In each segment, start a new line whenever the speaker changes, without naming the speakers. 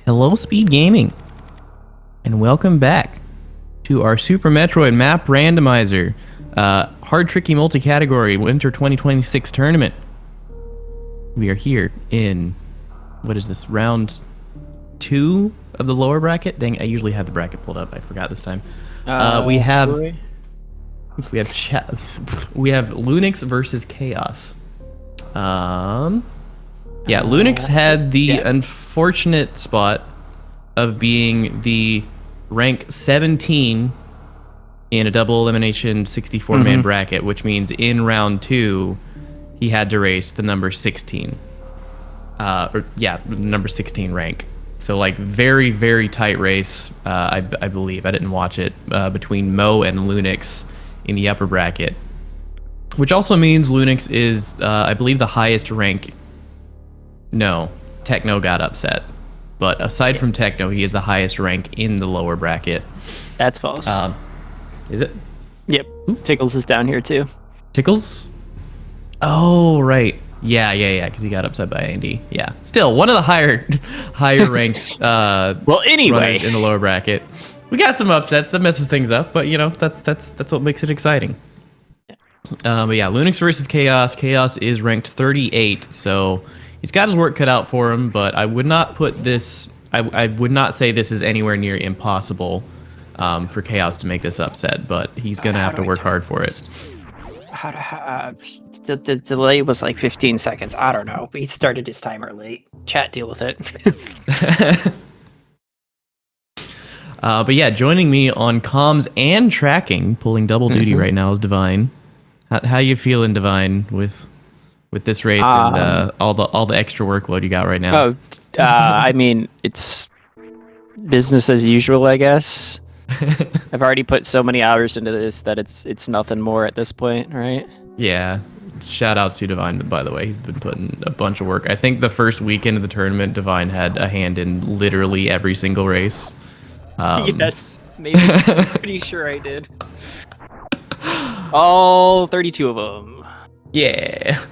Hello, Speed Gaming, and welcome back to our Super Metroid map randomizer, hard tricky multi-category Winter 2026 tournament. We are here in, what is this, round 2 of the lower bracket? Dang, I usually have the bracket pulled up. I forgot this time. We have Lunix versus Khaos. Yeah, Lunix had the unfortunate spot of being the rank 17 in a double elimination 64-man bracket, which means in round 2, he had to race the number 16. Number 16 rank. So, like, very, very tight race, I believe. I didn't watch it, between Mo and Lunix in the upper bracket. Which also means Lunix is, I believe, the highest rank. No, Techno got upset. But aside from Techno, he is the highest rank in the lower bracket.
That's false.
Is it?
Yep. Tickles is down here too.
Tickles? Oh, right. Yeah, because he got upset by Andy. Yeah. Still, one of the higher ranked
well, anyway,
runners in the lower bracket. We got some upsets that messes things up, but you know, that's what makes it exciting. But yeah, Lunix versus Khaos. Khaos is ranked 38, so he's got his work cut out for him, but I would not put this, I would not say this is anywhere near impossible for Khaos to make this upset, but he's going to have to work hard for it.
The delay was like 15 seconds. I don't know. He started his timer late. Chat, deal with it.
But yeah, joining me on comms and tracking, pulling double duty right now, is Divine. How you feeling, Divine, with this race and all the extra workload you got right now?
I mean, it's business as usual, I guess. I've already put so many hours into this that it's nothing more at this point, right?
Yeah. Shout outs to Divine, by the way. He's been putting a bunch of work. I think the first weekend of the tournament, Divine had a hand in literally every single race.
Yes, maybe. Pretty sure I did. All 32 of them.
Yeah.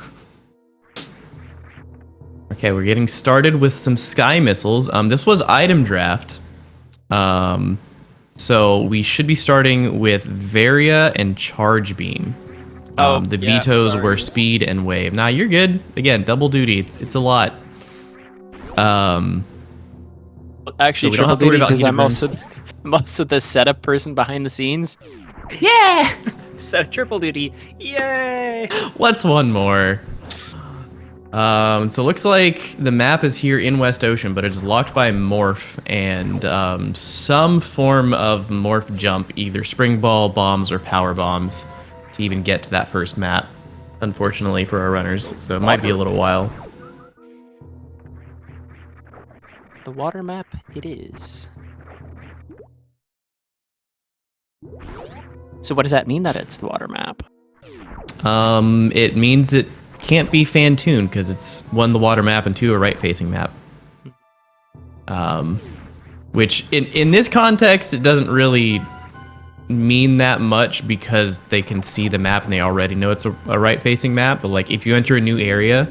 Okay, we're getting started with some sky missiles. This was item draft. So we should be starting with Varia and Charge Beam. The vetoes were speed and wave. Nah, you're good. Again, double duty. It's a lot.
Actually,
so
triple duty because I'm also the setup person behind the scenes.
Yeah.
So triple duty. Yay!
What's one more? So it looks like the map is here in West Ocean, but it's locked by morph and some form of morph jump, either spring ball, bombs, or power bombs, to even get to that first map, unfortunately for our runners. So it might be a little while.
The water map it is. So what does that mean that it's the water map?
It means it can't be fan-tuned because it's 1, the water map, and 2, a right-facing map. Which in this context, it doesn't really mean that much because they can see the map and they already know it's a right-facing map. But like if you enter a new area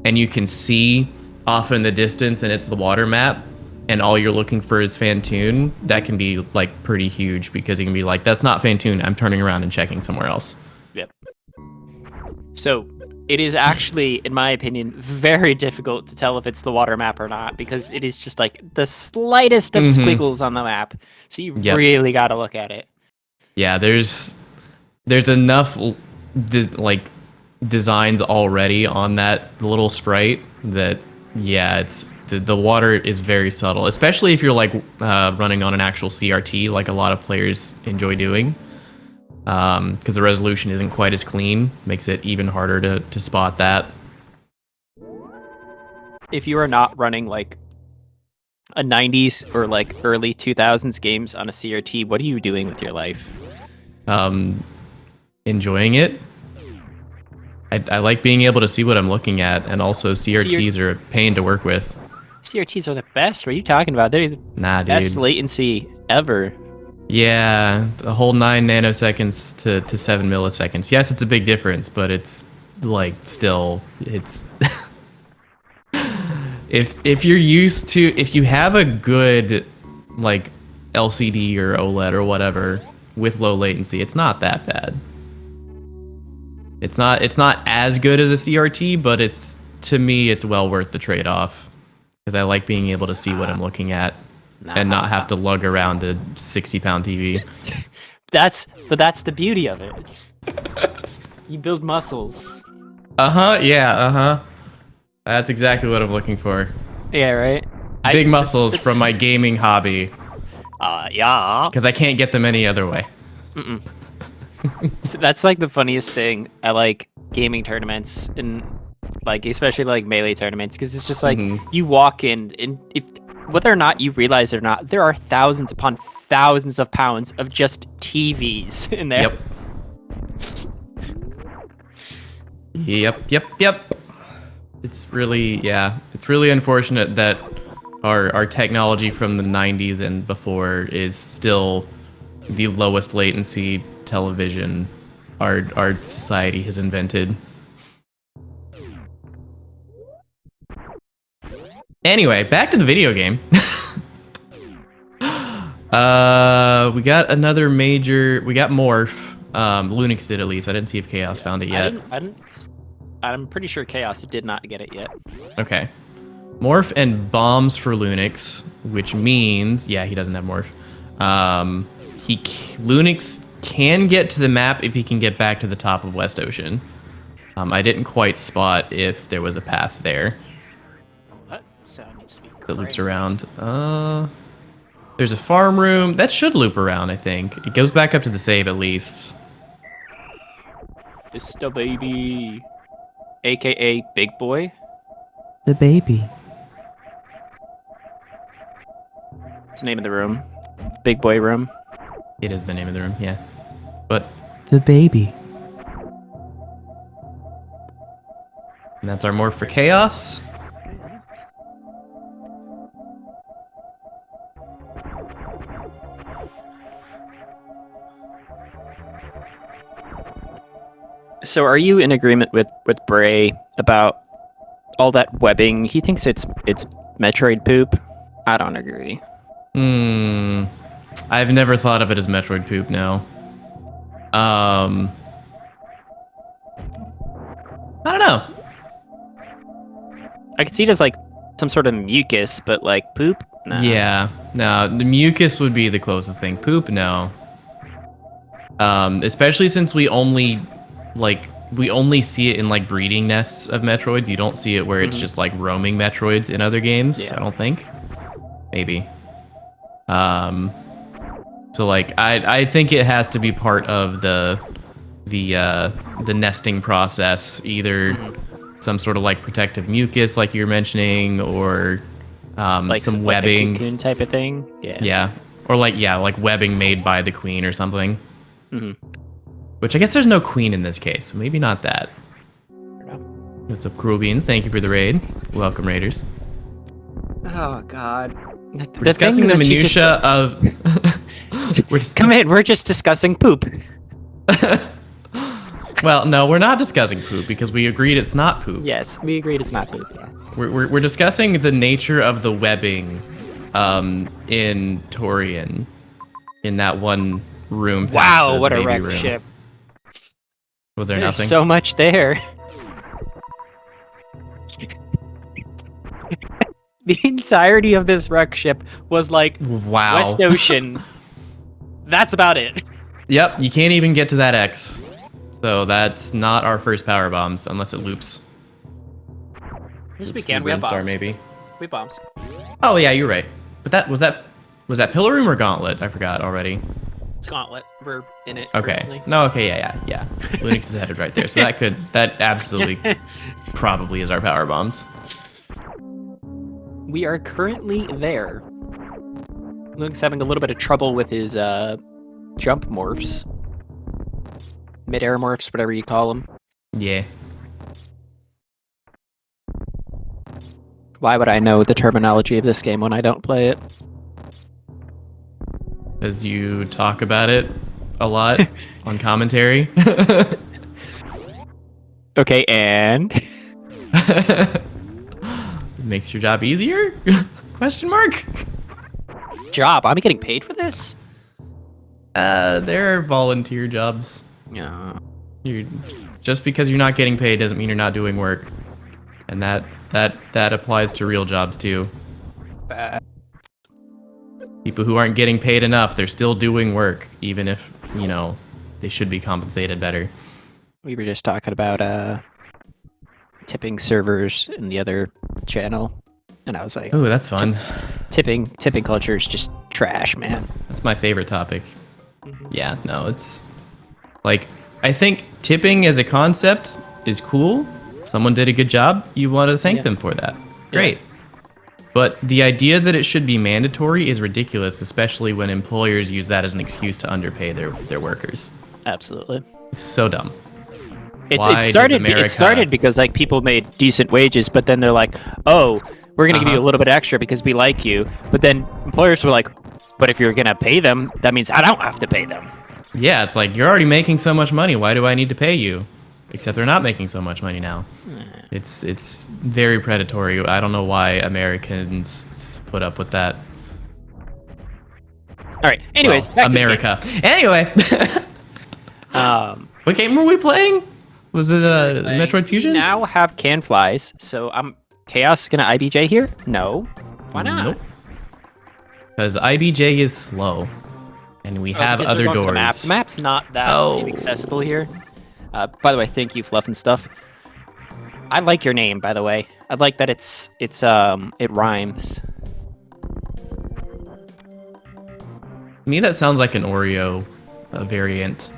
and you can see off in the distance and it's the water map and all you're looking for is fan-tune, that can be like pretty huge because you can be like, that's not fan-tune, I'm turning around and checking somewhere else.
Yep. So it is actually, in my opinion, very difficult to tell if it's the water map or not because it is just like the slightest of squiggles on the map. So you really got to look at it. Yeah,
there's enough designs already on that little sprite that it's the water is very subtle, especially if you're like running on an actual CRT, like a lot of players enjoy doing. Because the resolution isn't quite as clean, makes it even harder to spot that.
If you are not running like a 90s or like early 2000s games on a CRT, what are you doing with your life?
Enjoying it. I like being able to see what I'm looking at, and also CRTs are a pain to work with.
CRTs are the best. What are you talking about? They're the best latency ever.
Yeah, the whole 9 nanoseconds to 7 milliseconds. Yes, it's a big difference, but it's like still if you're used to, if you have a good like LCD or OLED or whatever with low latency, it's not that bad. It's not as good as a CRT, but it's, to me, it's well worth the trade-off because I like being able to see what I'm looking at and not have to lug around a 60-pound TV.
That's the beauty of it. You build muscles.
Yeah, that's exactly what I'm looking for.
Yeah, right.
Big muscles from my gaming hobby.
Yeah.
Because I can't get them any other way.
So that's like the funniest thing. I like gaming tournaments and like especially like melee tournaments because it's just like you walk in and if whether or not you realize it or not, there are thousands upon thousands of pounds of just TVs in there.
Yep. It's really, it's really unfortunate that our technology from the 90s and before is still the lowest latency television our society has invented. Anyway, back to the video game. We got another major. We got Morph. Lunix did at least. I didn't see if Chaos found it yet.
I'm pretty sure Chaos did not get it yet.
Okay. Morph and bombs for Lunix, which means he doesn't have Morph. Lunix can get to the map if he can get back to the top of West Ocean. I didn't quite spot if there was a path there.
That sound needs to be
that loops around. There's a farm room that should loop around. I think it goes back up to the save at least.
It's the baby, aka Big Boy.
The baby.
It's the name of the room. Big Boy room.
It is the name of the room. Yeah, but
the baby.
And that's our Morph for Chaos.
So are you in agreement with Bray about all that webbing? He thinks it's Metroid poop. I don't agree.
I've never thought of it as Metroid poop, no. I don't know.
I could see it as like some sort of mucus, but like poop? No.
Yeah, no, the mucus would be the closest thing. Poop, no. Especially since we only see it in like breeding nests of Metroids. You don't see it where it's just like roaming Metroids in other games. Yeah. I don't think. Maybe. So like I think it has to be part of the nesting process, either some sort of like protective mucus like you're mentioning, or like some webbing,
like a cocoon type of thing.
Yeah. Or like webbing made by the queen or something. Which I guess there's no queen in this case, so maybe not that. What's up, Cruel Beans? Thank you for the raid. Welcome, Raiders.
Oh God.
We're discussing the minutia of.
Come in. We're just discussing poop.
Well, no, we're not discussing poop because we agreed it's not poop.
Yes, we agreed it's not poop. Yes.
We're discussing the nature of the webbing, in Torian, in that one room.
Wow, what a wreck ship!
Was there
There's
nothing?
So much there. The entirety of this wreck ship was like West Ocean. That's about it.
Yep, you can't even get to that X. So that's not our first power bombs unless it loops.
Yes, we can. We have bombs.
Maybe.
We have bombs.
Oh yeah, you're right. But was that Pillar Room or Gauntlet? I forgot already.
It's Gauntlet. We're in it.
Okay.
Currently.
No. Okay. Yeah. Lunix is headed right there, so that absolutely probably is our power bombs.
We are currently there. Lunix having a little bit of trouble with his jump morphs. Mid-air morphs, whatever you call them.
Yeah.
Why would I know the terminology of this game when I don't play it?
As you talk about it a lot on commentary.
Okay, and?
makes your job easier? Question mark.
Job? I'm getting paid for this?
There are volunteer jobs.
Yeah.
Just because you're not getting paid doesn't mean you're not doing work, and that applies to real jobs too. People who aren't getting paid enough, they're still doing work, even if they should be compensated better.
We were just talking about tipping servers in the other channel, and I was like,
"Oh, that's fun."
Tipping culture is just trash, man.
That's my favorite topic. Yeah, no, it's like I think tipping as a concept is cool. Someone did a good job. You want to thank them for that. Great. Yeah. But the idea that it should be mandatory is ridiculous, especially when employers use that as an excuse to underpay their workers.
Absolutely.
It's so dumb.
It started because like people made decent wages, but then they're like, oh, we're gonna give you a little bit extra because we like you. But then employers were like, but if you're gonna pay them, that means I don't have to pay them. Yeah,
it's like you're already making so much money. Why do I need to pay you? Except they're not making so much money now. It's very predatory. I don't know why Americans put up with that.
All right. Anyways,
well, America. Anyway. What game were we playing? Was it Metroid Fusion?
We now have can flies, so Khaos gonna IBJ here? No. Why not?
Nope. Because IBJ is slow, and we have other doors.
The map's not that inaccessible here. By the way, thank you, Fluff and Stuff. I like your name, by the way. I like that it rhymes.
To me, that sounds like an Oreo variant.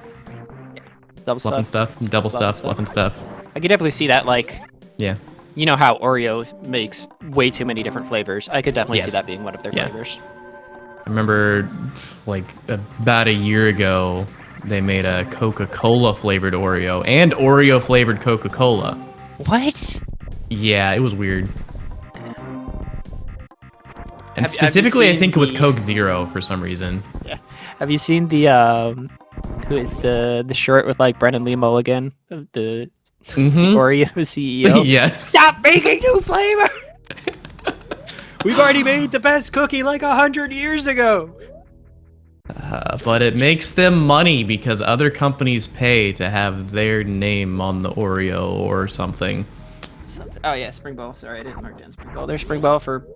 Double
Fluff and Stuff, double stuff, Fluff and Stuff.
I could definitely see that, like...
Yeah.
You know how Oreo makes way too many different flavors. I could definitely see that being one of their flavors.
I remember, like, about a year ago, they made a Coca-Cola flavored Oreo and Oreo flavored Coca-Cola.
What?
Yeah, it was weird. And specifically, I think it was Coke Zero for some reason.
Yeah. Have you seen the who is the short with like Brennan Lee Mulligan, the Oreo CEO?
Yes.
Stop making new flavor. We've already made the best cookie like 100 years ago.
But it makes them money because other companies pay to have their name on the Oreo or something.
Oh yeah, Spring Ball. Sorry, I didn't mark down Spring Ball. There's Spring Ball for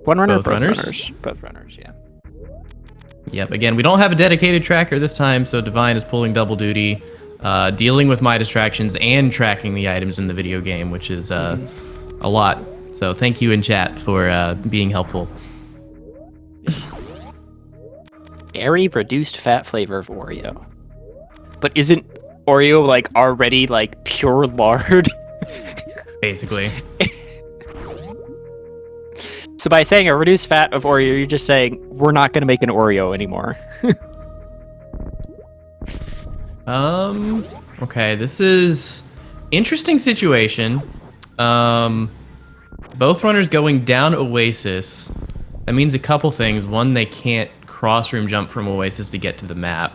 one runner, both runners. Both runners, yeah.
Yep. Again, we don't have a dedicated tracker this time, so Divine is pulling double duty, dealing with my distractions and tracking the items in the video game, which is a lot. So thank you in chat for being helpful.
Airy reduced fat flavor of Oreo. But isn't Oreo like already like pure lard?
Basically.
So by saying a reduced fat of Oreo, you're just saying we're not going to make an Oreo anymore.
Okay, this is interesting situation. Both runners going down Oasis. That means a couple things. One, they can't cross-room jump from Oasis to get to the map.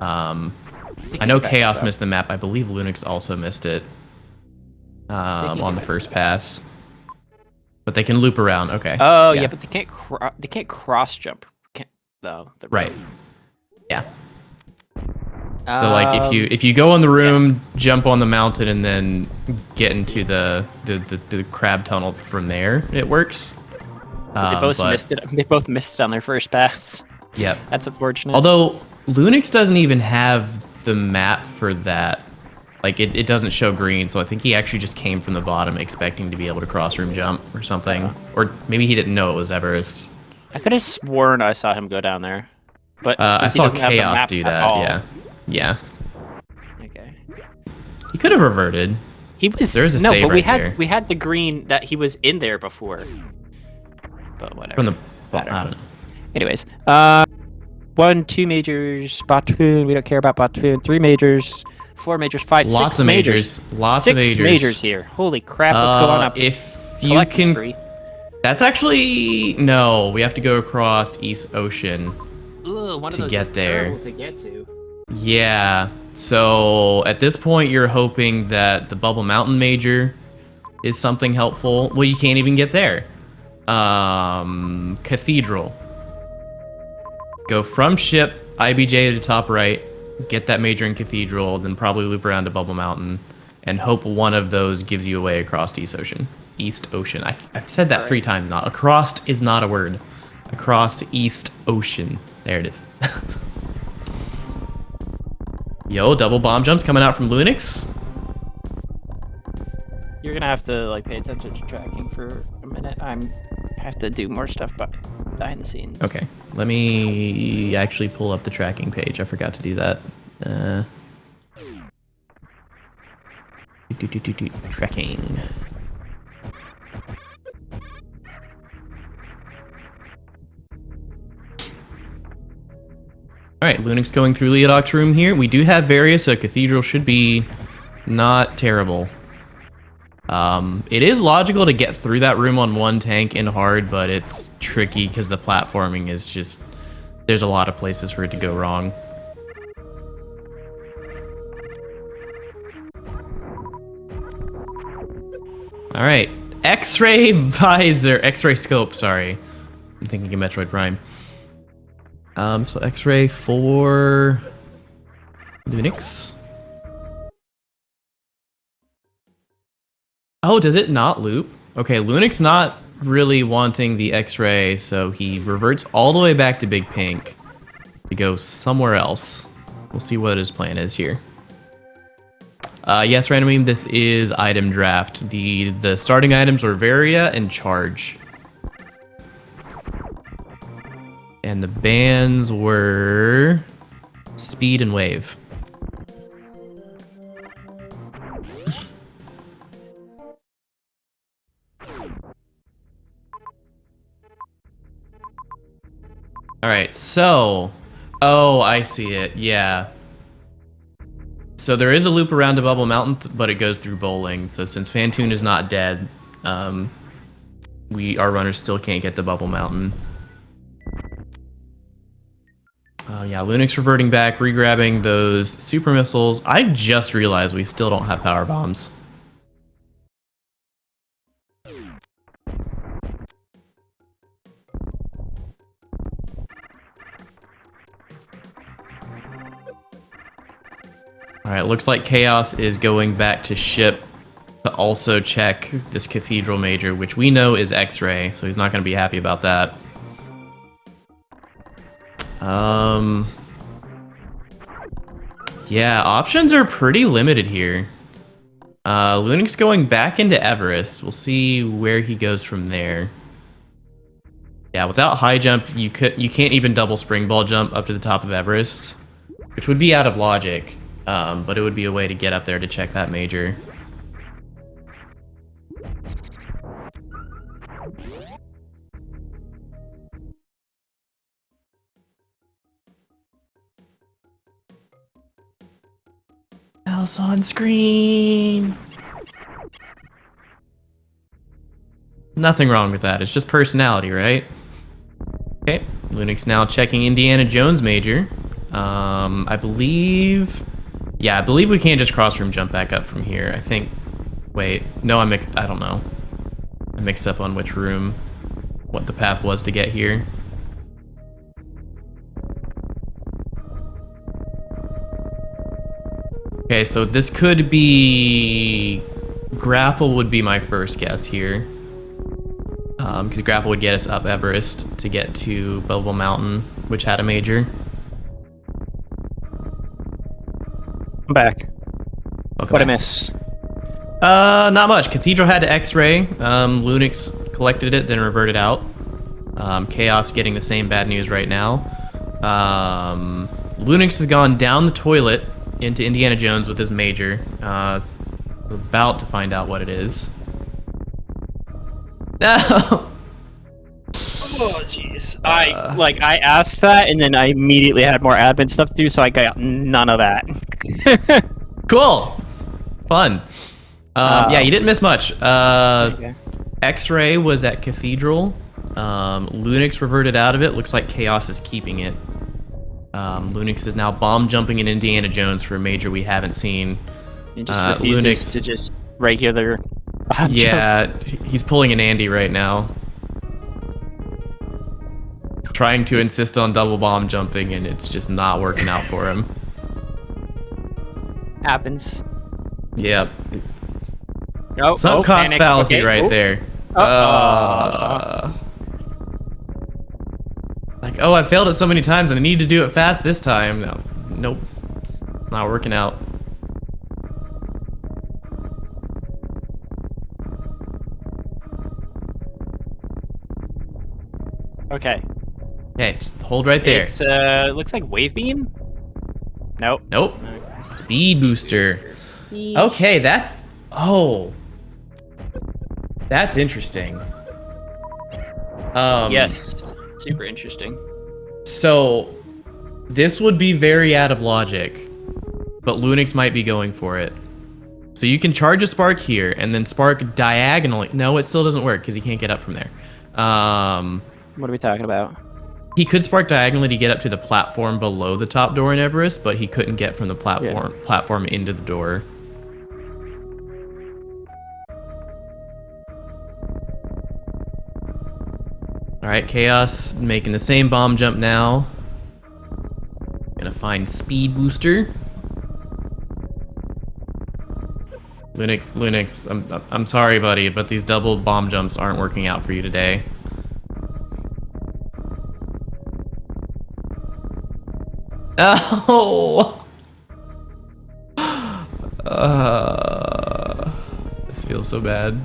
I know Khaos missed the map. I believe Lunix also missed it on the first pass. But they can loop around. Okay.
Oh yeah, but they can't cross jump. Though.
Right. Yeah. So like if you go in the room, jump on the mountain, and then get into the crab tunnel from there, it works.
So they both missed it. They both missed it on their first pass.
Yep.
That's unfortunate.
Although Lunix doesn't even have the map for that. Like it doesn't show green, so I think he actually just came from the bottom expecting to be able to cross room jump or something. Or maybe he didn't know it was Everest.
I could have sworn I saw him go down there. But
I saw Khaos do that, yeah.
Okay.
He could have reverted.
He was
There's a save
but
there.
we had the green that he was in there before. But whatever.
From the I don't know.
Anyways, 1, 2 majors, Batoon, we don't care about Batoon. 3 majors, 4 majors, 5,
Lots
6
of
majors.
Lots
six
of majors.
majors here. Holy crap, what's going on?
If you can... That's actually... No, we have to go across East Ocean to get there.
To get to.
Yeah, so at this point you're hoping that the Bubble Mountain Major is something helpful. Well, you can't even get there. Cathedral. Go from ship, IBJ to the top right, get that major in Cathedral, then probably loop around to Bubble Mountain, and hope one of those gives you a way across East Ocean. East Ocean. I've said that 3 times now. Across is not a word. Across East Ocean. There it is. Yo, double bomb jumps coming out from Lunix.
You're gonna have to like pay attention to tracking for a minute. I have to do more stuff behind the scenes.
Okay, let me actually pull up the tracking page. I forgot to do that. Tracking. All right, Lunix going through Leodoc's room here. We do have various, so Cathedral should be not terrible. It is logical to get through that room on 1 tank in hard, but it's tricky because the platforming is just... There's a lot of places for it to go wrong. All right, X-ray visor, X-ray scope. Sorry, I'm thinking of Metroid Prime. So X-ray for Lunix. Oh, does it not loop? Okay, Lunix not really wanting the X-ray, so he reverts all the way back to Big Pink to go somewhere else. We'll see what his plan is here. Yes, Random Meme, this is item draft. The starting items were Varia and Charge. And the bans were Speed and Wave. All right, so... Oh, I see it, yeah. So there is a loop around to Bubble Mountain, but it goes through Bowling. So since Fantoon is not dead, our runners still can't get to Bubble Mountain. Yeah, Lunix reverting back, re-grabbing those super missiles. I just realized we still don't have power bombs. Alright, looks like Khaos is going back to ship to also check this Cathedral Major, which we know is X-ray, so he's not going to be happy about that. Yeah, options are pretty limited here. Lunix going back into Everest. We'll see where he goes from there. Yeah, without high jump, you can't even double spring ball jump up to the top of Everest, which would be out of logic. But it would be a way to get up there to check that major. Else on screen. Nothing wrong with that. It's just personality, right? Okay, Lunix now checking Indiana Jones major. I believe... Yeah, I believe we can't just cross-room jump back up from here. I think... Wait, no, I don't know. I mixed up on which room, what the path was to get here. Okay, so this could be... Grapple would be my first guess here. Because Grapple would get us up Everest to get to Bubble Mountain, which had a major.
I'm back.
Welcome
What I
back.
miss?
Not much. Cathedral had X-ray. Lunix collected it, then reverted out. Khaos getting the same bad news right now. Lunix has gone down the toilet into Indiana Jones with his major. We're about to find out what it is. No!
Oh jeez. I asked that and then I immediately had more admin stuff to do, so I got none of that.
Cool. Fun. Yeah, you didn't miss much.
Okay.
X-ray was at Cathedral. Lunix reverted out of it. Looks like Khaos is keeping it. Lunix is now bomb jumping in Indiana Jones for a major we haven't seen.
It just refuses
Lunix...
to just regular
Yeah, he's pulling an Andy right now. Trying to insist on double bomb jumping, and it's just not working out for him.
Happens.
Yep.
Oh,
cost
panic.
fallacy
Okay.
right
Oh.
there.
Oh.
Like, oh, I failed it so many times and I need to do it fast this time. No, nope. Not working out.
Okay.
Okay, just hold right there.
It's looks like wave beam. Nope.
Nope. Speed booster. Okay, that's that's interesting.
Yes. Super interesting.
So this would be very out of logic, but Lunix might be going for it. So you can charge a spark here and then spark diagonally. No, it still doesn't work because he can't get up from there.
What are we talking about?
He could spark diagonally to get up to the platform below the top door in Everest, but he couldn't get from the platform into the door. All right, Khaos making the same bomb jump now. Gonna find speed booster. Lunix, I'm sorry, buddy, but these double bomb jumps aren't working out for you today. Oh! This feels so bad.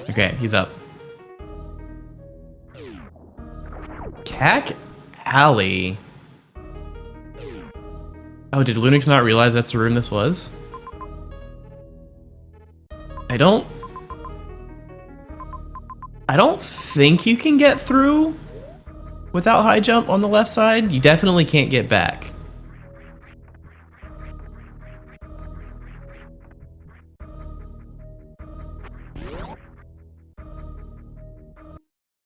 Okay, he's up. Cack Alley. Oh, did Lunix not realize that's the room this was? I don't think you can get through without high jump on the left side. You definitely can't get back.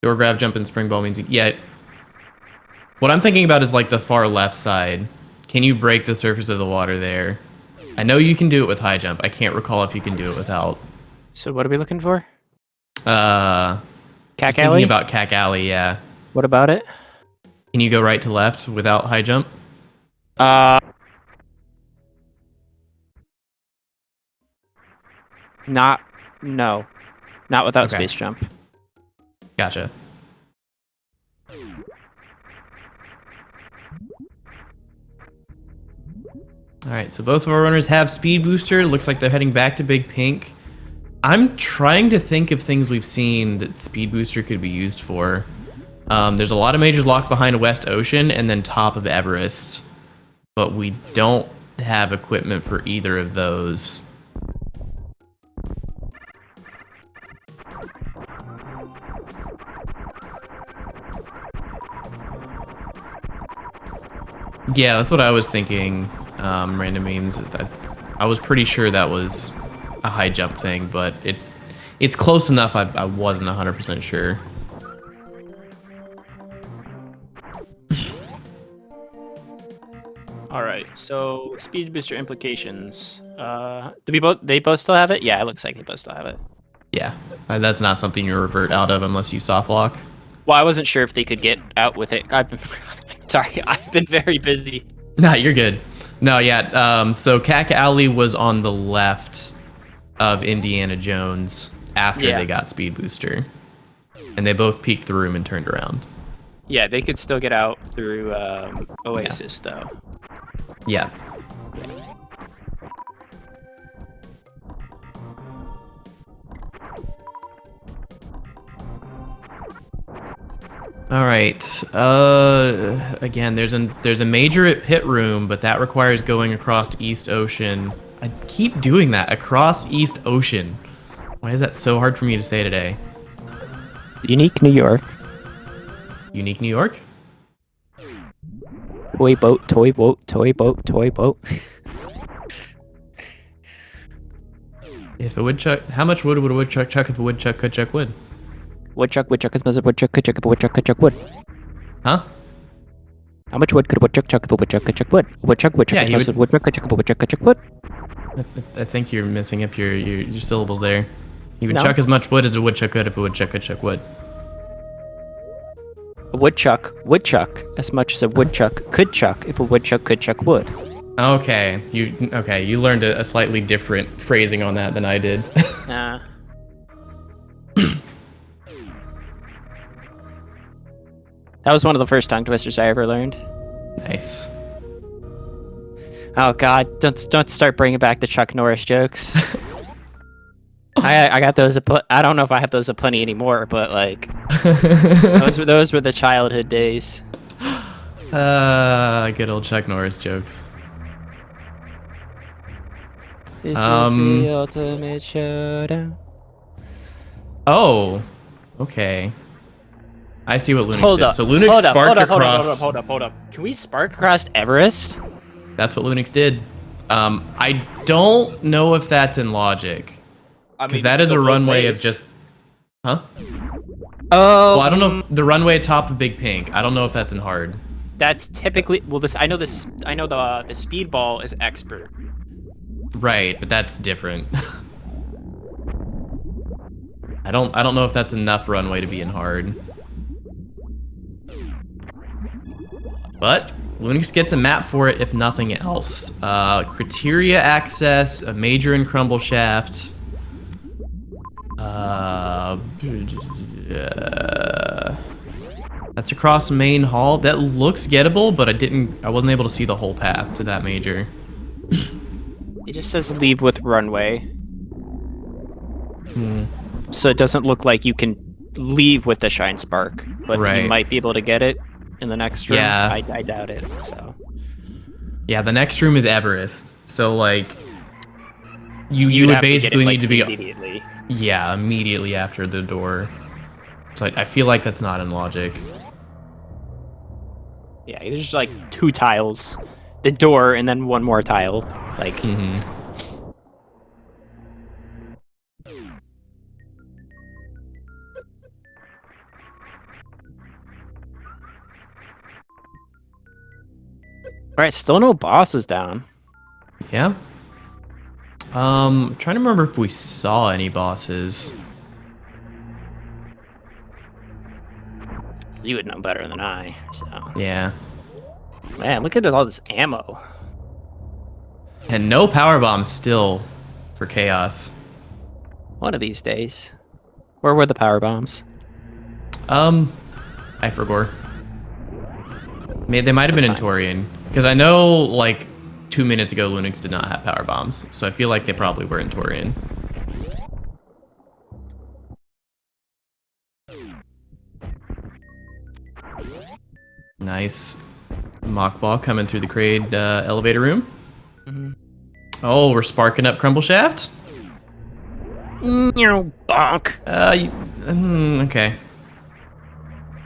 Door grab, jump, and spring ball means... Yeah. What I'm thinking about is like the far left side. Can you break the surface of the water there? I know you can do it with high jump. I can't recall if you can do it without.
So what are we looking for?
Cack
Alley?
Thinking about Cack Alley, yeah.
What about it?
Can you go right to left without high jump?
No. Not without
Okay.
space jump.
Gotcha. Alright, so both of our runners have speed booster. Looks like they're heading back to Big Pink. I'm trying to think of things we've seen that speed booster could be used for. There's a lot of majors locked behind West Ocean and then top of Everest, but we don't have equipment for either of those. Yeah, that's what I was thinking. Random means that I was pretty sure that was a high jump thing, but it's close enough. I wasn't 100% sure.
All right. So speed booster implications. They both still have it? Yeah, it looks like they both still have it.
Yeah, that's not something you revert out of unless you soft lock.
Well, I wasn't sure if they could get out with it. Sorry, I've been very busy.
Nah, you're good. No, yeah. So Cack Alley was on the left of Indiana Jones after they got speed booster, and they both peeked the room and turned around.
Yeah, they could still get out through Oasis, though.
Yeah. All right. Again, there's a major at pit room, but that requires going across East Ocean. I keep doing that, across East Ocean. Why is that so hard for me to say today?
Unique New York.
Unique New York?
Toy boat, toy boat, toy boat, toy boat.
If a woodchuck, how much wood would a woodchuck chuck if a woodchuck could chuck wood?
Woodchuck is supposed to woodchuck could chuck if a woodchuck could chuck wood.
Huh?
How much wood could a woodchuck chuck if a woodchuck could chuck wood? Woodchuck
Yeah,
is supposed to woodchuck could chuck if a woodchuck could chuck wood.
I think you're messing up your syllables there. You would
No.
chuck as much wood as a woodchuck could if a woodchuck could chuck wood.
A woodchuck would chuck as much as a woodchuck could chuck if a woodchuck could chuck wood.
Okay, you learned a slightly different phrasing on that than I did.
That was one of the first tongue twisters I ever learned.
Nice.
Oh God, don't start bringing back the Chuck Norris jokes. I got those. I don't know if I have those aplenty anymore, but like those were the childhood days.
Good old Chuck Norris jokes.
This is the ultimate showdown.
Oh, okay. I see what Lunix
Hold
did.
up.
So Lunix sparked across.
Hold up. Can we spark across Everest?
That's what Lunix did. I don't know if that's in logic. Because that is a runway of just... Huh?
Oh.
Well, I don't know. The runway atop of Big Pink. I don't know if that's in hard.
That's typically... Well, I know the speedball is expert.
Right, but that's different. I don't know if that's enough runway to be in hard. But Lunix gets a map for it if nothing else. Criteria access, a major and crumble shaft. That's across main hall. That looks gettable, but I wasn't able to see the whole path to that major.
It just says leave with runway. So it doesn't look like you can leave with the shine spark, but you might be able to get it in the next room.
Yeah.
I doubt it. So
yeah, the next room is Everest. So like you would basically need to be
immediately.
Yeah, immediately after the door. So I feel like that's not in logic.
Yeah, there's just like 2 tiles, the door, and then 1 more tile. Like. Alright, still no bosses down.
Yeah. I'm trying to remember if we saw any bosses.
You would know better than I, so.
Yeah.
Man, look at all this ammo.
And no power bombs still for Chaos.
One of these days. Where were the power bombs?
I forgot. They might have been in Torian. Because I know, like, 2 minutes ago, Lunix did not have power bombs. So I feel like they probably were in Torian. Nice. Mock ball coming through the Kraid elevator room. Oh, we're sparking up Crumble Shaft?
Bonk.
Okay.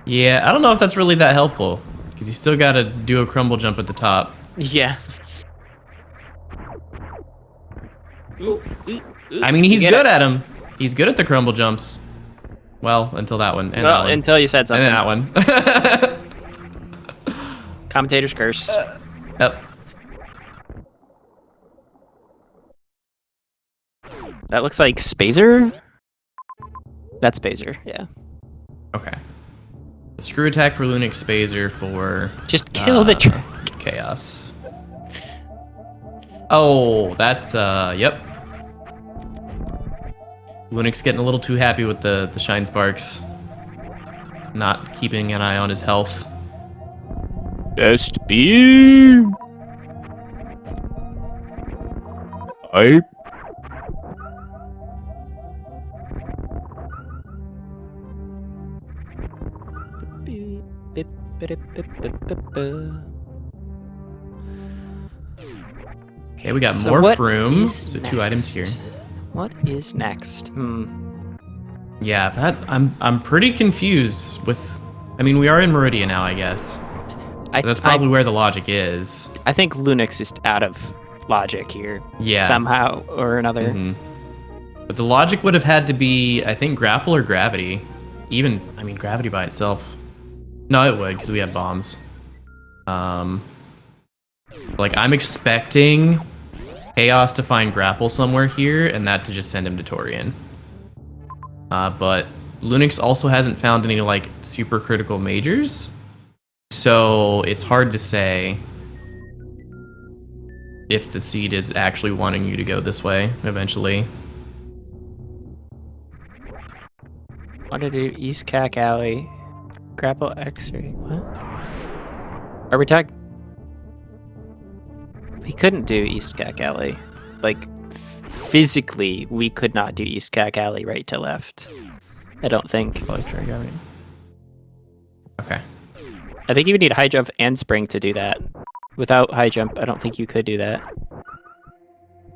Yeah, I don't know if that's really that helpful. Because you still gotta do a crumble jump at the top.
Yeah.
I mean, he's good at them. He's good at the crumble jumps. Well, until that one. And that one.
Until you said something.
And then that one.
Commentator's curse.
Yep.
That looks like Spazer? That's Spazer, yeah.
Okay. The screw attack for Lunix, Spazer for...
Just kill the truck.
Chaos. Oh, that's, yep. Lunix getting a little too happy with the shine sparks. Not keeping an eye on his health.
Best beam! Hype.
Okay, we got
So
more
what
room.
is
So 2 items here.
next? What is next?
Yeah, I'm pretty confused with. I mean, we are in Meridia now, I guess. That's probably where the logic is.
I think Lunix is out of logic here.
Yeah.
Somehow or another.
But the logic would have had to be, I think, grapple or gravity. Even, I mean, gravity by itself. No, it would, because we have bombs. Like, I'm expecting Chaos to find grapple somewhere here, and that to just send him to Torian. But Lunix also hasn't found any like super critical majors, so it's hard to say if the seed is actually wanting you to go this way eventually.
Want to do East Cack Alley, grapple X-ray. What? Are we talking? We couldn't do East Cack Alley. Like, physically, we could not do East Cack Alley right to left. I don't think.
Okay.
I think you would need high jump and spring to do that. Without high jump, I don't think you could do that.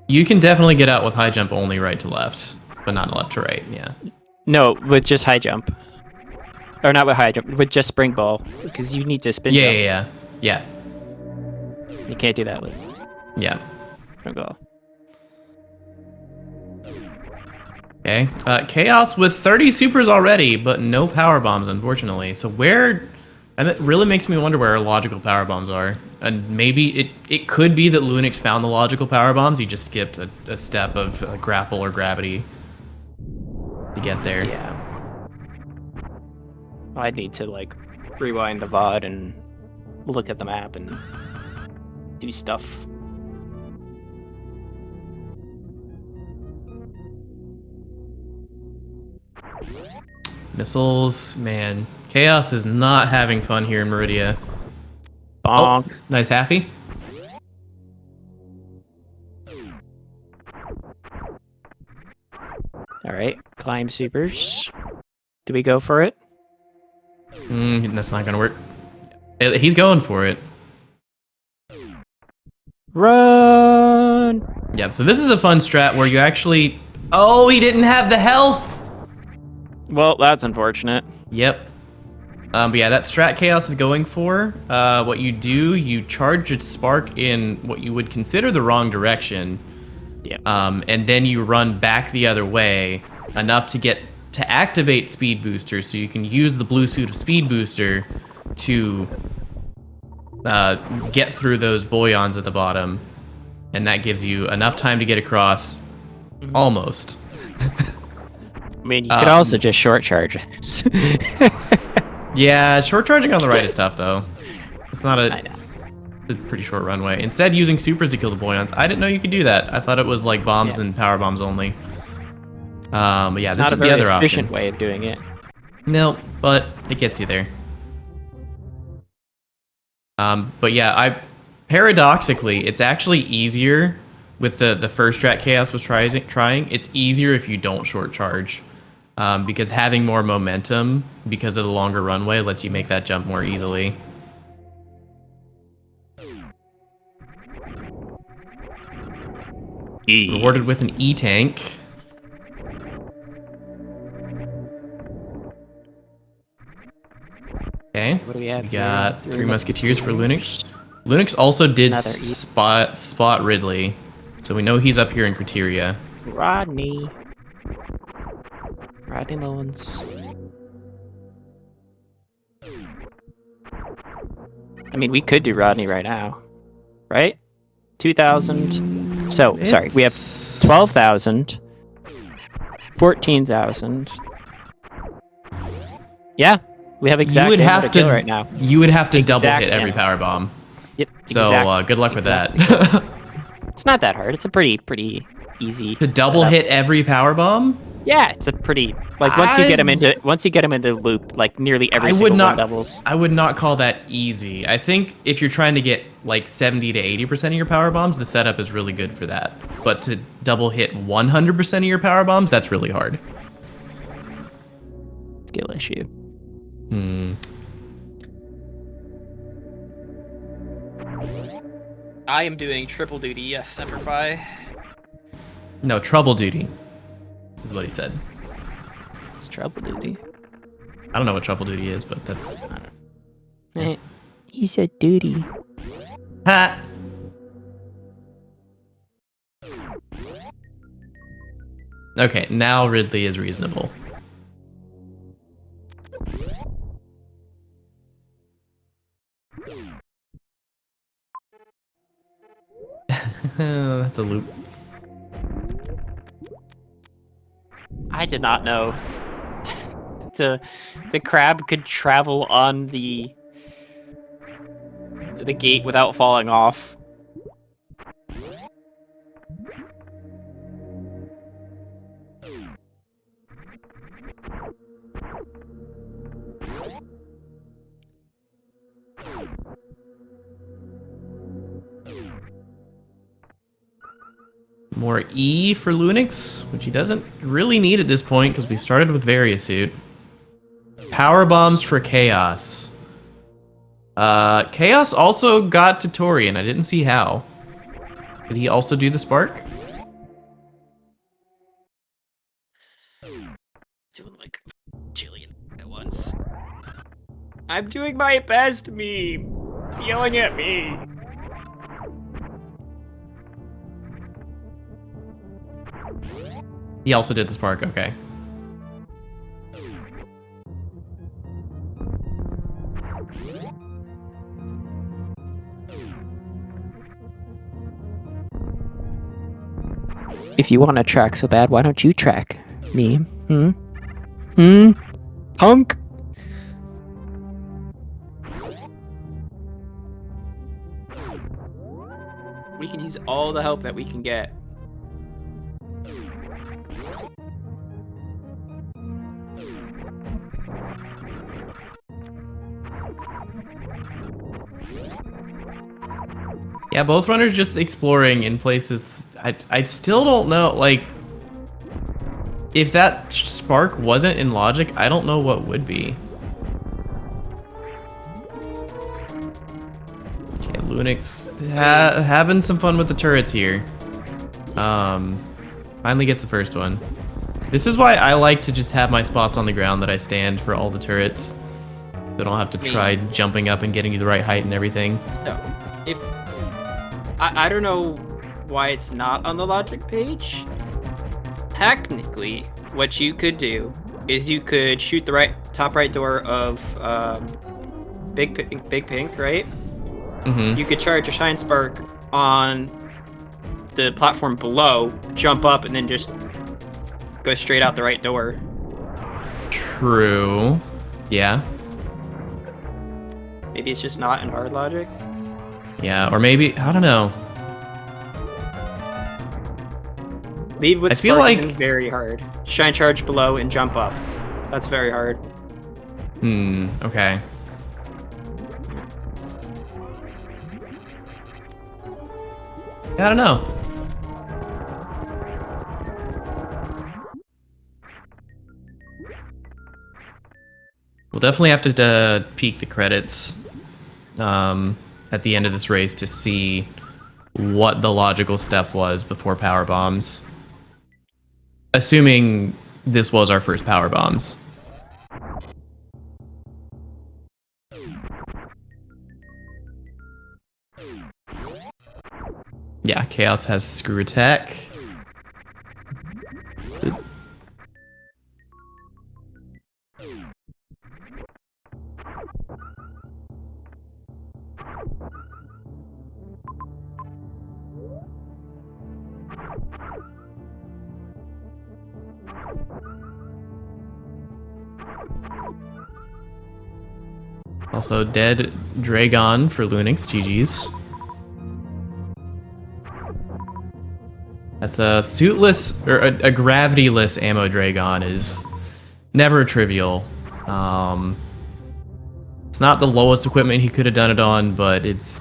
You can definitely get out with high jump only right to left, but not left to right, yeah.
No, with just high jump. Or not with high jump, with just spring ball. Because you need to spin jump.
Yeah.
You can't do that with spring ball.
Okay. Chaos with 30 supers already, but no power bombs, unfortunately. So where... And it really makes me wonder where our logical power bombs are. And maybe it could be that Lunix found the logical power bombs. He just skipped a step of grapple or gravity to get there.
Yeah. I'd need to, like, rewind the VOD and look at the map and do stuff.
Missiles, man. Chaos is not having fun here in Meridia.
Bonk.
Oh, nice Happy.
Alright, climb supers. Do we go for it?
That's not gonna work. He's going for it.
Run!
Yeah, so this is a fun strat where you actually... Oh, he didn't have the health!
Well, that's unfortunate.
Yep. But yeah, that strat Chaos is going for. What you do, you charge its spark in what you would consider the wrong direction.
Yep.
And then you run back the other way enough to activate Speed Booster, so you can use the blue suit of Speed Booster to get through those boyons at the bottom. And that gives you enough time to get across. Almost.
I mean, you could also just short charge.
Yeah, short charging on the right is tough, though. It's not it's a pretty short runway. Instead, using supers to kill the boyons. I didn't know you could do that. I thought it was like bombs and power bombs only. But yeah,
it's
this
not
is
a
the
very
other
efficient
option.
way of doing it.
No, but it gets you there. But yeah, paradoxically, it's actually easier with the first strat Chaos was trying. It's easier if you don't short charge. Because having more momentum because of the longer runway lets you make that jump more easily. Rewarded with an E-tank. Okay,
What do we have?
we got
here?
3 Musketeers for Lunix. Lunix also did spot Ridley, so we know he's up here in Criteria.
Rodney Mullins. I mean, we could do Rodney right now, right? 2,000. So, sorry, we have 12,000, 14,000. Yeah, we have exact amount of kill right now.
You would have to double hit every power bomb.
Yep.
So good luck with that.
It's not that hard. It's a pretty easy.
To double hit every power bomb?
Yeah, it's a pretty once you get them into the loop, like nearly every single one doubles.
I would not call that easy. I think if you're trying to get like 70 to 80% of your power bombs, the setup is really good for that. But to double hit 100% of your power bombs, that's really hard.
Skill issue. I am doing triple duty, yes, Semperfi.
No, trouble duty is what he said.
It's trouble duty.
I don't know what trouble duty is, but that's...
He said duty.
Ha! Okay, now Ridley is reasonable. That's a loop.
I did not know the crab could travel on the gate without falling off.
More E for Lunix, which he doesn't really need at this point because we started with Variasuit. Power bombs for Chaos. Chaos also got to Torian. I didn't see how. Did he also do the spark?
Doing like a jillion at once. I'm doing my best, meme. Yelling at me.
He also did the spark, okay.
If you want to track so bad, why don't you track me? Punk? We can use all the help that we can get.
Yeah, both runners just exploring in places. I still don't know, like, if that spark wasn't in logic, I don't know what would be. Okay, Lunix having some fun with the turrets here. Finally gets the first one. This is why I like to just have my spots on the ground that I stand for all the turrets. So I don't have to try jumping up and getting you the right height and everything.
So, if I don't know why it's not on the logic page. Technically, what you could do is you could shoot the top right door of Big Pink, right?
Mm-hmm.
You could charge a Shine Spark on the platform below, jump up, and then just go straight out the right door.
True. Yeah.
Maybe it's just not in hard logic.
Yeah, or maybe, I don't know.
Leave with
I feel
spark
like
isn't very hard. Shine charge below and jump up. That's very hard.
Okay. I don't know. We'll definitely have to peek the credits at the end of this race to see what the logical step was before power bombs. Assuming this was our first power bombs. Yeah, Chaos has screw attack. Also dead Dragon for Lunix, GG's. That's a suitless, or a gravity-less ammo Dragon is never trivial. It's not the lowest equipment he could have done it on, but it's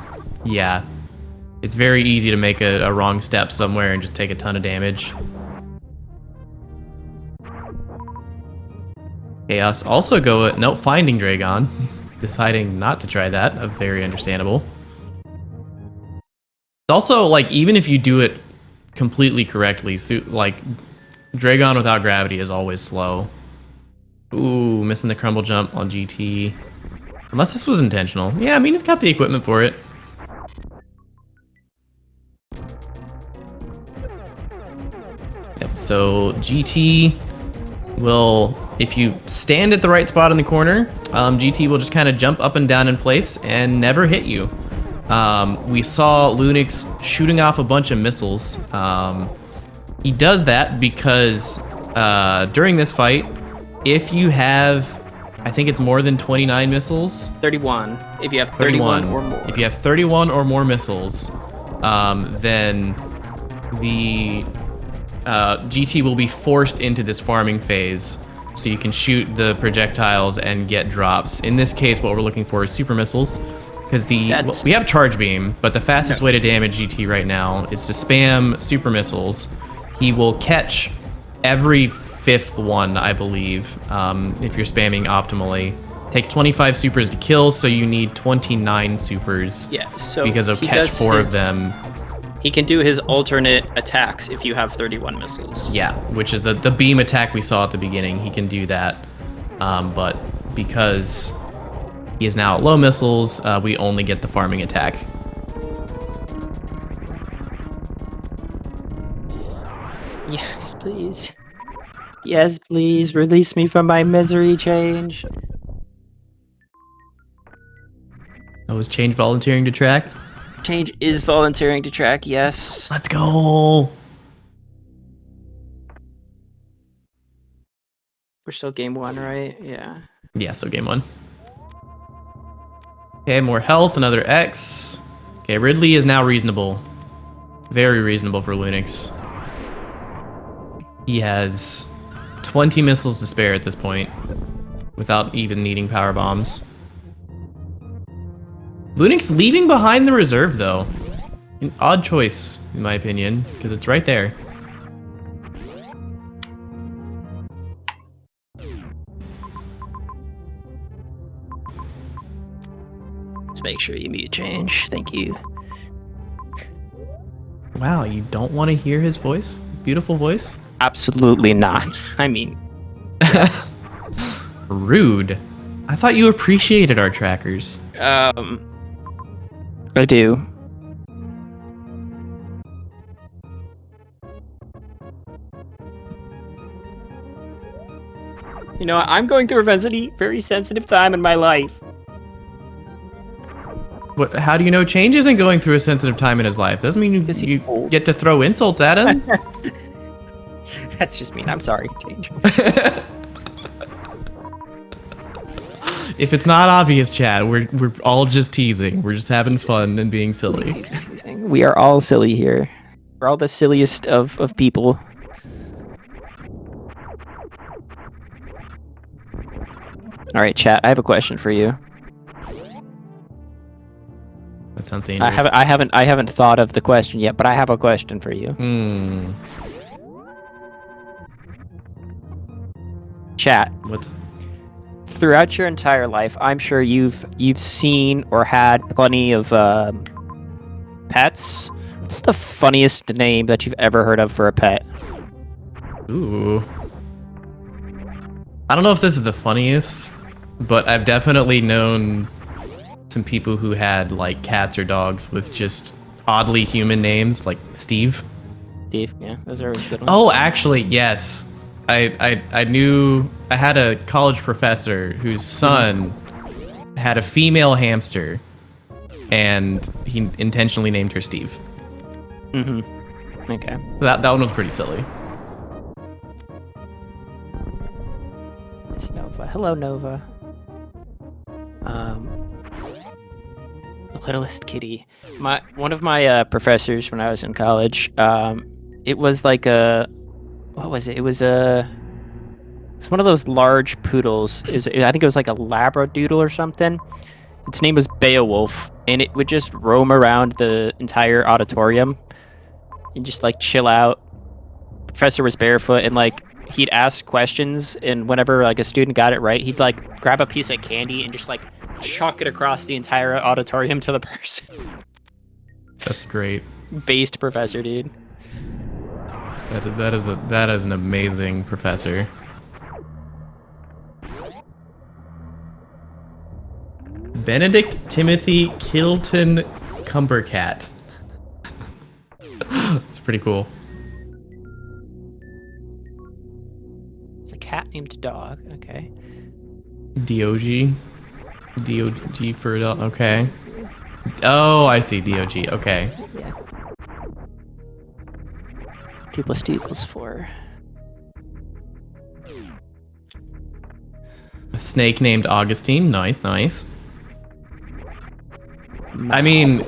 very easy to make a wrong step somewhere and just take a ton of damage. Chaos also finding Dragon, deciding not to try that, very understandable. Also, like, even if you do it completely correctly, like, Dragon without gravity is always slow. Ooh, missing the crumble jump on GT. Unless this was intentional. Yeah, I mean, it's got the equipment for it. Yep, so GT will, if you stand at the right spot in the corner, GT will just kind of jump up and down in place and never hit you. We saw Lunix shooting off a bunch of missiles. He does that because during this fight, if you have, I think it's more than 29 missiles.
31. If you have 31 or more.
If you have 31 or more missiles, then the GT will be forced into this farming phase, so you can shoot the projectiles and get drops. In this case, what we're looking for is super missiles, because we have charge beam, but the fastest way to damage GT right now is to spam super missiles. He will catch every 5th one, I believe, if you're spamming optimally. Takes 25 supers to kill, so you need 29 supers.
Yeah, so
because he'll catch 4 of them.
He can do his alternate attacks if you have 31 missiles.
Yeah, which is the beam attack we saw at the beginning. He can do that, but because he is now at low missiles, we only get the farming attack.
Yes, please. Yes, please. Release me from my misery, Change.
I was Change volunteering to track.
Change is volunteering to track, yes.
Let's go.
We're still game 1, right? Yeah.
Yeah, so game 1. Okay, more health, another X. Okay, Ridley is now reasonable. Very reasonable for Lunix. He has 20 missiles to spare at this point, without even needing power bombs. Lunix leaving behind the reserve, though. An odd choice, in my opinion, because it's right there.
Let's make sure you mute Change. Thank you.
Wow, you don't want to hear his voice? Beautiful voice?
Absolutely not. I mean, yes.
Rude. I thought you appreciated our trackers.
I do. You know, I'm going through a very sensitive time in my life.
What? How do you know Change isn't going through a sensitive time in his life? Doesn't mean you get to throw insults at him.
That's just mean. I'm sorry, Change.
If it's not obvious, Chad, we're all just teasing. We're just having fun and being silly.
We are all silly here. We're all the silliest of people. All right, chat. I have a question for you.
That sounds dangerous.
I haven't thought of the question yet, but I have a question for you. Chat. Throughout your entire life, I'm sure you've seen or had plenty of pets. What's the funniest name that you've ever heard of for a pet?
Ooh. I don't know if this is the funniest, but I've definitely known some people who had like cats or dogs with just oddly human names, like Steve.
Steve, yeah, those are always good ones.
Oh, actually, yes. I knew I had a college professor whose son had a female hamster, and he intentionally named her Steve.
Okay.
That one was pretty silly.
It's Nova. Hello, Nova. The littlest kitty. One of my professors when I was in college. It was like a. What was it? It was one of those large poodles. I think it was like a Labradoodle or something. Its name was Beowulf, and it would just roam around the entire auditorium and just like chill out. Professor was barefoot, and like he'd ask questions, and whenever like a student got it right, he'd like grab a piece of candy and just like chuck it across the entire auditorium to the person.
That's great.
Based professor, dude.
That is an amazing professor. Benedict Timothy Kilton Cumbercat. It's pretty cool.
It's a cat named Dog. Okay.
DOG. DOG for adult. Okay. Oh, I see. DOG. Okay.
Yeah. 2 + 2 = 4.
A snake named Augustine. Nice, nice. I mean,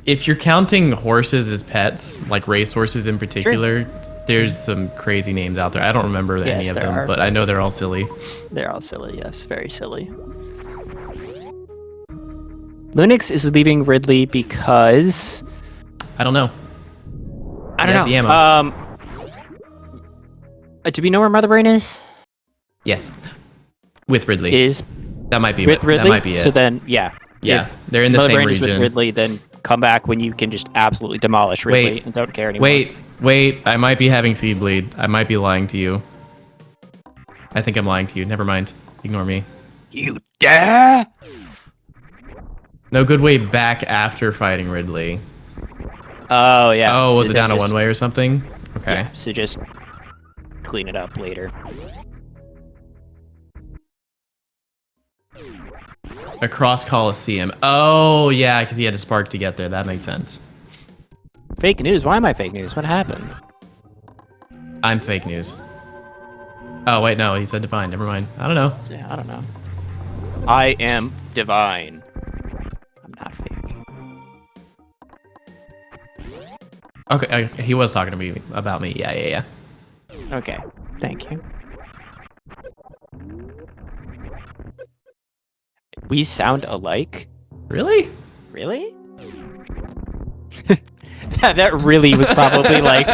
if you're counting horses as pets, like racehorses in particular, there's some crazy names out there. I don't remember any of them, but I know they're all silly.
They're all silly, yes. Very silly. Lunix is leaving Ridley because...
I don't know.
I don't know. The ammo. Do we know where Mother Brain is?
Yes. With Ridley. That might be
with Ridley?
That might be it.
So then, yeah.
Yeah, they're in the same region.
With Ridley, then come back when you can just absolutely demolish Ridley and don't care anymore.
Wait. I might be having seed bleed. I might be lying to you. I think I'm lying to you. Never mind. Ignore me.
You dare?
No good way back after fighting Ridley.
Oh, yeah.
Oh, was it down a one-way or something? Okay.
Yeah, so just clean it up later.
Across Coliseum. Oh, yeah, because he had to spark to get there. That makes sense.
Fake news? Why am I fake news? What happened?
I'm fake news. Oh, wait, no, he said divine. Never mind. I don't know.
I don't know. I am divine. I'm not fake.
Okay, he was talking to me about me. Yeah.
Okay, thank you. We sound alike?
Really?
Really? that really was probably like...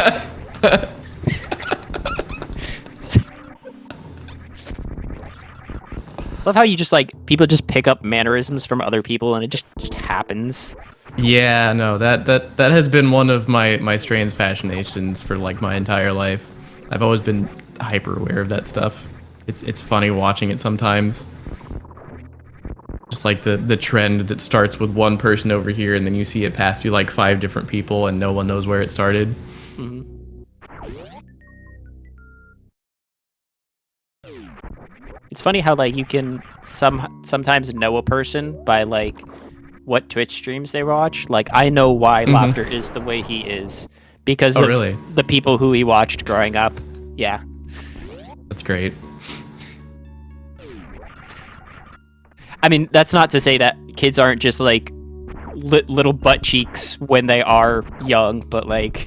Love how you just like, people just pick up mannerisms from other people and it just happens.
Yeah, no, that has been one of my strange fascinations for like my entire life. I've always been hyper aware of that stuff. It's funny watching it sometimes. Just like the trend that starts with one person over here and then you see it pass through like 5 different people and no one knows where it started.
Mm-hmm. It's funny how like you can sometimes know a person by like what Twitch streams they watch. Like I know why Lopter is the way he is because of the people who he watched growing up. Yeah.
That's great.
I mean, that's not to say that kids aren't just like little butt cheeks when they are young, but like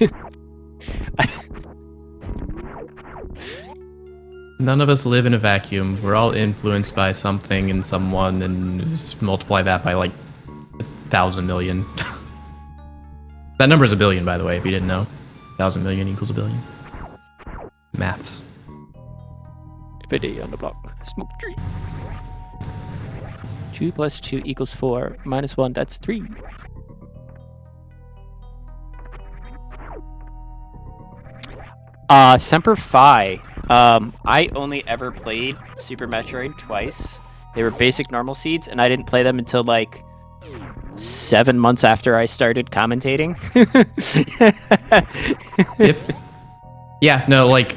none of us live in a vacuum. We're all influenced by something and someone, and just multiply that by like 1,000 million. That number is a billion, by the way, if you didn't know. 1,000 million equals a billion. Maths.
Video on the block. Smoke tree. 2 + 2 = 4. -1, that's 3. Semper Fi. I only ever played Super Metroid twice. They were basic normal seeds, and I didn't play them until like 7 months after I started commentating.
Yep. Yeah, no, like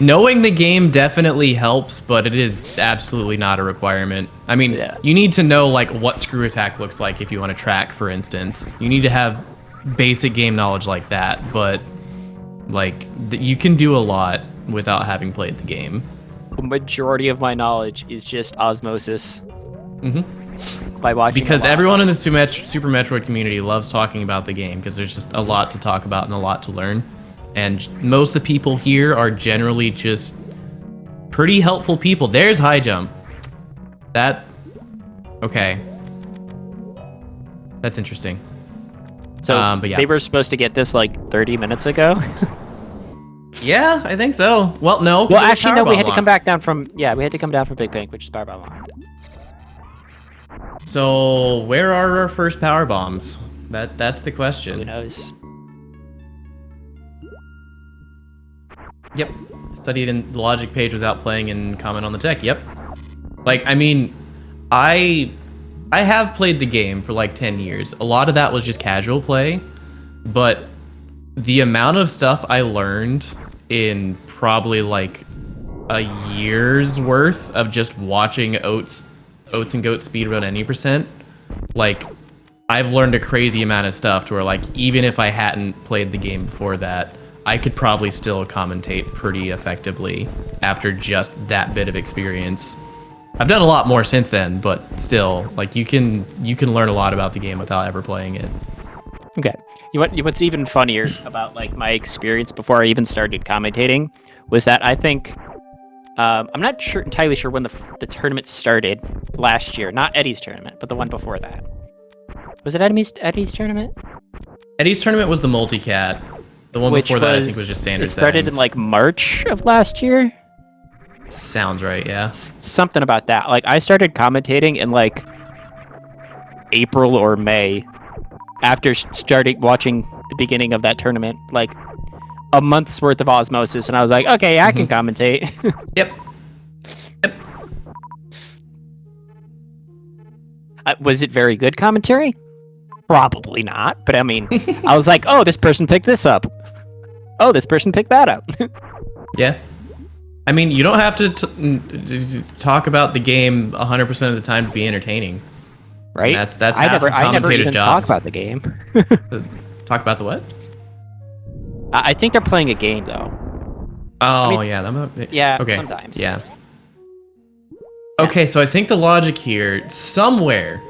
knowing the game definitely helps, but it is absolutely not a requirement. I mean, you need to know like what screw attack looks like if you want to track, for instance. You need to have basic game knowledge like that, but like you can do a lot without having played the game.
The majority of my knowledge is just osmosis.
Mm-hmm.
By watching.
Because everyone in the Super Metroid community loves talking about the game because there's just a lot to talk about and a lot to learn. And most of the people here are generally just pretty helpful people. There's high jump. Okay. That's interesting.
So
but yeah.
They were supposed to get this like 30 minutes ago.
Yeah, I think so. Well, no.
Well, actually, no. We had to come back down from we had to come down from Big Bank, which is Power Bomb Locked.
So where are our first power bombs? That's the question.
Who knows?
Yep. Studied in the logic page without playing and comment on the tech. Yep. Like, I mean, I have played the game for like 10 years. A lot of that was just casual play, but the amount of stuff I learned in probably like a year's worth of just watching Oats and Goats speedrun any %, like I've learned a crazy amount of stuff to where, like, even if I hadn't played the game before that, I could probably still commentate pretty effectively after just that bit of experience. I've done a lot more since then, but still, like, you can learn a lot about the game without ever playing it.
Okay. What's even funnier about like my experience before I even started commentating was that I think I'm not entirely sure when the tournament started last year. Not Eddie's tournament, but the one before that. Was it Eddie's tournament?
Eddie's tournament was the multi-cat. The one before that, I think, was just standard.
It started
settings.
in like March of last year.
Sounds right, yeah.
Something about that. Like I started commentating in like April or May after starting watching the beginning of that tournament. Like a month's worth of osmosis, and I was like, okay, I can commentate.
Yep.
Was it very good commentary? Probably not, but I mean, I was like, oh, this person picked this up. Oh, this person picked that up.
Yeah. I mean, you don't have to talk about the game 100% of the time to be entertaining.
Right?
That's half of
I never even
jobs.
talk about the game.
Talk about the what?
I think they're playing a game, though.
Oh,
I mean,
yeah. Okay.
Sometimes.
Yeah. Okay, so I think the logic here, somewhere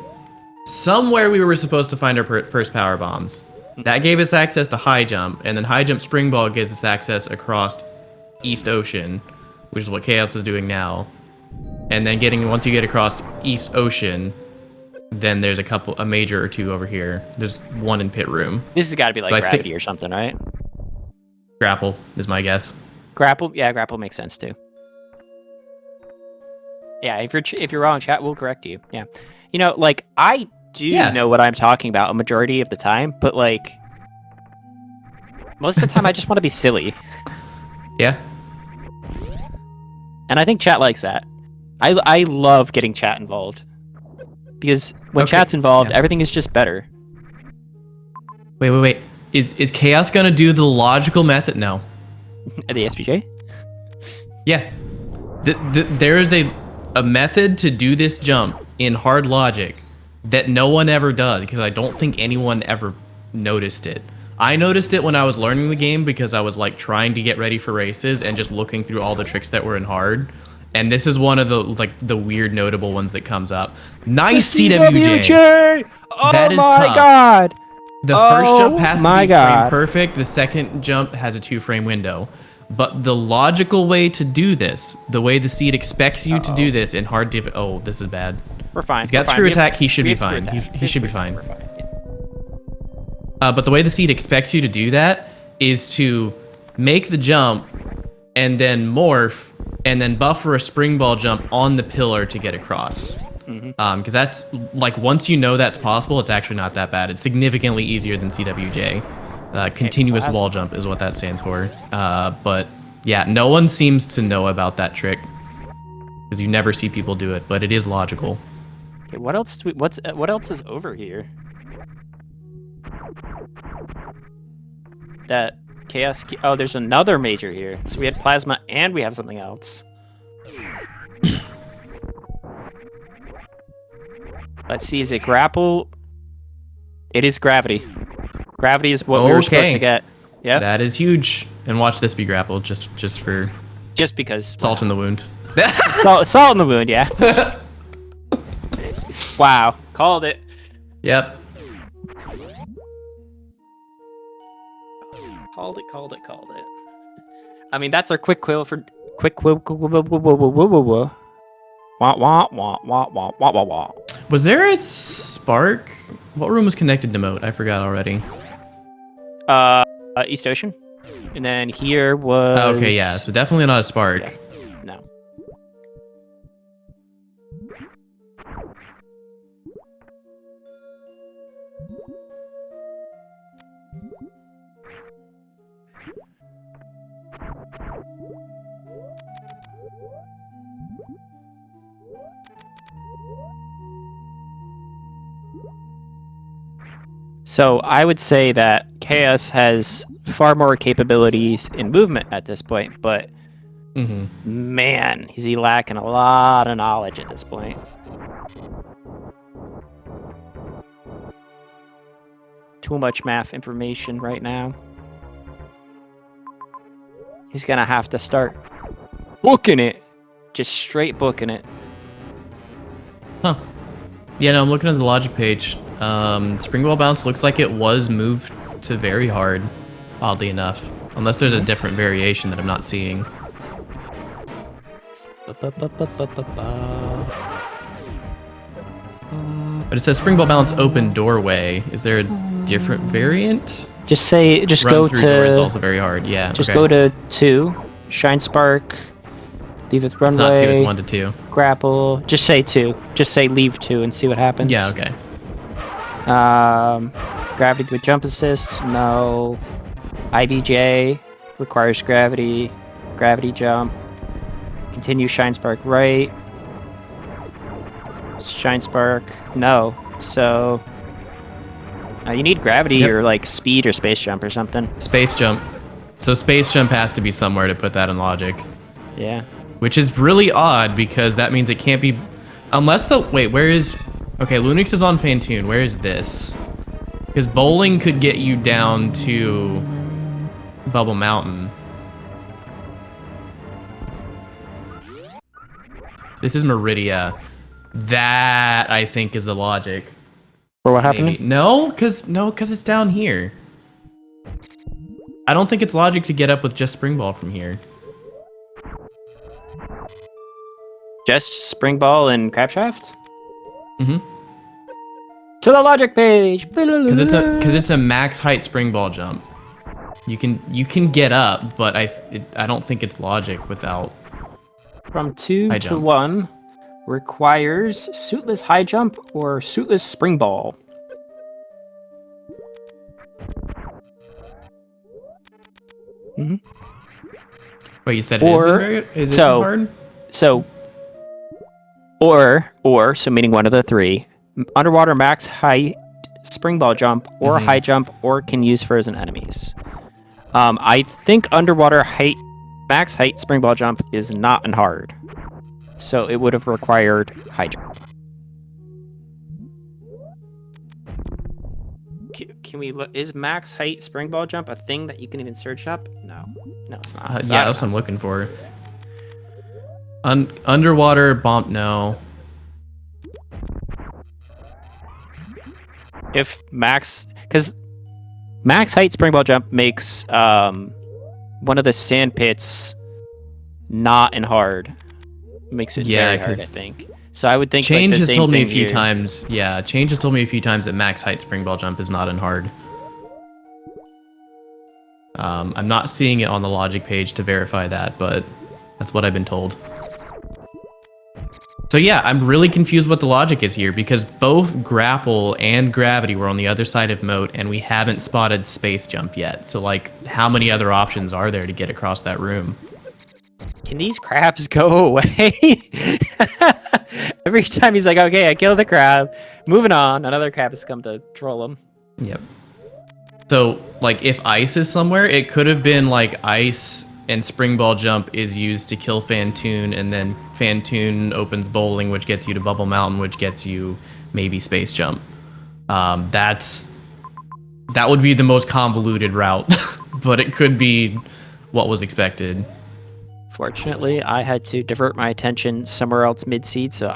we were supposed to find our first power bombs. That gave us access to high jump, and then high jump spring ball gives us access across East Ocean, which is what Khaos is doing now. And then once you get across East Ocean, then there's a major or two over here. There's one in pit room.
This has got to be like Gravity or something, right?
Grapple is my guess.
Grapple, yeah, Grapple makes sense too. Yeah, if you're wrong, chat will correct you. Yeah, you know, like I do know what I'm talking about a majority of the time, but like most of the time I just want to be silly.
Yeah.
And I think chat likes that. I love getting chat involved because when chat's involved, everything is just better.
Wait. Is Khaos gonna do the logical method? No.
The SPJ?
Yeah. There is a method to do this jump in hard logic that no one ever does, because I don't think anyone ever noticed it. I noticed it when I was learning the game because I was like trying to get ready for races and just looking through all the tricks that were in hard. And this is one of the weird notable ones that comes up. Nice CWJ.
Oh
that is
my
tough.
god.
The first jump has to be frame perfect. The second jump has a 2-frame window. But the logical way to do this, the way the seed expects you to do this in hard oh, this is bad.
We're fine.
He's got screw attack. He should be fine. He should be fine.
We're fine.
But the way the seed expects you to do that is to make the jump and then morph and then buffer a spring ball jump on the pillar to get across. Because that's like, once you know that's possible, it's actually not that bad. It's significantly easier than CWJ. Continuous wall jump is what that stands for. But yeah, no one seems to know about that trick because you never see people do it, but it is logical.
Okay, what else is over here? That Chaos. Oh, there's another major here. So we had plasma and we have something else. Let's see. Is it grapple? It is gravity. Gravity is what we were supposed to get. Yeah.
That is huge. And watch this be grappled just
because
salt in the wound.
Salt in the wound. Yeah. Wow. Called it.
Yep.
Called it. I mean, that's our quick quill for wah.
Was there a spark? What room was connected to moat? I forgot already.
East Ocean, and then here was.
Okay, yeah. So definitely not a spark.
Yeah. No. So I would say that Khaos has far more capabilities in movement at this point, but man, is he lacking a lot of knowledge at this point. too much math information right now. He's gonna have to start booking it. Just straight booking it.
Huh. Yeah, no, I'm looking at the logic page. Spring ball bounce looks like it was moved to very hard, oddly enough. Unless there's a different variation that I'm not seeing. But it says spring ball bounce open doorway. Is there a different variant?
Just
Run
go
through door is
to,
also very hard. Yeah.
just
okay.
go to 2, Shine Spark, leave with runway.
It's not 2, it's 1 to 2.
Grapple. Just say 2. Just say leave 2 and see what happens.
Yeah, okay.
Gravity with jump assist, no. IBJ requires gravity jump. Continue Shine Spark right. Shine Spark, no. So you need gravity or like speed or space jump or something.
Space jump. So space jump has to be somewhere to put that in logic.
Yeah.
Which is really odd because that means it can't be unless the wait, where is okay, Lunix is on Fantoon. Where is this? Because bowling could get you down to Bubble Mountain. This is Meridia. That I think is the logic.
For what happened?
Maybe. No, because it's down here. I don't think it's logic to get up with just spring ball from here.
Just spring ball and crab shaft?
Mm-hmm.
To the logic page.
Because it's a max height spring ball jump. You can get up, but I don't think it's logic without
from 2
high
to
jump.
1 requires suitless high jump or suitless spring ball. Mm-hmm.
Wait, you said it is
so
hard?
so so meaning one of the 3 underwater max height spring ball jump or high jump or can use frozen enemies. I think underwater max height spring ball jump is not in hard, so it would have required high jump. Can we look? Is max height spring ball jump a thing that you can even search up? No, it's not.
Yeah, that's what I'm looking for. Underwater bump, no.
If because max height spring ball jump makes one of the sand pits not in hard. Makes it very hard, I think. So I would think
Change
like,
has told me a few
here.
times. Yeah, Change has told me a few times that max height spring ball jump is not in hard. I'm not seeing it on the logic page to verify that, but that's what I've been told. So yeah, I'm really confused what the logic is here because both grapple and gravity were on the other side of moat and we haven't spotted space jump yet. So like, how many other options are there to get across that room?
Can these crabs go away? Every time he's like, okay, I killed the crab. Moving on. Another crab has come to troll him.
Yep. So, like, if ice is somewhere, it could have been, like, ice and spring ball jump is used to kill Fantoon, and then Fantoon opens bowling, which gets you to Bubble Mountain, which gets you maybe space jump. That would be the most convoluted route, but it could be what was expected.
Fortunately, I had to divert my attention somewhere else mid-seed, so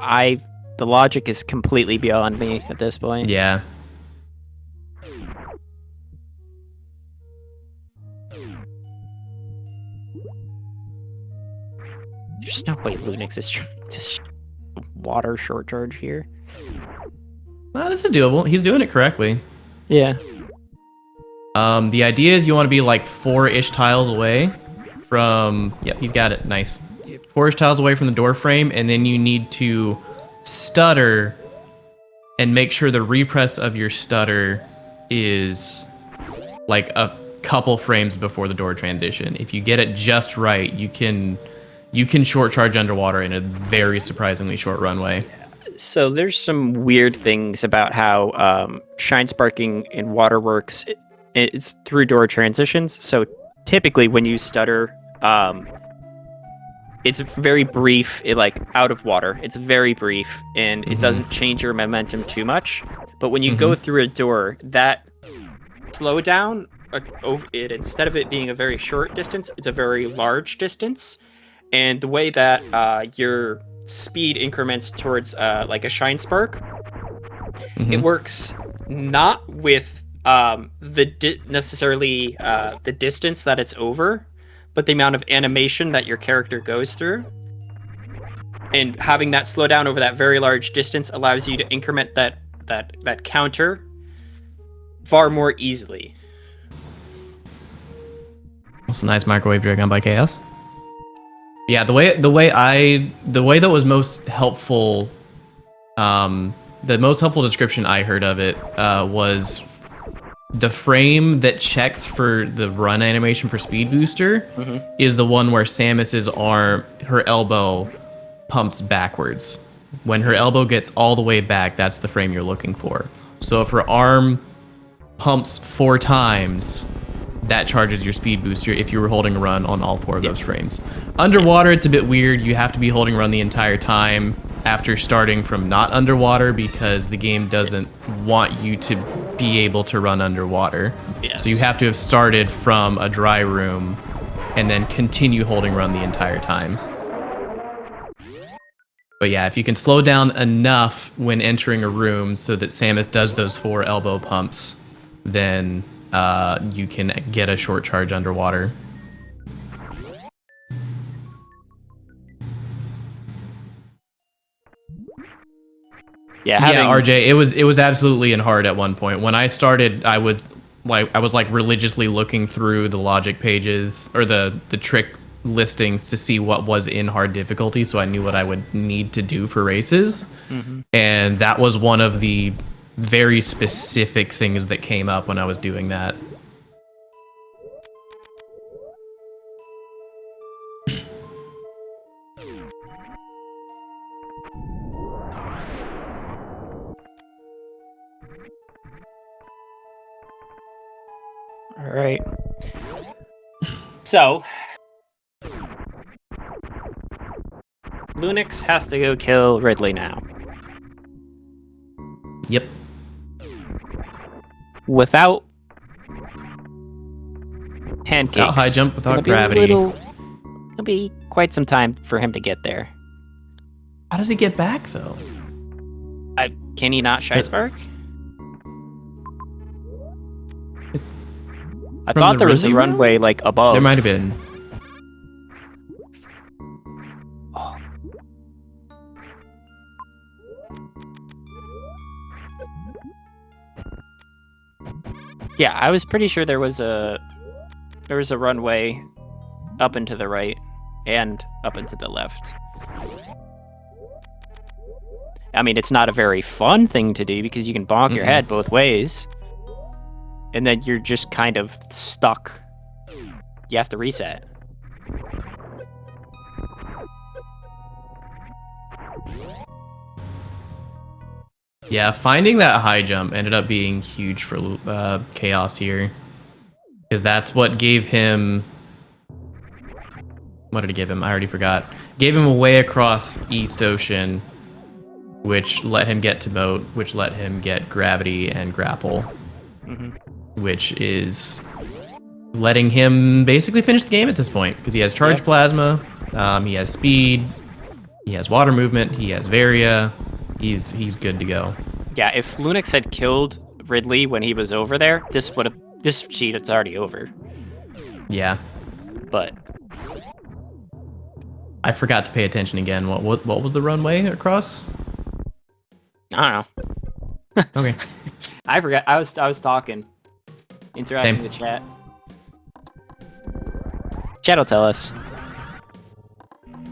the logic is completely beyond me at this point.
Yeah.
There's no way Lunix is trying to water short charge here.
This is doable. He's doing it correctly.
Yeah.
The idea is you want to be like 4-ish tiles away from... Yep, he's got it. Nice. 4-ish tiles away from the door frame, and then you need to stutter and make sure the repress of your stutter is like a couple frames before the door transition. If you get it just right, you can short charge underwater in a very surprisingly short runway.
So there's some weird things about how shine sparking in water works. It's through door transitions. So typically when you stutter, it's very brief, out of water. It's very brief, and it doesn't change your momentum too much. But when you go through a door, that slowdown, instead of it being a very short distance, it's a very large distance. And the way that your speed increments towards like a shine spark, it works not with necessarily the distance that it's over, but the amount of animation that your character goes through. And having that slow down over that very large distance allows you to increment that counter far more easily.
That's a nice microwave dragon by Chaos. Yeah, the way that was most helpful, the most helpful description I heard of it was the frame that checks for the run animation for Speed Booster is the one where Samus's arm, her elbow, pumps backwards. When her elbow gets all the way back, that's the frame you're looking for. So if her arm pumps 4 times, that charges your speed booster if you were holding run on all 4 of those frames. Underwater, it's a bit weird. You have to be holding run the entire time after starting from not underwater because the game doesn't want you to be able to run underwater.
Yes.
So you have to have started from a dry room and then continue holding run the entire time. But yeah, if you can slow down enough when entering a room so that Samus does those 4 elbow pumps, then you can get a short charge underwater. Yeah, RJ, it was absolutely in hard at one point. When I started, I was religiously looking through the logic pages or the trick listings to see what was in hard difficulty, so I knew what I would need to do for races. And that was one of the very specific things that came up when I was doing that.
All right. So, Lunix has to go kill Ridley now.
Yep.
Without pancakes.
Without high jump, without gravity.
It'll be quite some time for him to get there.
How does he get back, though?
Can he not Shine Spark? I thought there was a runway, like, above.
There might have been.
Oh. Yeah, I was pretty sure there was a runway up and to the right and up and to the left. I mean, it's not a very fun thing to do because you can bonk your head both ways. And then you're just kind of stuck. You have to reset.
Yeah, finding that high jump ended up being huge for Chaos here. Because that's what gave him... What did it give him? I already forgot. Gave him a way across East Ocean, which let him get to Moat, which let him get Gravity and Grapple. Which is letting him basically finish the game at this point because he has Charged Plasma, he has Speed, he has Water Movement, he has Varia. He's good to go.
Yeah, if Lunix had killed Ridley when he was over there, this cheat it's already over.
Yeah,
but
I forgot to pay attention again. What was the runway across?
I don't know.
Okay,
I forgot. I was talking. Interacting with chat. Chat will tell us.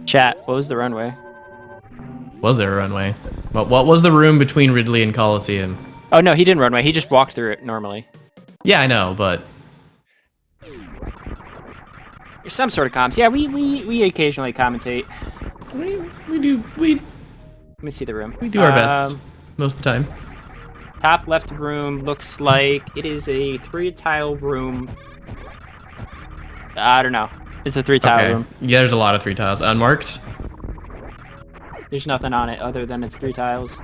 Chat, what was the runway?
Was there a runway? What was the room between Ridley and Coliseum?
Oh no, he didn't runway. He just walked through it normally.
Yeah, I know, but
there's some sort of comms. Yeah, we occasionally commentate.
We do.
Let me see the room.
We do our best most of the time.
Top left room looks like it is a 3-tile room. I don't know. It's a 3-tile room.
Yeah, there's a lot of 3 tiles. Unmarked?
There's nothing on it other than it's 3 tiles.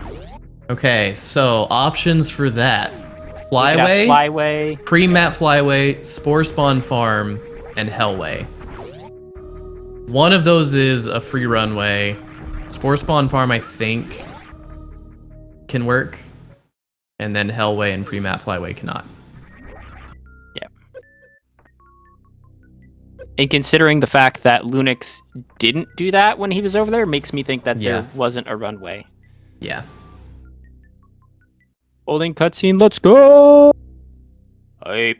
Okay, so options for that. Flyway,
Flyway,
pre-map Flyway, Spore Spawn Farm, and Hellway. One of those is a free runway. Spore Spawn Farm, I think, can work. And then Hellway and pre-map Flyway cannot.
Yeah. And considering the fact that Lunix didn't do that when he was over there, makes me think that there wasn't a runway.
Yeah.
Holding cutscene, let's go! Hey.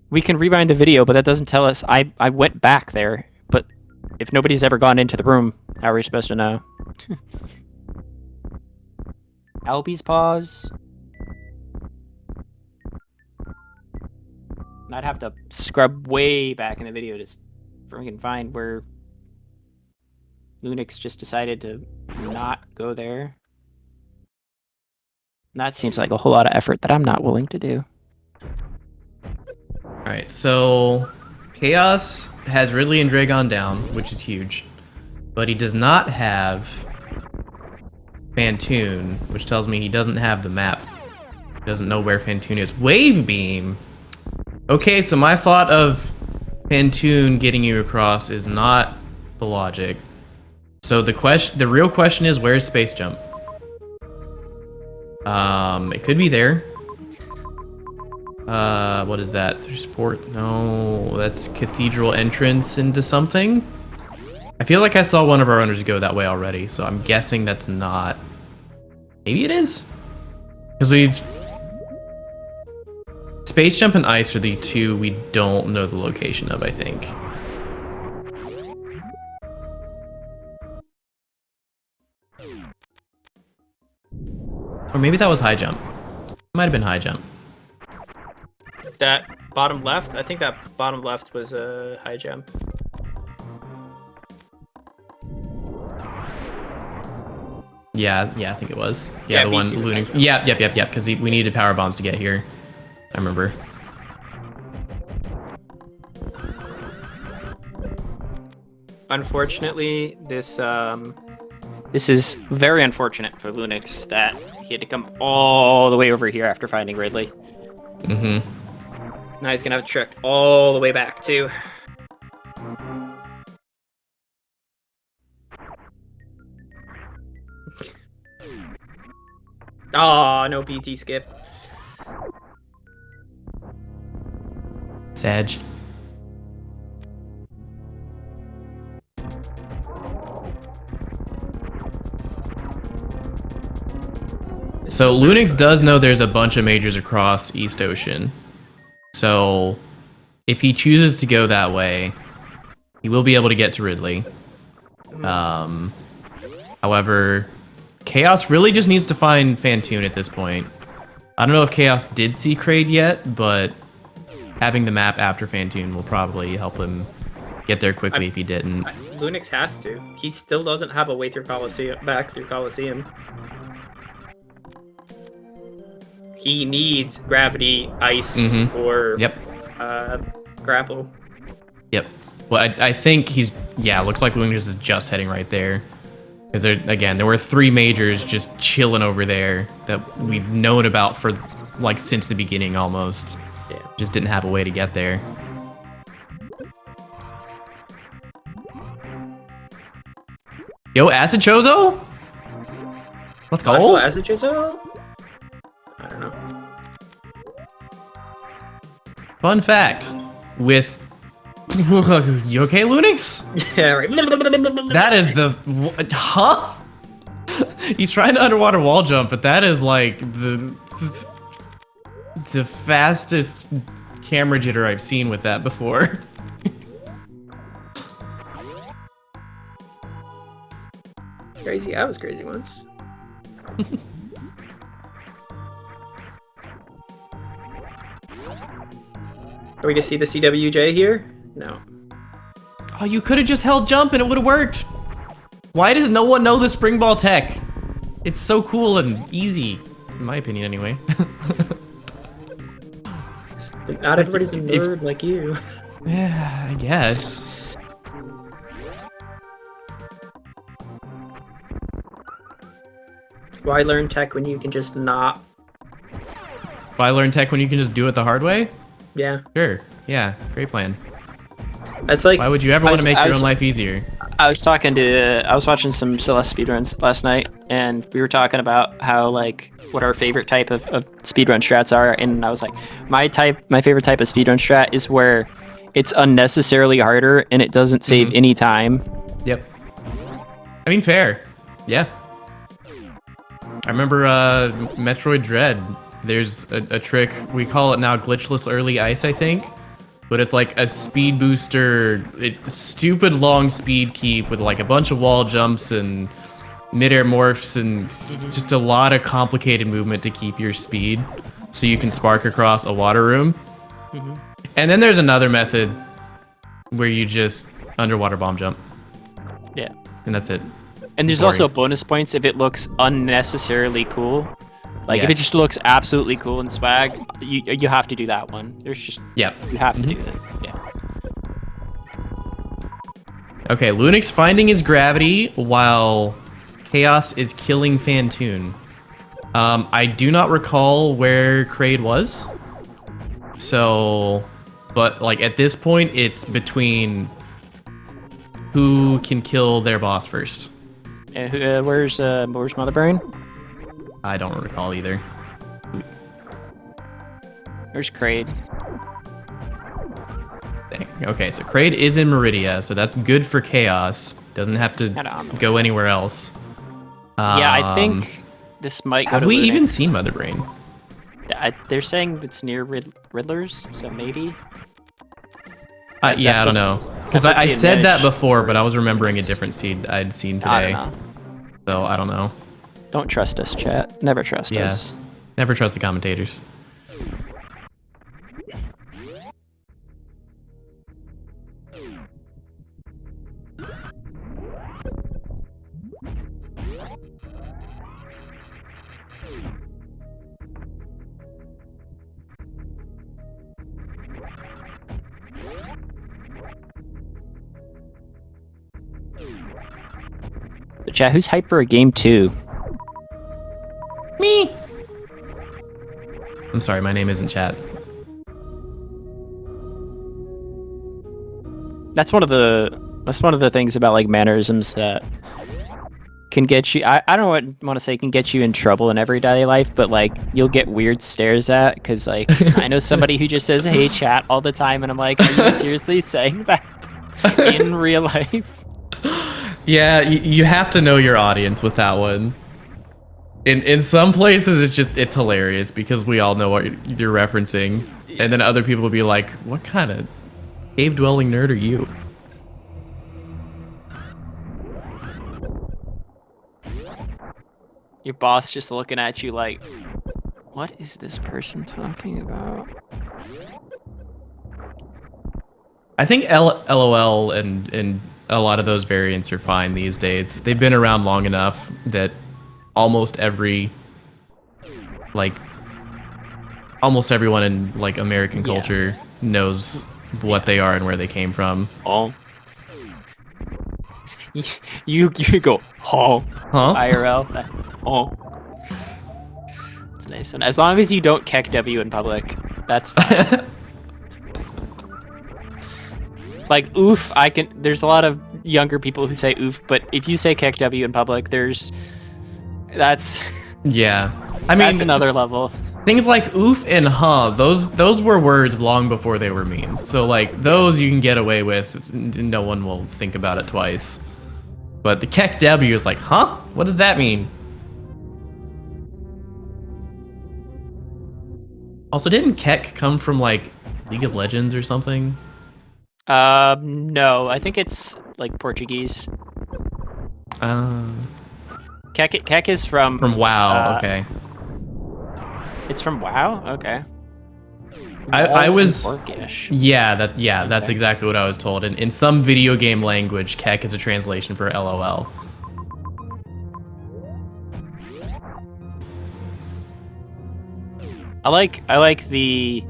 We can rewind the video, but that doesn't tell us. I went back there, but if nobody's ever gone into the room, how are we supposed to know? Albie's pause. And I'd have to scrub way back in the video to freaking find where Lunix just decided to not go there. And that seems like a whole lot of effort that I'm not willing to do.
Alright, so Khaos has Ridley and Dragon down, which is huge. But he does not have Fantoon, which tells me he doesn't have the map. He doesn't know where Fantoon is. Wave Beam! Okay, so my thought of Fantoon getting you across is not the logic. So the real question is, where's Space Jump? It could be there. What is that? Sport? No, that's Cathedral entrance into something. I feel like I saw one of our runners go that way already, so I'm guessing that's not. Maybe it is? Because we've... Space Jump and Ice are the two we don't know the location of, I think. Or maybe that was High Jump. It might have been High Jump.
That bottom left? I think that bottom left was a High Jump.
Yeah, I think it was. Yeah, the one looting. Yep, because we needed power bombs to get here. I remember.
Unfortunately, this is very unfortunate for Lunix that he had to come all the way over here after finding Ridley.
Mm-hmm.
Now he's gonna have to trek all the way back too. Oh, no PT skip.
Sag. So Lunix does know there's a bunch of majors across East Ocean. So if he chooses to go that way, he will be able to get to Ridley. However, Khaos really just needs to find Fantoon at this point. I don't know if Khaos did see Kraid yet, but having the map after Fantoon will probably help him get there quickly if he didn't.
Lunix has to. He still doesn't have a way through Coliseum, back through Coliseum. He needs gravity, ice, or grapple.
Yep. Well, I think he's... Yeah, looks like Lunix is just heading right there. Because, there were 3 majors just chilling over there that we've known about for, like, since the beginning almost.
Yeah.
Just didn't have a way to get there. Yo, Acid Chozo? Let's go.
Acid Chozo? I don't know.
Fun fact, with... You okay, Lunix?
Yeah, right.
That is the... Huh? He's trying to underwater wall jump, but that is like the fastest camera jitter I've seen with that before.
Crazy, I was crazy once. Are we gonna see the CWJ here? No.
Oh, you could have just held jump and it would have worked. Why does no one know the spring ball tech? It's so cool and easy, in my opinion anyway.
Not everybody's a nerd like you.
Yeah, I guess.
Why learn tech when you can just not
Why learn tech when you can just do it the hard way?
Yeah.
Sure. Yeah, great plan.
That's like.
Why would you ever want to make your own life easier?
I was watching some Celeste speedruns last night, and we were talking about how like what our favorite type of speedrun strats are, and I was like, my favorite type of speedrun strat is where it's unnecessarily harder and it doesn't save any time.
Yep. I mean, fair. Yeah. I remember Metroid Dread. There's a trick, we call it now glitchless early ice, I think. But it's like a speed booster, stupid long speed keep with like a bunch of wall jumps and mid-air morphs and just a lot of complicated movement to keep your speed so you can spark across a water room. And then there's another method where you just underwater bomb jump.
Yeah.
And that's it.
And there's also bonus points if it looks unnecessarily cool. Like if it just looks absolutely cool and swag, you have to do that one. There's just you have to do it. Yeah.
Okay, Lunix finding his gravity while Chaos is killing Fantoon. I do not recall where Kraid was. So, but like at this point, it's between who can kill their boss first.
Where's Mother Brain?
I don't recall either.
Where's Kraid?
Dang. Okay, so Kraid is in Meridia, so that's good for Chaos. Doesn't have to go anywhere else.
Yeah, I think this might go
have
to
we
Lunix.
even seen Mother Brain?
They're saying it's near Riddler's, so maybe.
Yeah, I don't know. Because I said that before, but I was remembering a different seed I'd seen today. So I don't know.
Don't trust us, chat. Never trust us.
Never trust the commentators.
The chat, who's hyped for a game 2?
Me. I'm sorry, my name isn't chat.
That's one of the things about like mannerisms that can get you. I don't want to say can get you in trouble in everyday life, but like you'll get weird stares at because like I know somebody who just says "Hey chat" all the time, and I'm like, are you seriously saying that in real life?
Yeah, you have to know your audience with that one. In some places, it's hilarious because we all know what you're referencing, and then other people will be like, "What kind of cave-dwelling nerd are you?"
Your boss just looking at you like, "What is this person talking about?"
I think LOL and a lot of those variants are fine these days. They've been around long enough that almost everyone in like American culture knows what they are and where they came from.
Oh. You go, huh? IRL. Oh. It's a nice one. As long as you don't keck W in public, that's fine. Like oof, there's a lot of younger people who say oof, but if you say keck W in public, that's
yeah. I mean,
that's another level.
Things like oof and huh, those were words long before they were memes. So like those you can get away with, no one will think about it twice. But the keck W is like, huh? What does that mean? Also, didn't keck come from like League of Legends or something?
No, I think it's like Portuguese. Keck is from
WoW. Okay.
It's from WoW. Okay.
I was
Orcish.
That's exactly what I was told. In some video game language, keck is a translation for LOL.
I like the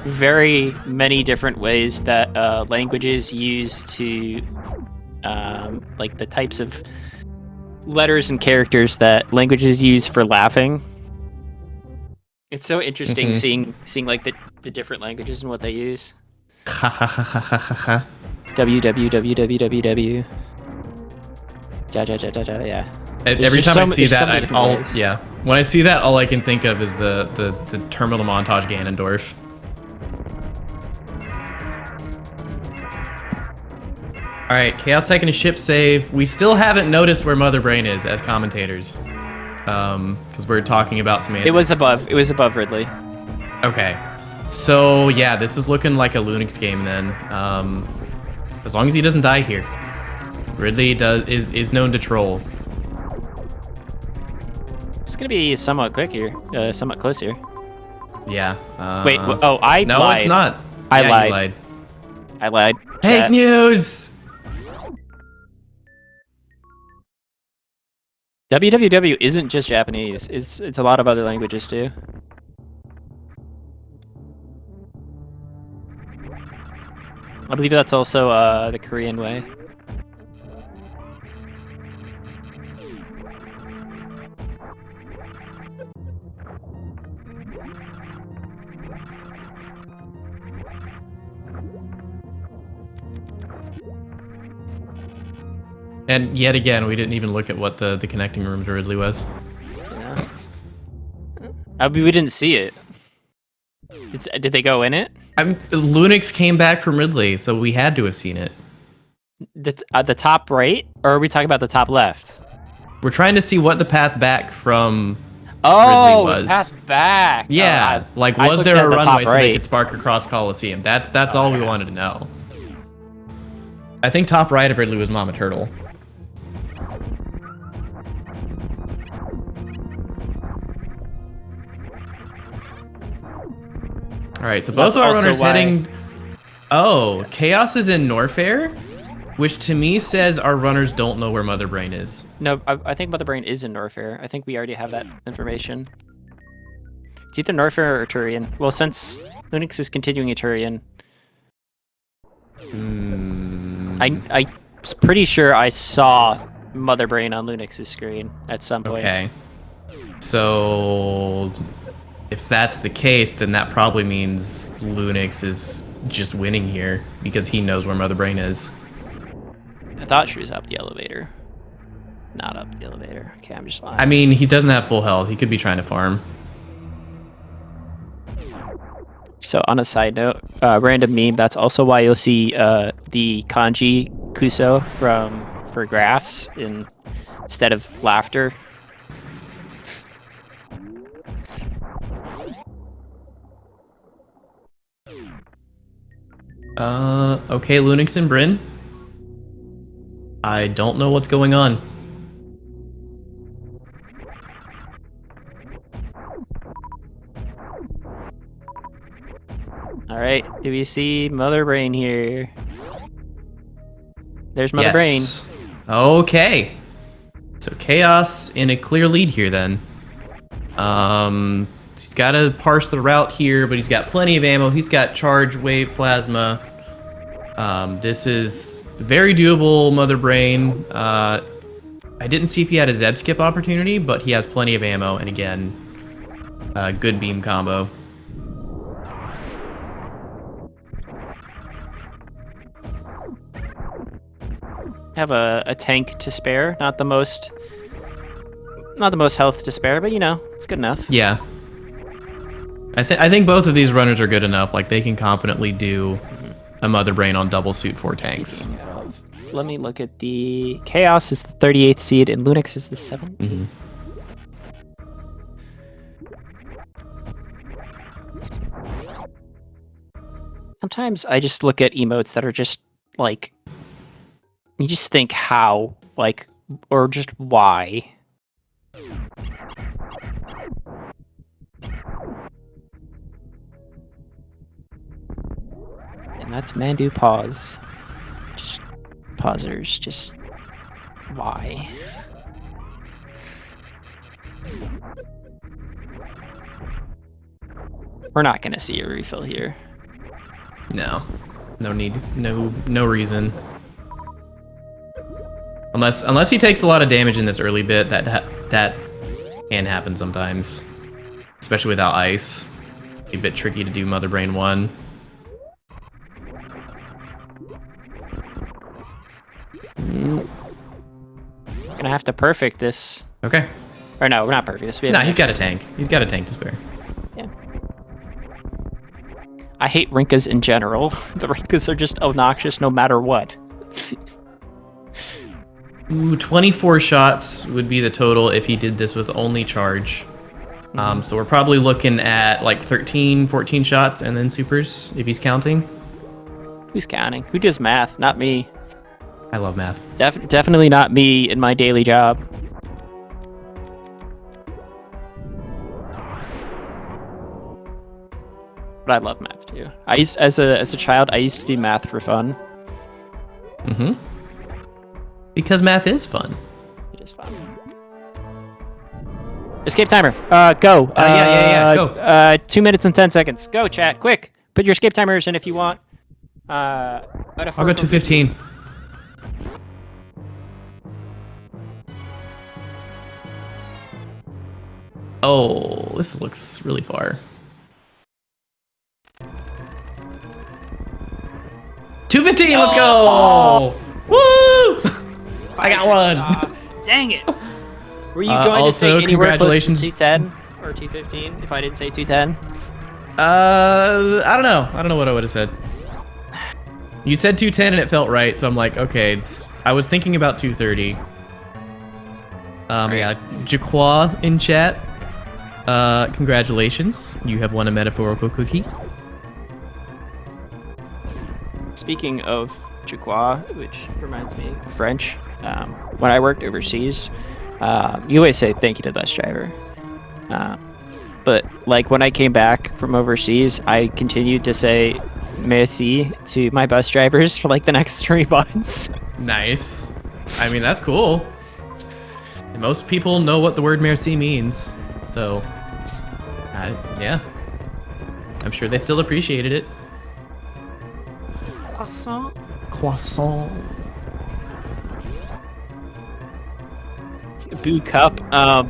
very many different ways that languages use to like the types of letters and characters that languages use for laughing. It's so interesting seeing like the different languages and what they use.
Ha ha ha ha ha ha ha.
www. Yeah.
Every
just
time I
so-
see
there's so
that,
many different ways.
yeah. When I see that, all I can think of is the terminal montage Ganondorf. All right, Chaos taking a ship save. We still haven't noticed where Mother Brain is as commentators, because we're talking about semantics.
It was above Ridley.
Okay, so yeah, this is looking like a Lunix game then. As long as he doesn't die here. Ridley is known to troll.
It's gonna be somewhat quick here, somewhat close here.
Yeah.
Wait, I lied.
No, it's not.
I
Yeah,
lied.
you lied.
I lied.
Fake
Chat.
news.
www isn't just Japanese. It's a lot of other languages too. I believe that's also the Korean way.
And yet again, we didn't even look at what the connecting room to Ridley was.
Yeah. I mean, we didn't see it. Did they go in it?
Lunix came back from Ridley, so we had to have seen it.
The top right, or are we talking about the top left?
We're trying to see what the path back from
Oh,
Ridley was.
path back.
Yeah,
Oh,
like
I
was
looked
there
at
a
the top
runway so they
right.
could spark across Coliseum? That's all we wanted to know. I think top right of Ridley was Mama Turtle. All right, so both
That's
of our
also
runners
why-
heading. Oh, Chaos is in Norfair, which to me says our runners don't know where Mother Brain is.
No, I think Mother Brain is in Norfair. I think we already have that information. It's either Norfair or Turian. Well, since Lunix is continuing a Turian, I was pretty sure I saw Mother Brain on Lunix's screen at some point.
Okay. So if that's the case, then that probably means Lunix is just winning here because he knows where Mother Brain is.
I thought she was up the elevator. Not up the elevator. Okay, I'm just lying.
I mean, he doesn't have full health. He could be trying to farm.
So on a side note, random meme, that's also why you'll see the kanji kuso for grass instead of laughter.
Okay, Lunix and Bryn. I don't know what's going on.
All right, do we see Mother Brain here? There's Mother Brain.
Yes. Okay. So Chaos in a clear lead here then. He's got to parse the route here, but he's got plenty of ammo. He's got charge, wave, plasma. This is very doable, Mother Brain. I didn't see if he had a Zeb skip opportunity, but he has plenty of ammo, and again, good beam combo.
Have a tank to spare, not the most health to spare, but you know, it's good enough.
Yeah. I think both of these runners are good enough. Like, they can confidently do a Mother Brain on double suit 4 tanks.
Let me look at the Chaos is the 38th seed and Lunix is the 7th.
Mm-hmm.
Sometimes I just look at emotes that are just like, you just think how, like, or just why. And that's Mandu pause. Just pausers, just why? We're not gonna see a refill here.
No. No need. No reason. Unless he takes a lot of damage in this early bit, that can happen sometimes. especially without ice. A bit tricky to do Mother Brain 1.
Gonna have to perfect this.
Okay.
Or no, we're not perfect this.
Nah, he's got a tank. He's got a tank to spare.
Yeah. I hate Rinkas in general. The Rinkas are just obnoxious no matter what.
Ooh, 24 shots would be the total if he did this with only charge. So we're probably looking at like 13, 14 shots and then supers, if he's counting.
Who's counting? Who does math? Not me.
I love math.
Definitely not me in my daily job. But I love math too. As a child, I used to do math for fun.
Because math is fun.
It is fun. Escape timer. Go.
Yeah. Go.
2 minutes and 10 seconds. Go, chat. Quick. Put your escape timers in if you want.
I'll go 2:15. Oh, this looks really far. 2:15. Let's go. Woo! I got one.
Dang it. Were you going to say
also,
anywhere
congratulations.
close to 210 or 215 if I didn't say 210?
I don't know. I don't know what I would have said. You said 210 and it felt right, so I'm like, okay. I was thinking about 230. Yeah, Jaqua in chat. Congratulations. You have won a metaphorical cookie.
Speaking of Jaqua, which reminds me of French, when I worked overseas, you always say thank you to the bus driver. But like when I came back from overseas, I continued to say merci to my bus drivers for like the next 3 months.
Nice. I mean, that's cool. Most people know what the word merci means, so yeah. I'm sure they still appreciated it.
Croissant.
Croissant.
Boo cup. A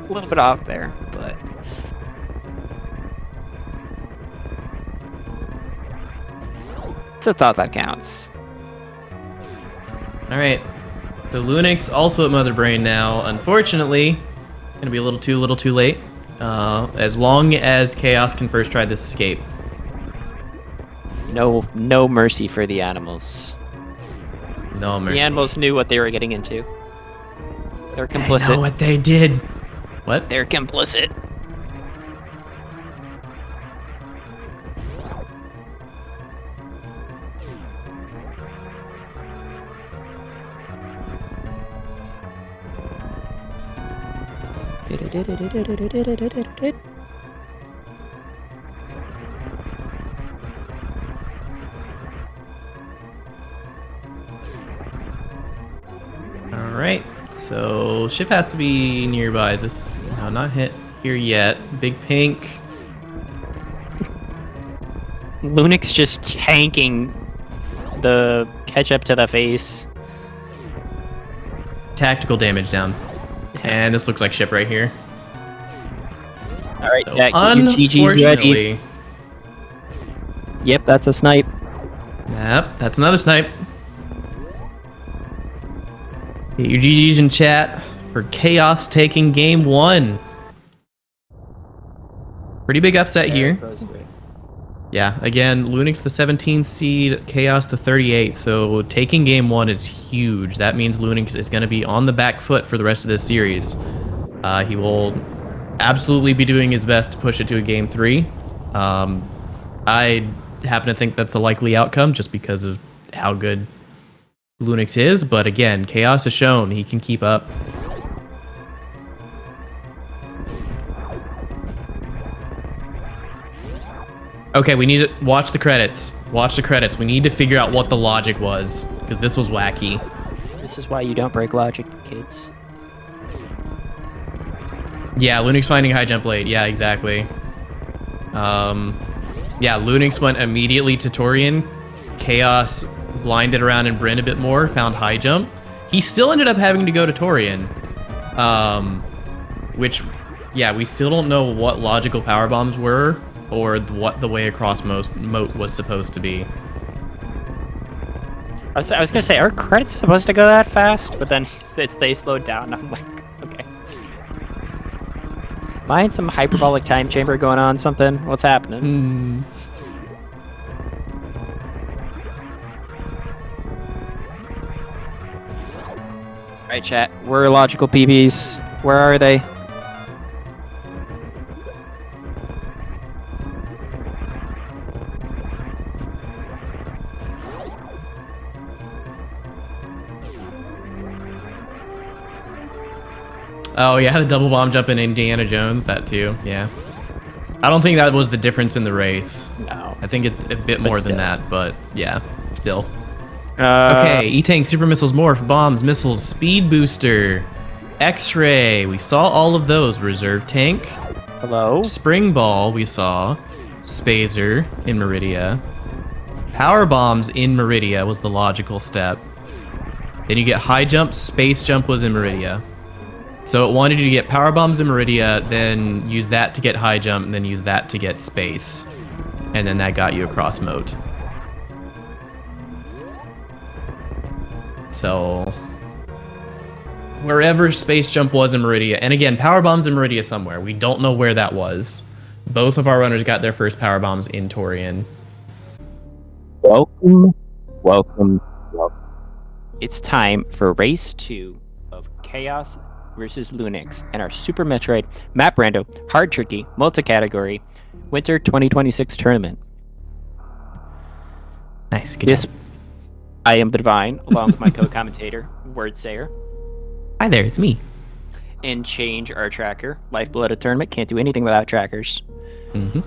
little bit off there, but it's a thought that counts.
All right. So Lunix also at Mother Brain now. Unfortunately, it's gonna be a little too late. As long as Khaos can first try this escape.
No mercy for the animals.
No mercy.
The animals knew what they were getting into. They're complicit.
They know what they did. What?
They're complicit.
All right. So ship has to be nearby. Is this no, not hit here yet? Big pink.
Lunix just tanking the ketchup to the face.
Tactical damage down. And this looks like ship right here.
All right,
So,
Jack, your GG's ready. Yep, that's a snipe.
Yep, that's another snipe. Get your GG's in chat for Khaos taking game 1. Pretty big upset here. Yeah, again, Lunix the 17th seed, Khaos the 38th. So taking game 1 is huge. That means Lunix is going to be on the back foot for the rest of this series. He will absolutely be doing his best to push it to a game 3. I happen to think that's a likely outcome just because of how good Lunix is. But again, Khaos has shown he can keep up. Okay, we need to watch the credits. Watch the credits. We need to figure out what the logic was, because this was wacky.
This is why you don't break logic, kids.
Yeah, Lunix finding high jump late. Yeah, exactly. Yeah, Lunix went immediately to Torian. Khaos blinded around and Bryn a bit more, found high jump. He still ended up having to go to Torian, which, yeah, we still don't know what logical power bombs were or what the way across moat was supposed to be.
I was gonna say, are credits supposed to go that fast? But then they slowed down. I'm like, okay. Mine some hyperbolic time chamber going on? Something? What's happening? All right, chat. Where are logical PBs? Where are they?
Oh yeah, the double bomb jump in Indiana Jones, that too, yeah. I don't think that was the difference in the race.
No.
I think it's a bit more than that, but yeah, still.
Uh,
Okay, E-Tank, Super Missiles, Morph, Bombs, Missiles, Speed Booster, X-Ray, we saw all of those. Reserve Tank,
Hello?
Spring Ball, we saw. Spazer in Meridia. Power Bombs in Meridia was the logical step. Then you get High Jump, Space Jump was in Meridia. So it wanted you to get Power Bombs in Meridia, then use that to get High Jump, and then use that to get Space. And then that got you across moat. So wherever Space Jump was in Meridia, and again, Power Bombs in Meridia somewhere. We don't know where that was. Both of our runners got their first Power Bombs in Torian.
Welcome. It's time for race 2 of Chaos versus Lunix and our Super Metroid Map Rando Hard Tricky Multicategory Winter 2026 tournament.
Nice, good job.
I am the Divine, along with my co-commentator, Wordsayer.
Hi there, it's me.
And Change, our tracker. Lifeblood of tournament, can't do anything without trackers.
Mm-hmm.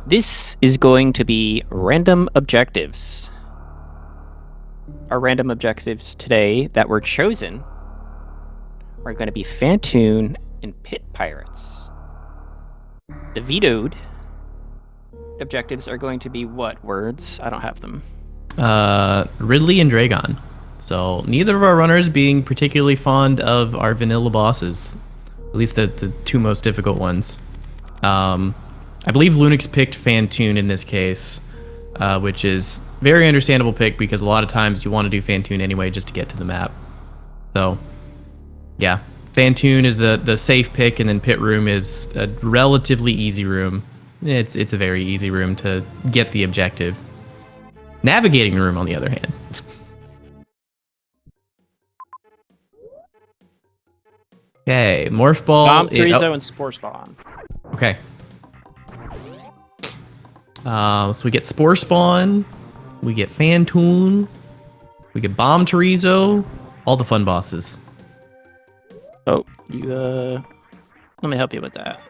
This is going to be random objectives. Our random objectives today that were chosen are going to be Fantoon and Pit Pirates. The vetoed objectives are going to be what words? I don't have them.
Ridley and Dragon. So neither of our runners being particularly fond of our vanilla bosses. At least the two most difficult ones. I believe Lunix picked Fantoon in this case, which is very understandable pick because a lot of times you want to do Fantoon anyway just to get to the map. So, yeah. Fantoon is the safe pick, and then Pit Room is a relatively easy room. It's a very easy room to get the objective. Navigating Room, on the other hand. Okay, Morph Ball.
Bomb, Chorizo, and Spore Spawn.
Okay. So we get Spore Spawn, we get Fantoon, we get Bomb Chorizo, all the fun bosses.
Oh, you, let me help you with that.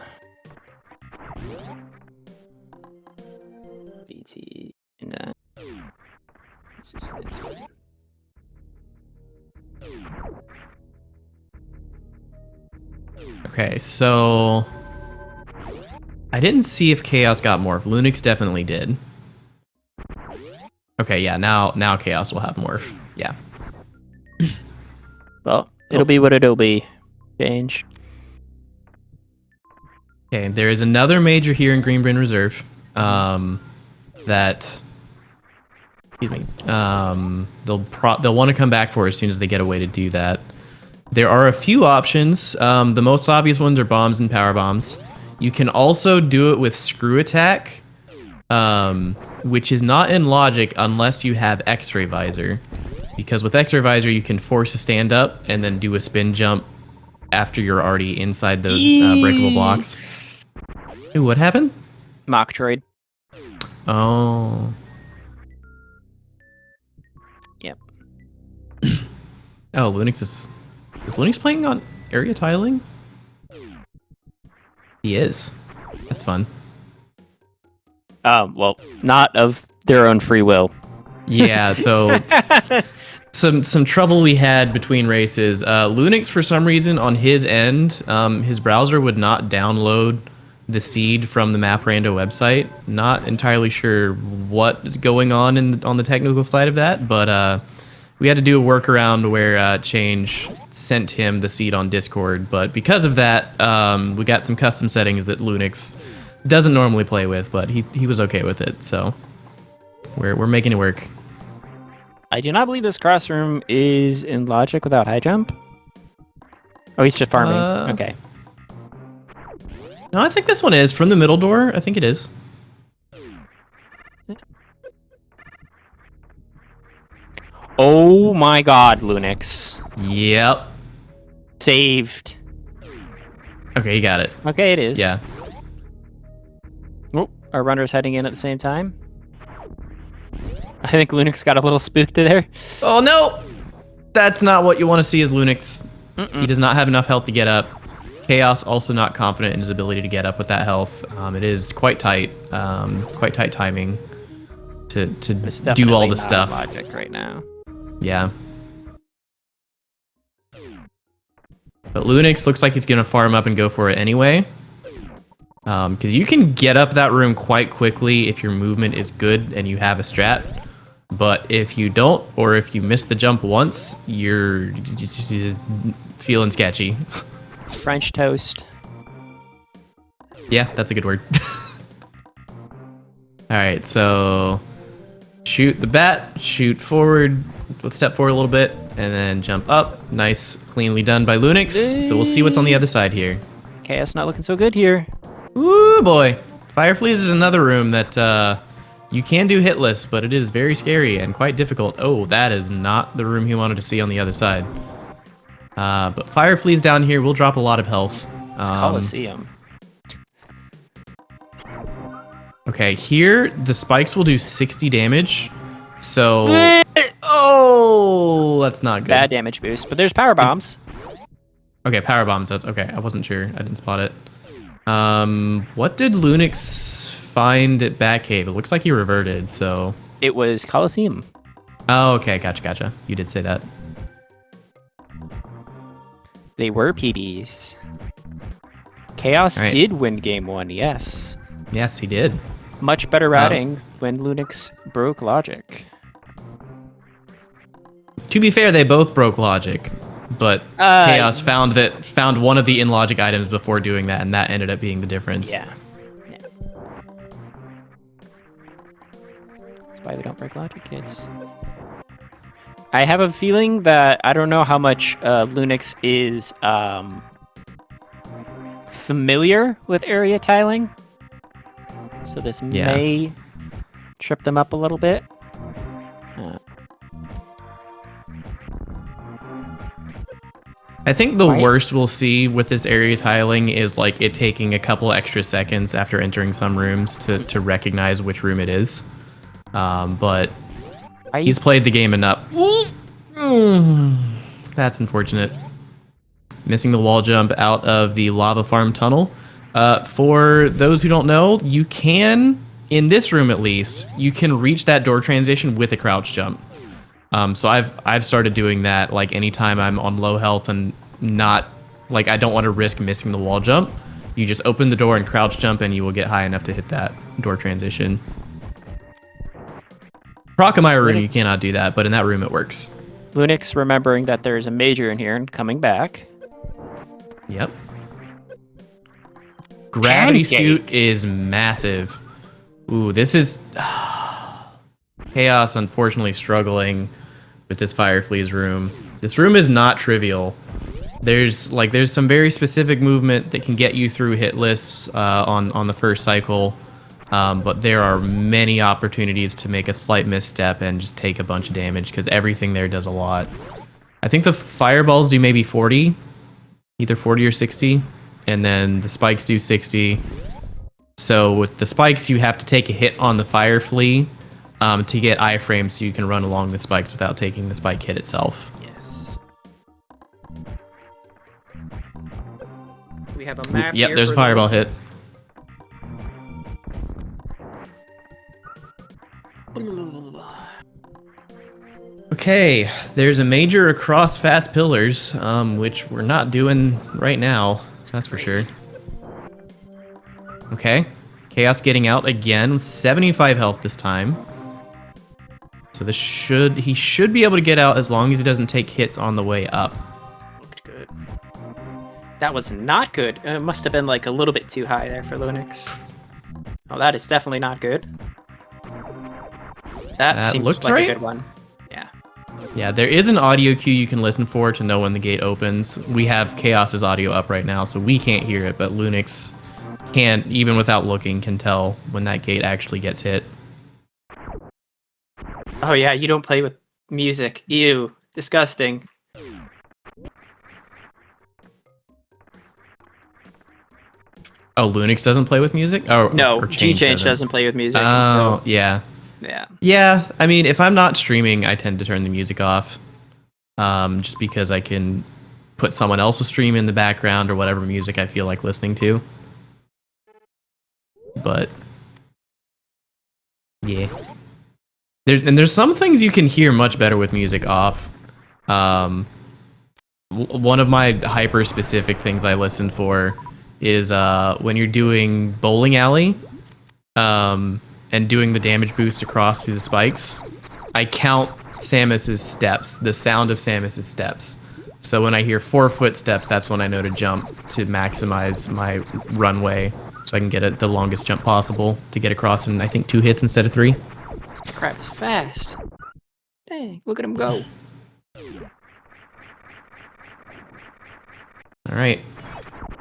BT, and, this is Fantoon.
Okay, so I didn't see if Chaos got Morph. Lunix definitely did. Okay, yeah, now Chaos will have Morph. Yeah.
Well, it'll be what it'll be. Change.
Okay, there is another major here in Greenbrain Reserve. That, excuse me. They'll want to come back for as soon as they get a way to do that. There are a few options. The most obvious ones are bombs and power bombs. You can also do it with screw attack, which is not in logic unless you have X-ray visor. Because with X-ray visor, you can force a stand up and then do a spin jump after you're already inside those breakable blocks. Ooh, what happened?
Metroid.
Oh.
Yep.
Oh, Lunix is Lunix playing on area tiling? He is. That's fun.
Well, not of their own free will.
Yeah, so some trouble we had between races. Lunix, for some reason, on his end, his browser would not download the seed from the Map Rando website. Not entirely sure what is going on on the technical side of that, but we had to do a workaround where Change sent him the seed on Discord, but because of that, we got some custom settings that Lunix doesn't normally play with, but he was okay with it, so we're making it work.
I do not believe this cross room is in logic without high jump. Oh, he's just farming. Okay.
No, I think this one is from the middle door. I think it is.
Oh my god, Lunix.
Yep.
Saved.
Okay, you got it.
Okay, it is.
Yeah.
Oh, our runner's heading in at the same time. I think Lunix got a little spooked there.
Oh no! That's not what you want to see as Lunix. He does not have enough health to get up. Khaos also not confident in his ability to get up with that health. It is quite tight timing to do all the stuff.
Logic right now.
Yeah. But Lunix looks like he's gonna farm up and go for it anyway. Because you can get up that room quite quickly if your movement is good and you have a strat. But if you don't, or if you miss the jump once, you're feeling sketchy.
French toast.
Yeah, that's a good word. Alright, so shoot the bat, shoot forward, let's step forward a little bit, and then jump up. Nice, cleanly done by Lunix. So we'll see what's on the other side here.
Khaos not looking so good here.
Ooh boy. Fireflies is another room that you can do hitless, but it is very scary and quite difficult. Oh, that is not the room he wanted to see on the other side. But Fireflies down here will drop a lot of health.
It's Coliseum.
Okay, here the spikes will do 60 damage. So, oh, that's not good.
Bad damage boost, but there's power bombs.
Okay, power bombs. That's okay. I wasn't sure. I didn't spot it. What did Lunix find at Batcave? It looks like he reverted. So
it was Coliseum.
Oh, okay, gotcha. You did say that.
They were PBs. Khaos did win game 1. Yes.
Yes, he did.
Much better routing when Lunix broke logic.
To be fair, they both broke logic, but Khaos found one of the in logic items before doing that, and that ended up being the difference.
Yeah. That's why we don't break logic, kids. I have a feeling that I don't know how much Lunix is familiar with area tiling. So this may trip them up a little bit.
I think the worst we'll see with this area tiling is like it taking a couple extra seconds after entering some rooms to recognize which room it is. But he's played the game enough. That's unfortunate. Missing the wall jump out of the lava farm tunnel. For those who don't know, you can, in this room at least, you can reach that door transition with a crouch jump. So I've started doing that like anytime I'm on low health and not like I don't want to risk missing the wall jump. You just open the door and crouch jump and you will get high enough to hit that door transition. Procamire room you cannot do that, but in that room it works.
Lunix remembering that there's a major in here and coming back.
Yep. Gravity suit is massive. Ooh, this is Khaos unfortunately struggling with this Fireflies room. This room is not trivial. There's some very specific movement that can get you through hitless on the first cycle, but there are many opportunities to make a slight misstep and just take a bunch of damage because everything there does a lot. I think the fireballs do maybe 40, either 40 or 60, and then the spikes do 60. So with the spikes, you have to take a hit on the fire flea to get iframe so you can run along the spikes without taking the spike hit itself.
Yes. We have a map.
Yep, there's a fireball hit. Okay, there's a major across fast pillars, which we're not doing right now, that's for sure. Okay, Khaos getting out again with 75 health this time. So he should be able to get out as long as he doesn't take hits on the way up.
Looked good. That was not good. It must have been like a little bit too high there for Lunix. Oh, that is definitely not good. That seems like
right.
a good one. Yeah.
Yeah, there is an audio cue you can listen for to know when the gate opens. We have Khaos' audio up right now, so we can't hear it, but Lunix can't, even without looking, can tell when that gate actually gets hit.
Oh yeah, you don't play with music. Ew. Disgusting.
Oh, Lunix doesn't play with music? Oh,
No,
or
G-Change doesn't play with music.
Oh, yeah.
Yeah.
Yeah, I mean, if I'm not streaming, I tend to turn the music off. Just because I can put someone else's stream in the background or whatever music I feel like listening to. But yeah. There's some things you can hear much better with music off. One of my hyper specific things I listen for is when you're doing bowling alley and doing the damage boost across through the spikes. I count Samus's steps, the sound of Samus's steps. So when I hear 4 footsteps, that's when I know to jump to maximize my runway so I can get it the longest jump possible to get across in, I think, 2 hits instead of 3.
Crap is fast. Dang, look at him go.
All right.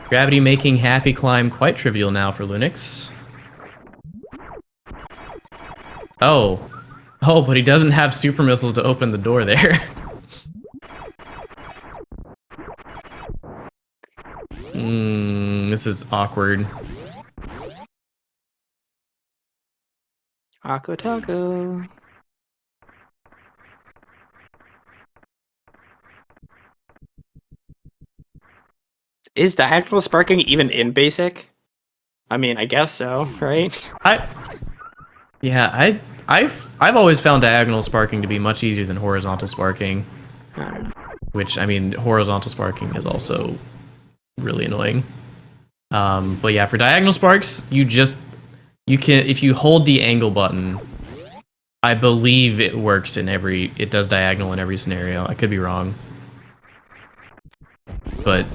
Gravity making halfy climb quite trivial now for Lunix. Oh. Oh, but he doesn't have super missiles to open the door there. This is awkward.
Aqua Taco. Is diagonal sparking even in basic? I mean, I guess so, right?
I've always found diagonal sparking to be much easier than horizontal sparking.
I don't know.
Which, I mean, horizontal sparking is also really annoying. But yeah, for diagonal sparks, you can, if you hold the angle button, I believe it works it does diagonal in every scenario. I could be wrong. But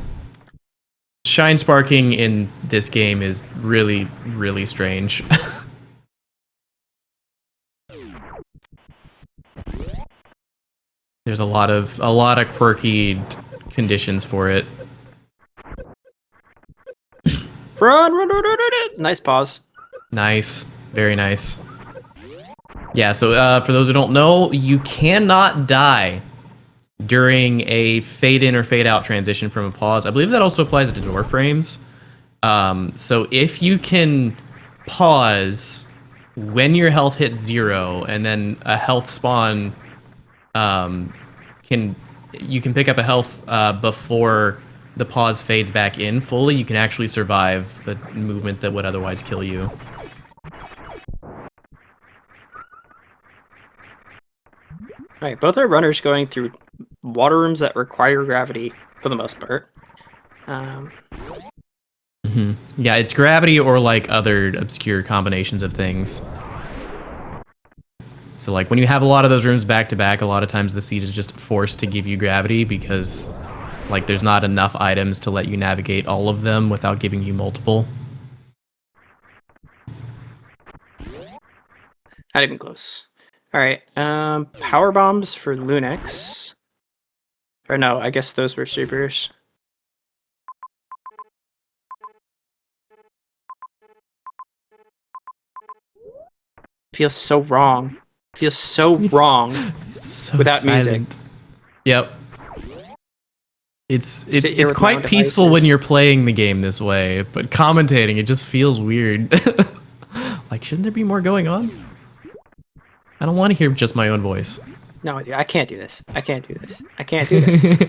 shine sparking in this game is really, really strange. There's a lot of quirky conditions for it.
Run, run, run, run, run. Nice pause.
Nice. Very nice. Yeah, so for those who don't know, you cannot die during a fade in or fade out transition from a pause. I believe that also applies to door frames. So if you can pause when your health hits 0 and then a health spawn you can pick up a health before the pause fades back in fully, you can actually survive a movement that would otherwise kill you.
Alright, both our runners going through water rooms that require gravity for the most part.
Yeah, it's gravity or like other obscure combinations of things. So like when you have a lot of those rooms back to back, a lot of times the seed is just forced to give you gravity because like there's not enough items to let you navigate all of them without giving you multiple.
Not even close. Alright, power bombs for Lunix. Or no, I guess those were supers. Feels so wrong. Feels so wrong
So
without music.
Yep. It's
with my
quite
own
peaceful
devices.
when you're playing the game this way, but commentating it just feels weird. Like, shouldn't there be more going on? I don't want to hear just my own voice.
No, I can't do this. I can't do this. I can't do this.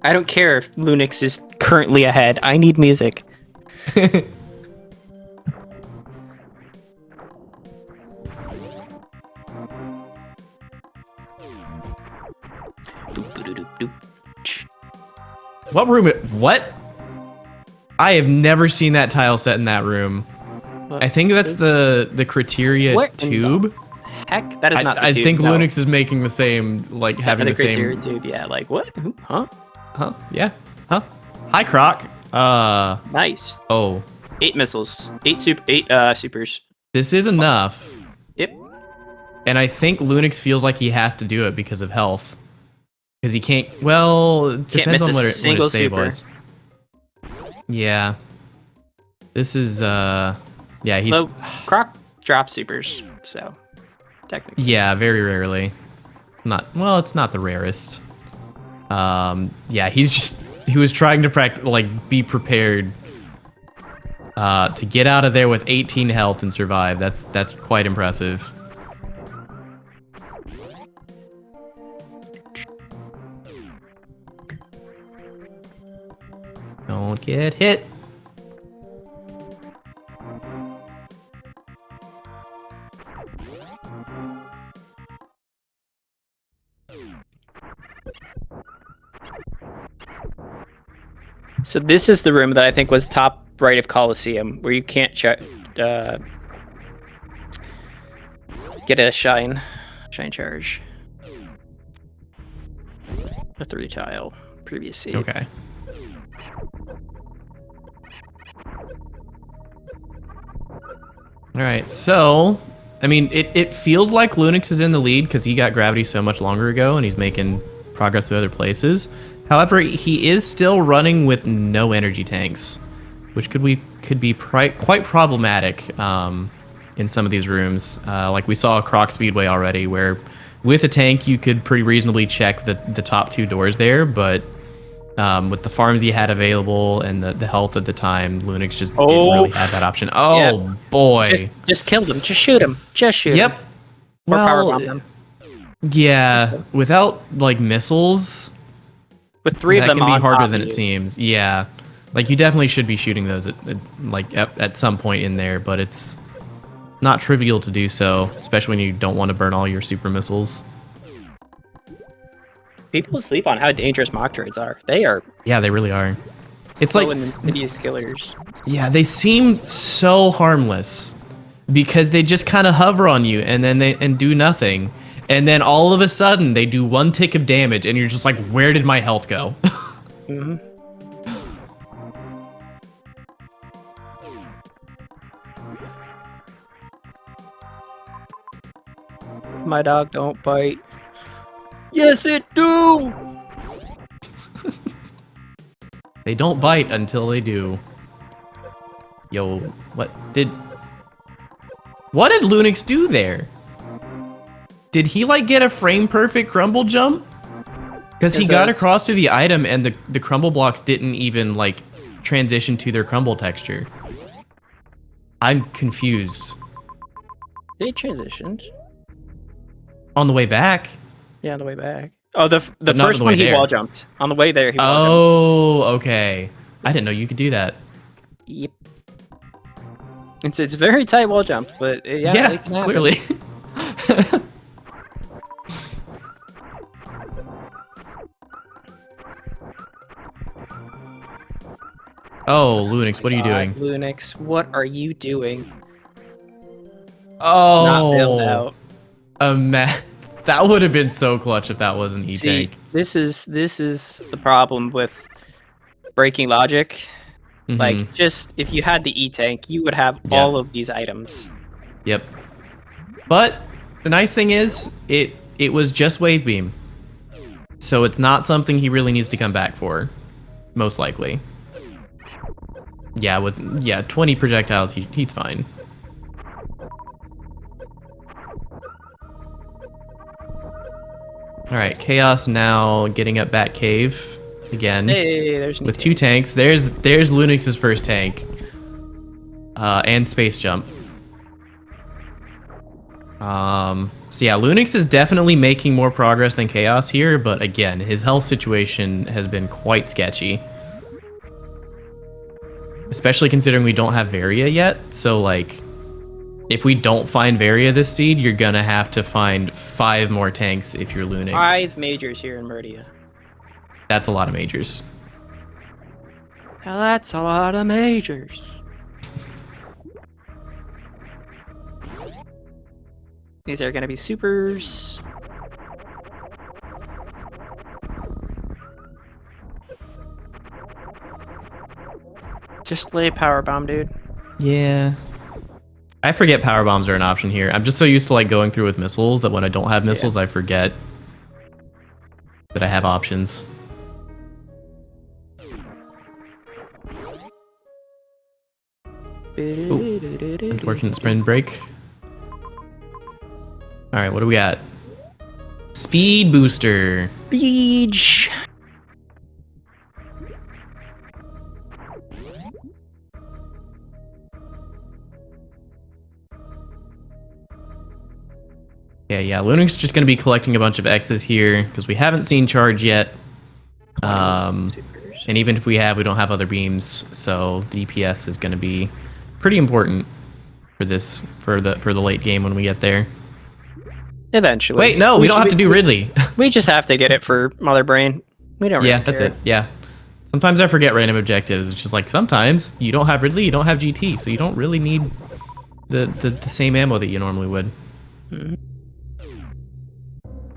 I don't care if Lunix is currently ahead. I need music.
What room? What? I have never seen that tile set in that room. I think that's the criteria
What in
tube.
heck? That is not the
I
tube.
think
No.
Lunix is making the same, like having the same.
criteria tube. Yeah, like what? Who? Huh?
Huh? Yeah. Huh? Hi, Croc.
Nice.
Oh,
8 missiles. 8 supers.
this is enough.
Yep.
And I think Lunix feels like he has to do it because of health. Because he can't. Well, it
Can't
depends
miss
on
a
what
single
his save
super.
was. Yeah. This is yeah. He.
Though Croc drops supers, so technically.
Yeah, very rarely. Not well. It's not the rarest. Yeah, he was trying to be prepared to get out of there with 18 health and survive. That's quite impressive. Don't get hit.
So this is the room that I think was top right of Coliseum, where you can't get a shine charge. A 3 tile previous save.
Okay. All right, so I mean, it feels like Lunix is in the lead because he got gravity so much longer ago, and he's making progress to other places. However, he is still running with no energy tanks, which could be quite problematic in some of these rooms. Like we saw Croc Speedway already, where with a tank you could pretty reasonably check the top 2 doors there, but with the farms he had available and the health at the time, Lunix just didn't really have that option. Oh yeah. Boy!
Just kill them. Just shoot him. Just shoot.
Yep.
Him. Or power bomb them.
Yeah, without like missiles.
With 3 of them
that can
on
be harder
top
than
of
it
you.
seems. Yeah, like you definitely should be shooting those at some point in there, but it's not trivial to do so, especially when you don't want to burn all your super missiles.
People sleep on how dangerous mock droids are. They are.
Yeah, they really are. It's
slow
like
and insidious killers.
Yeah, they seem so harmless because they just kind of hover on you and then they do nothing. And then all of a sudden, they do 1 tick of damage, and you're just like, where did my health go?
Mm-hmm. My dog don't bite. Yes, it do!
They don't bite until they do. Yo, what did Lunix do there? Did he like get a frame perfect crumble jump? Because he got across to the item and the crumble blocks didn't even like transition to their crumble texture. I'm confused.
They transitioned.
On the way back?
Yeah, on the way back. Oh, the
But not on
first
the
one
way
he
there.
wall jumped. On the way there, he wall
Oh, okay. I didn't know you could do that.
jumped. Yep. It's a very tight wall jump, but yeah, it can happen.
Clearly. Oh, Lunix, what are you doing?
Lunix, what are you doing?
Oh,
Not bailed out.
That would have been so clutch if that was an E-tank.
See, this is the problem with breaking logic.
Mhm.
Like, just if you had the E-tank, you would have all of these items.
Yep. But the nice thing is, it was just wave beam, so it's not something he really needs to come back for, most likely. Yeah, with 20 projectiles, he's fine. All right, Chaos now getting up Bat Cave again.
Hey, there's
with 2 tanks. There's Lunix's first tank, and space jump. So yeah, Lunix is definitely making more progress than Chaos here, but again, his health situation has been quite sketchy. Especially considering we don't have Varia yet, so like, if we don't find Varia this seed, you're gonna have to find 5 more tanks if you're Lunix.
5 majors here in Meridia.
That's a lot of majors.
Now that's a lot of majors. These are gonna be supers. Just lay a power bomb, dude.
Yeah. I forget power bombs are an option here. I'm just so used to like going through with missiles that when I don't have missiles, I forget that I have options. Ooh, unfortunate sprint break. All right, what do we got? Speed booster.
Beach.
Yeah, Lunix is just going to be collecting a bunch of X's here because we haven't seen charge yet. And even if we have, we don't have other beams, so the DPS is going to be pretty important for this for the late game when we get there.
Eventually.
Wait, no, we don't have to do Ridley.
We just have to get it for Mother Brain. We don't really
that's
care.
it. Yeah. Sometimes I forget random objectives. It's just like sometimes you don't have Ridley, you don't have GT, so you don't really need the same ammo that you normally would.
Mm-hmm.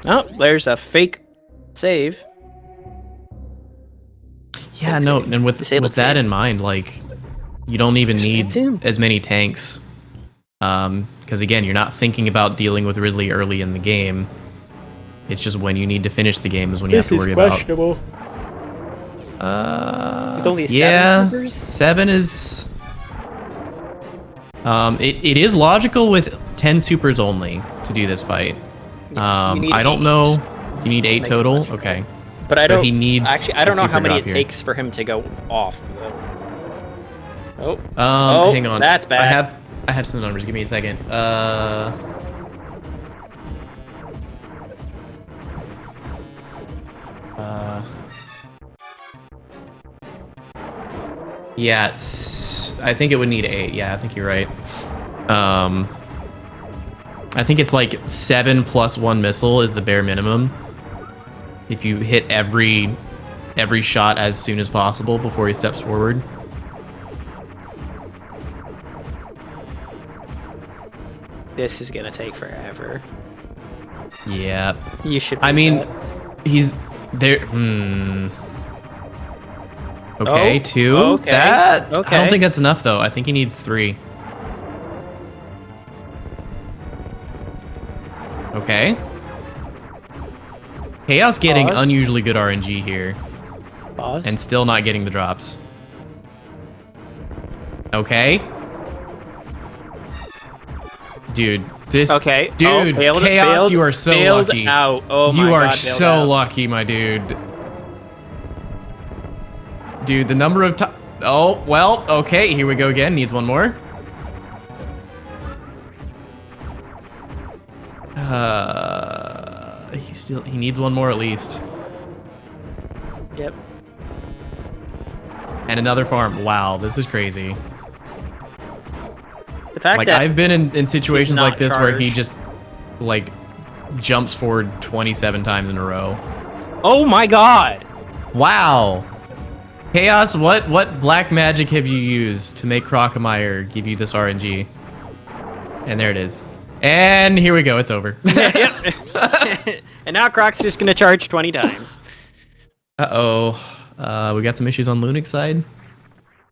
Oh, there's a fake save.
Yeah, no, and with that in mind, like, you don't even need as many tanks. Because again, you're not thinking about dealing with Ridley early in the game. It's just when you need to finish the game is when you have to worry about.
Questionable. With only 7
yeah, 7 is. It is logical with 10 supers only to do this fight. I don't know. You need 8 total. Okay.
But I don't.
He needs.
Actually, I don't know how many it
here.
takes for him to go off. Oh.
Hang on.
That's bad.
I have some numbers. Give me a second. Yeah, I think it would need 8. Yeah, I think you're right. I think it's like 7 plus 1 missile is the bare minimum. If you hit every shot as soon as possible before he steps forward.
This is gonna take forever.
Yeah.
You should.
I mean, he's there. Okay, 2.
Okay.
I don't think that's enough though. I think he needs 3. Okay. Khaos getting unusually good RNG here. And still not getting the drops. Okay. Dude, this.
Okay.
Dude, Khaos, you are so lucky.
Out. Oh my
you are
God,
so lucky, my dude. Dude, the number of times. Oh, well, okay, here we go again. Needs one more. He needs one more at least.
Yep.
And another farm. Wow, this is crazy.
The fact
like
that
I've been in situations like this where he
charged.
just like jumps forward 27 times in a row.
Oh my God.
Wow. Khaos, what black magic have you used to make Crocomire give you this RNG? And there it is. And here we go. It's over.
And now Croc's just gonna charge 20 times.
We got some issues on Lunix side.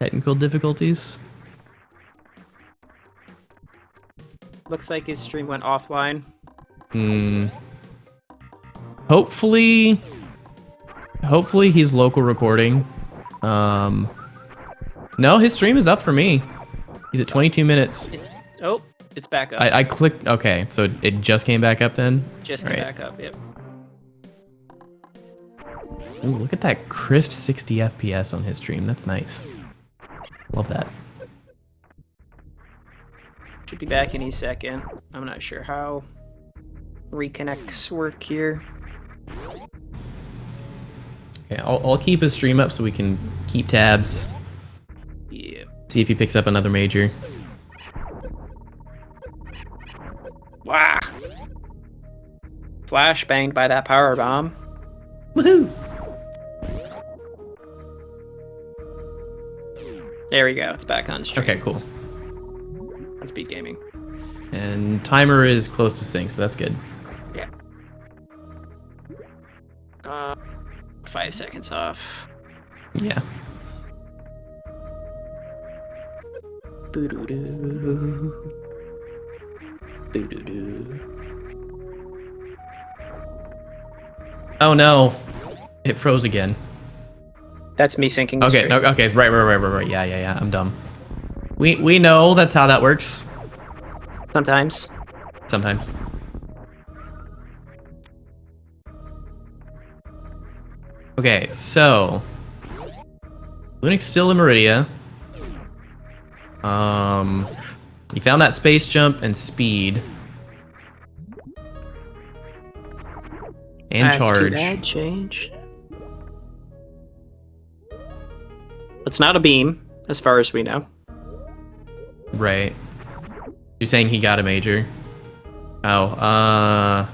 Technical difficulties.
Looks like his stream went offline.
Hopefully he's local recording. No, his stream is up for me. He's at 22 minutes.
It's back up.
I clicked. Okay, so it just came back up then.
Just came back up. Yep.
Ooh, look at that crisp 60 FPS on his stream. That's nice. Love that.
Should be back any second. I'm not sure how reconnects work here.
Okay, I'll keep his stream up so we can keep tabs.
Yeah.
See if he picks up another major.
Wow. Flash banged by that power bomb.
Woohoo!
There we go. It's back on stream.
Okay, cool.
On SpeedGaming.
And timer is close to sync, so that's good.
Yeah. 5 seconds off.
Yeah.
Boo-doo-doo. Boo-doo-doo.
Oh no, it froze again.
That's me syncing the
Okay,
stream.
no, okay, right. Yeah. I'm dumb. We know that's how that works.
Sometimes.
Sometimes. Okay, so Lunix still in Meridia. You found that space jump and speed. And
That's
charge.
too bad. Change. It's not a beam, as far as we know.
Right. You're saying he got a major? Oh,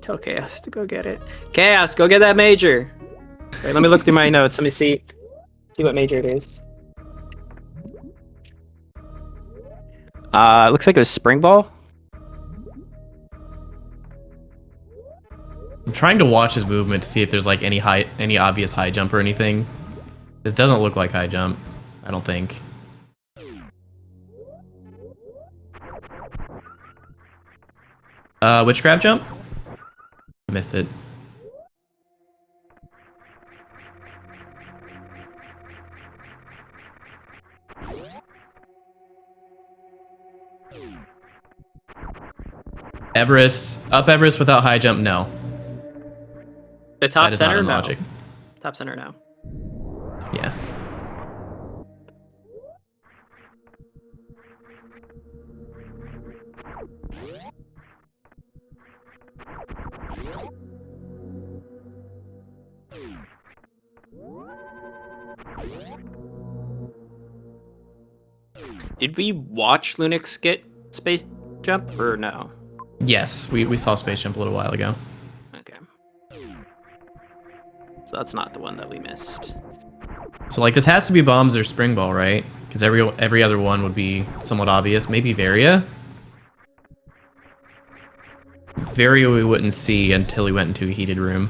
Tell Chaos to go get it. Chaos, go get that major. Wait, let me look through my notes. Let me see what major it is. It looks like it was spring ball.
I'm trying to watch his movement to see if there's like any obvious high jump or anything. This doesn't look like high jump, I don't think. Witchcraft jump? Missed it. Everest, up Everest without high jump, no.
The top
That is
center,
not in
no.
logic.
Top center, no.
Yeah.
Did we watch Lunix get space jump or no?
Yes, we saw space jump a little while ago.
Okay. So that's not the one that we missed.
So like this has to be bombs or spring ball, right? Because every other one would be somewhat obvious. Maybe Varia. Varia we wouldn't see until he went into a heated room.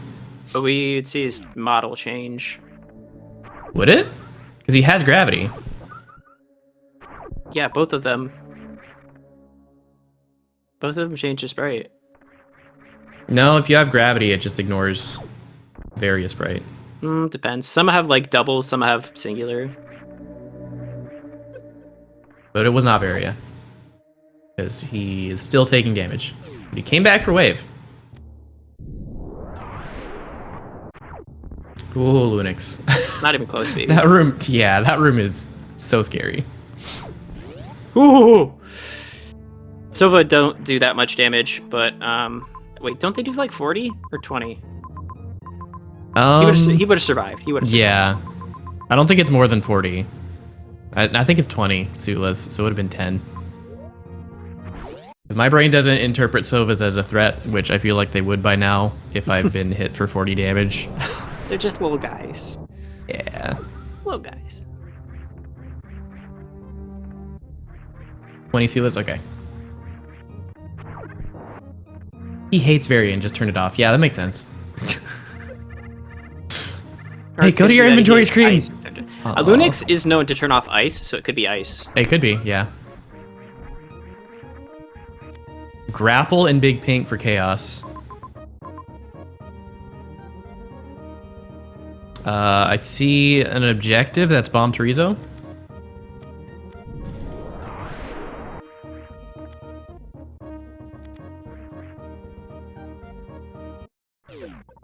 But we'd see his model change.
Would it? Because he has gravity.
Yeah, both of them. Both of them change to sprite.
No, if you have gravity, it just ignores Varia sprite.
Depends. Some have like double, some have singular.
But it was not Varia. Because he is still taking damage. But he came back for wave. Ooh, Lunix.
Not even close, baby.
That room, yeah, that room is so scary.
Ooh! Sova don't do that much damage, but wait, don't they do like 40 or 20? He would have survived. He would have.
Yeah, I don't think it's more than 40. I think it's 20 suitless, so it would have been 10. My brain doesn't interpret Sovas as a threat, which I feel like they would by now if I've been hit for 40 damage.
They're just little guys.
Yeah.
Little guys.
20 suitless? Okay. He hates Varian, just turn it off. Yeah, that makes sense. Hey, go to your inventory screen!
Lunix is known to turn off ice, so it could be ice.
It could be, yeah. Grapple and Big Pink for Chaos. I see an objective that's Bomb Chorizo.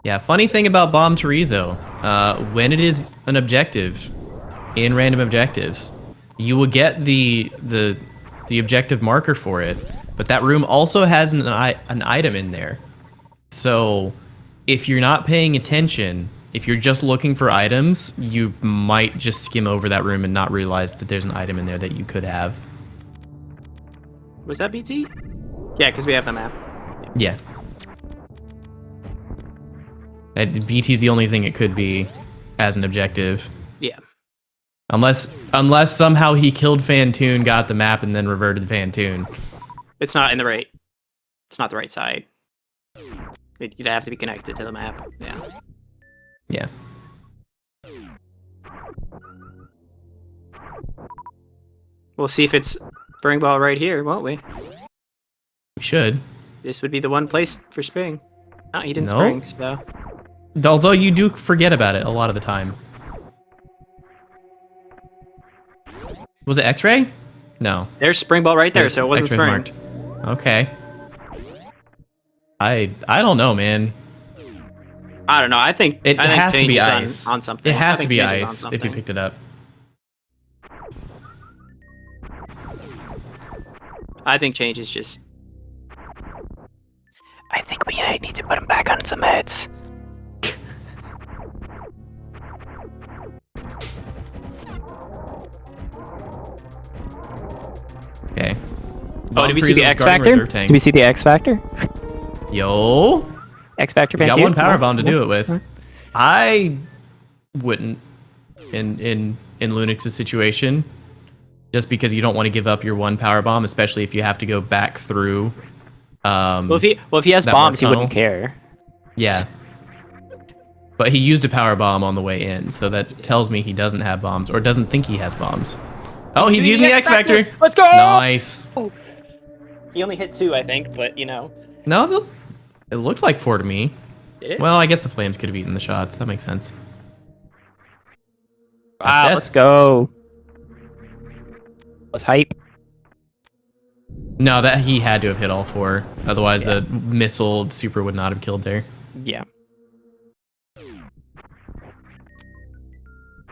Yeah, funny thing about Bomb Chorizo, when it is an objective in random objectives, you will get the objective marker for it, but that room also has an item in there. So if you're not paying attention, if you're just looking for items, you might just skim over that room and not realize that there's an item in there that you could have.
Was that BT? Yeah, because we have the map.
Yeah. BT's the only thing it could be as an objective.
Yeah.
Unless somehow he killed Fantoon, got the map, and then reverted to Fantoon.
It's not in the right. It's not the right side. You'd have to be connected to the map. Yeah.
Yeah.
We'll see if it's spring ball right here, won't we?
We should.
This would be the one place for spring. Oh, he didn't
Nope.
spring, so.
Although you do forget about it a lot of the time. Was it X-ray? No.
There's spring ball right there, so it wasn't
X-ray
spring.
marked. Okay. I don't know, man.
I don't know. I think
It has to be
changes
ice.
on something.
It
I
has to
think
be
changes on
ice if you
something.
picked it up.
I think change is just. I think we need to put him back on some meds.
Okay.
Oh, did we see
Freezer
the
was
X
guarding
Factor?
reserve tank.
Did we see the X Factor?
Yo.
X Factor.
He's got one power bomb to do it with. I wouldn't in Lunix's situation, just because you don't want to give up your one power bomb, especially if you have to go back through.
Well, if he has
that
bombs, he
tunnel.
wouldn't care.
Yeah. But he used a power bomb on the way in, so that tells me he doesn't have bombs or doesn't think he has bombs. Oh, he's using the X Factor.
Let's go!
Nice.
He only hit 2, I think, but you know.
No, it looked like 4 to me.
Did it?
Well, I guess the flames could have eaten the shots. That makes sense.
Wow,
death.
let's go. Was hype.
No, that he had to have hit all 4. Otherwise, the missile super would not have killed there.
Yeah.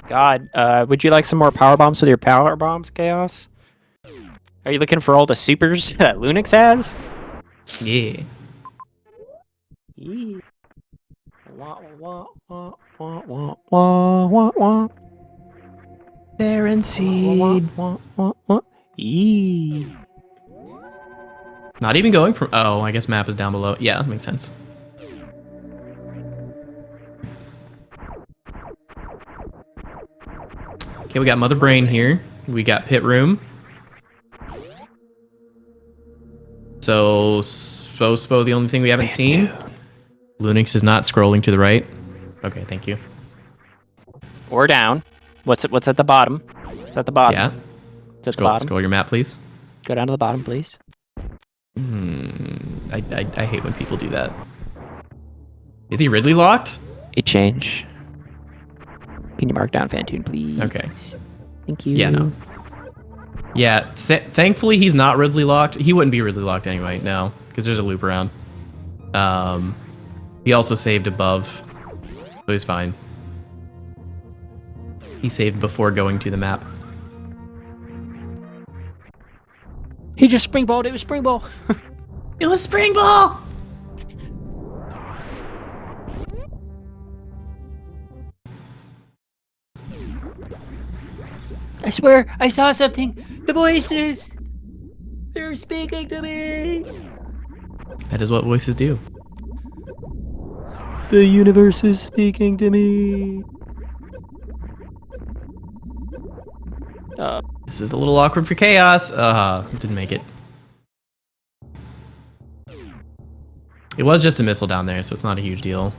God, would you like some more power bombs with your power bombs, Chaos? Are you looking for all the supers that Lunix has?
Yeah.
Yee. Wah, wah, wah, wah, wah, wah, wah, wah.
Baron Seed.
Wah, wah, wah. Yee.
Not even going from... Oh, I guess map is down below. Yeah, that makes sense. Okay, we got Mother Brain here. We got Pit Room. So, Spo, the only thing we haven't seen. Lunix is not scrolling to the right. Okay, thank you.
Or down. What's at the bottom? It's at the bottom.
Yeah.
It's at the bottom.
Scroll your map, please.
Go down to the bottom, please.
I hate when people do that. Is he Ridley locked?
A change. Can you mark down Fantoon, please?
Okay.
Thank you.
Yeah, no. Yeah, thankfully he's not Ridley locked. He wouldn't be Ridley locked anyway, no, because there's a loop around. He also saved above, so he's fine. He saved before going to the map.
He just springballed. It was springball.
It was spring ball!
I swear, I saw something. The voices. They're speaking to me.
That is what voices do.
The universe is speaking to me.
This is a little awkward for Chaos. Didn't make it. It was just a missile down there, so it's not a huge deal.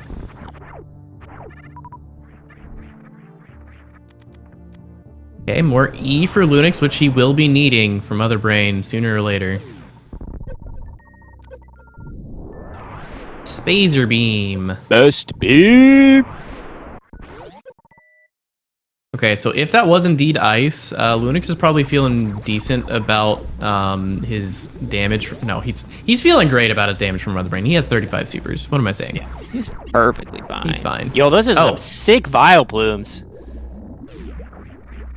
Okay, more E for Lunix, which he will be needing for Mother Brain sooner or later. Spazer Beam.
Best beam.
Okay, so if that was indeed ice, Lunix is probably feeling decent about his damage. No, he's feeling great about his damage from Mother Brain. He has 35 supers. What am I saying?
Yeah, he's perfectly fine.
He's fine.
Yo, those are some sick vial plumes.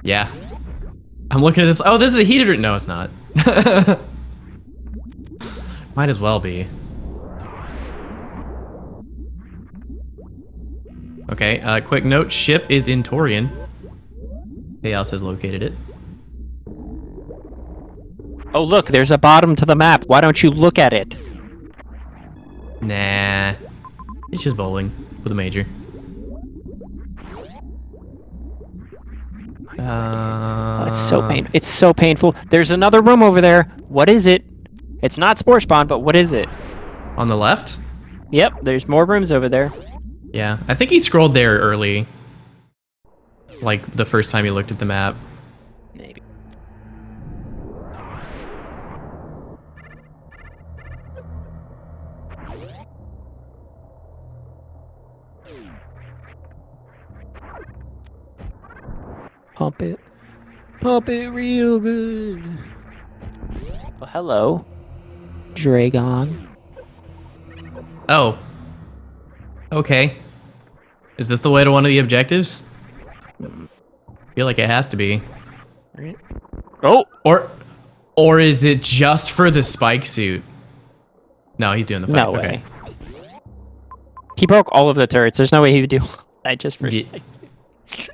Yeah. I'm looking at this. Oh, this is a heated... No, it's not. Might as well be. Okay, quick note. Ship is in Torian. Chaos has located it.
Oh, look, there's a bottom to the map. Why don't you look at it?
Nah. It's just bowling with a major.
Oh, it's so painful. It's so painful. There's another room over there. What is it? It's not Spore Spawn, but what is it?
On the left?
Yep, there's more rooms over there.
Yeah, I think he scrolled there early. Like the first time he looked at the map.
Maybe. Pump it. Pump it real good. Well, hello, Dragon.
Oh. Okay. Is this the way to one of the objectives? I feel like it has to be.
Right. Oh!
Or is it just for the spike suit? No, he's doing the fight.
No way. He broke all of the turrets. There's no way he would do that just for spike suit.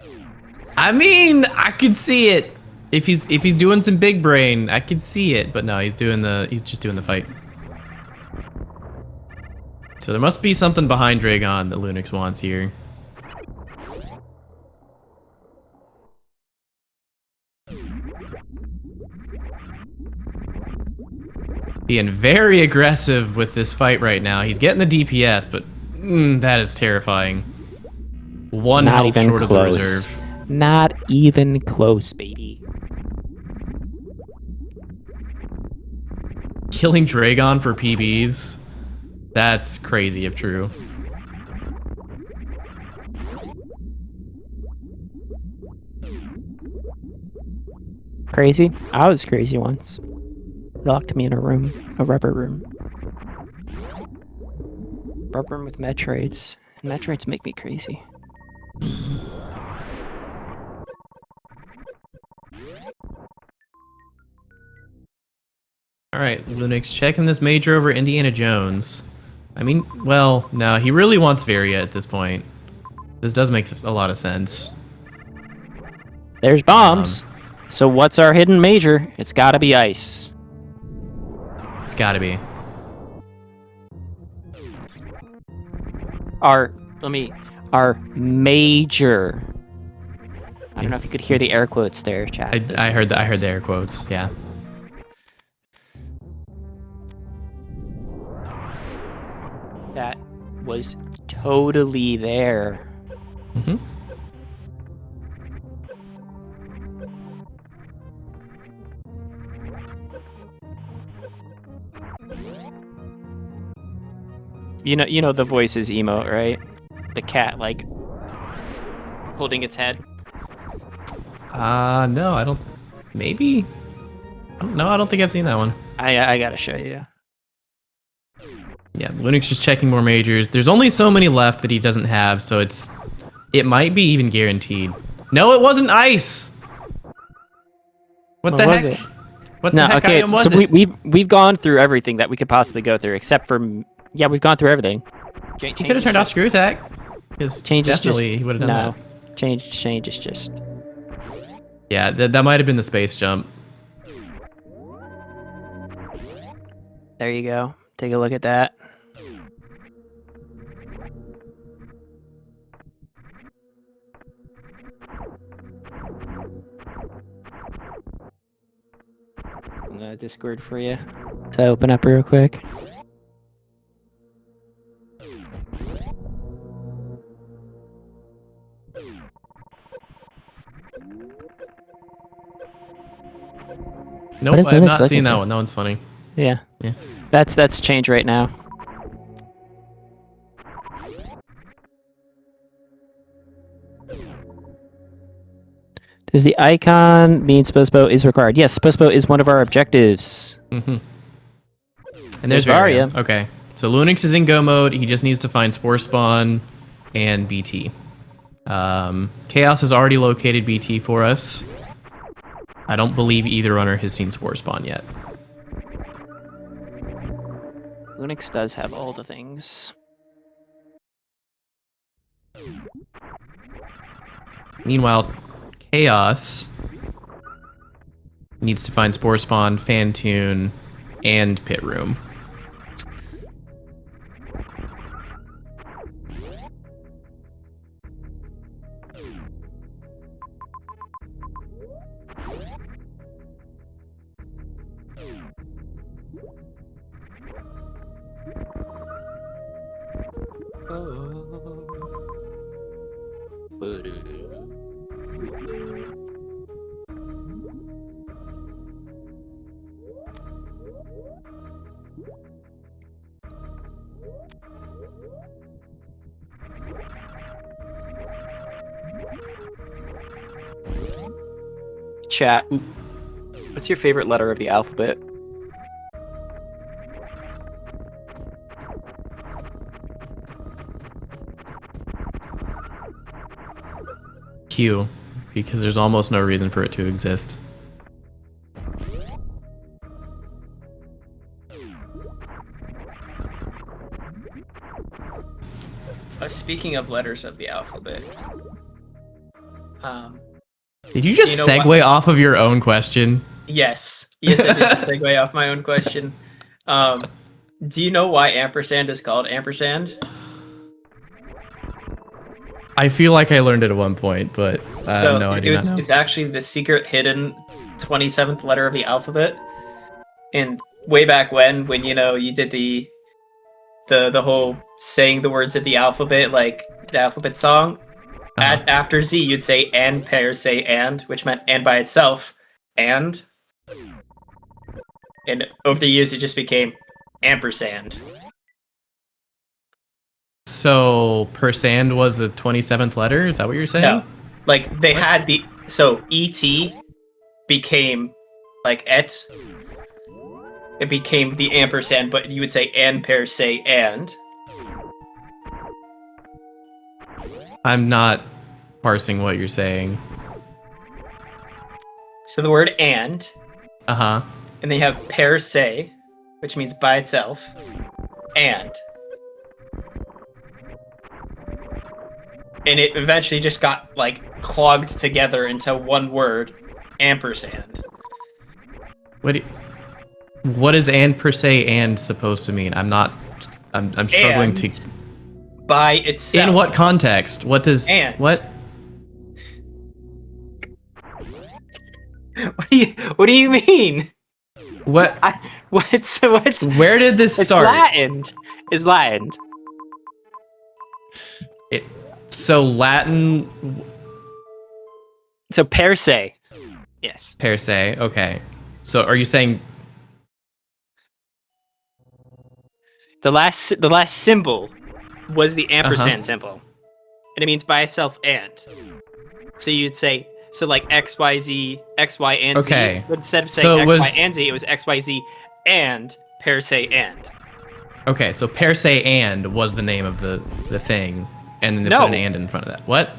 I mean, I could see it. If he's doing some big brain, I could see it. But no, he's just doing the fight. So there must be something behind Dragon that Lunix wants here. Being very aggressive with this fight right now. He's getting the DPS, but that is terrifying. One
Not
health
even
short of the
close.
reserve.
Not even close, baby.
Killing Dragon for PBs? That's crazy if true.
Crazy? I was crazy once. Locked me in a room. A rubber room. Rubber room with Metroids. Metroids make me crazy.
Alright, Lunix checking this major over Indiana Jones. I mean, well, no, he really wants Varia at this point. This does make a lot of sense.
There's bombs. So what's our hidden major? It's gotta be ice.
It's gotta be.
Our major. I don't know if you could hear the air quotes there, chat.
I heard the air quotes, yeah.
That was totally there.
Mm-hmm.
You know the voices emote, right? The cat like holding its head.
No, I don't. Maybe. No, I don't think I've seen that one.
I gotta show you.
Yeah, Lunix just checking more majors. There's only so many left that he doesn't have, so it might be even guaranteed. No, it wasn't ice. What the
was
heck?
it?
What the heck
okay,
item was
so
it?
we've gone through everything that we could possibly go through, except for we've gone through everything.
He could have turned off screw attack. Because definitely he would have done that.
Change is just.
Yeah, that might have been the space jump.
There you go. Take a look at that. I'm gonna Discord for you to open up real quick.
Nope, I have not seen that one. That one's funny.
Yeah.
Yeah.
That's change right now. Does the icon mean Spospo is required? Yes, Spospo is one of our objectives.
Mm-hmm. And there's Varia. Okay. So Lunix is in go mode. He just needs to find Spore Spawn and BT. Khaos has already located BT for us. I don't believe either runner has seen Spore Spawn yet.
Lunix does have all the things.
Meanwhile, Khaos needs to find Spore Spawn, Fan Tune, and Pit Room.
Chat. What's your favorite letter of the alphabet?
Q, because there's almost no reason for it to exist.
Speaking of letters of the alphabet,
Did you just segue off of your own question?
Yes, I did just segue off my own question. Do you know why ampersand is called ampersand?
I feel like I learned it at one point, but no, I do not know.
It's actually the secret hidden 27th letter of the alphabet. And way back when you did the whole saying the words of the alphabet, like the alphabet song, after Z you'd say and pair say and, which meant and by itself, and over the years it just became ampersand.
So persand was the 27th letter? Is that what you're saying?
No, like they had so ET became like et. It became the ampersand, but you would say and pair say and.
I'm not parsing what you're saying.
So the word and.
Uh-huh.
And then you have pair se, which means by itself, and. And it eventually just got like clogged together into one word, ampersand.
What is and per se and supposed to mean? I'm struggling to.
By itself.
In what context? What does
and.
What?
What do you mean?
What?
What's?
Where did this start?
It's Latin.
So Latin.
So per se. Yes.
Per se. Okay. So are you saying
the last symbol was the ampersand symbol, and it means by itself and. So you'd say like X Y Z X Y and
okay.
Z. But instead of saying X Y and Z, it was X Y Z and per se and.
Okay, so per se and was the name of the thing, and then they put an and in front of that. What?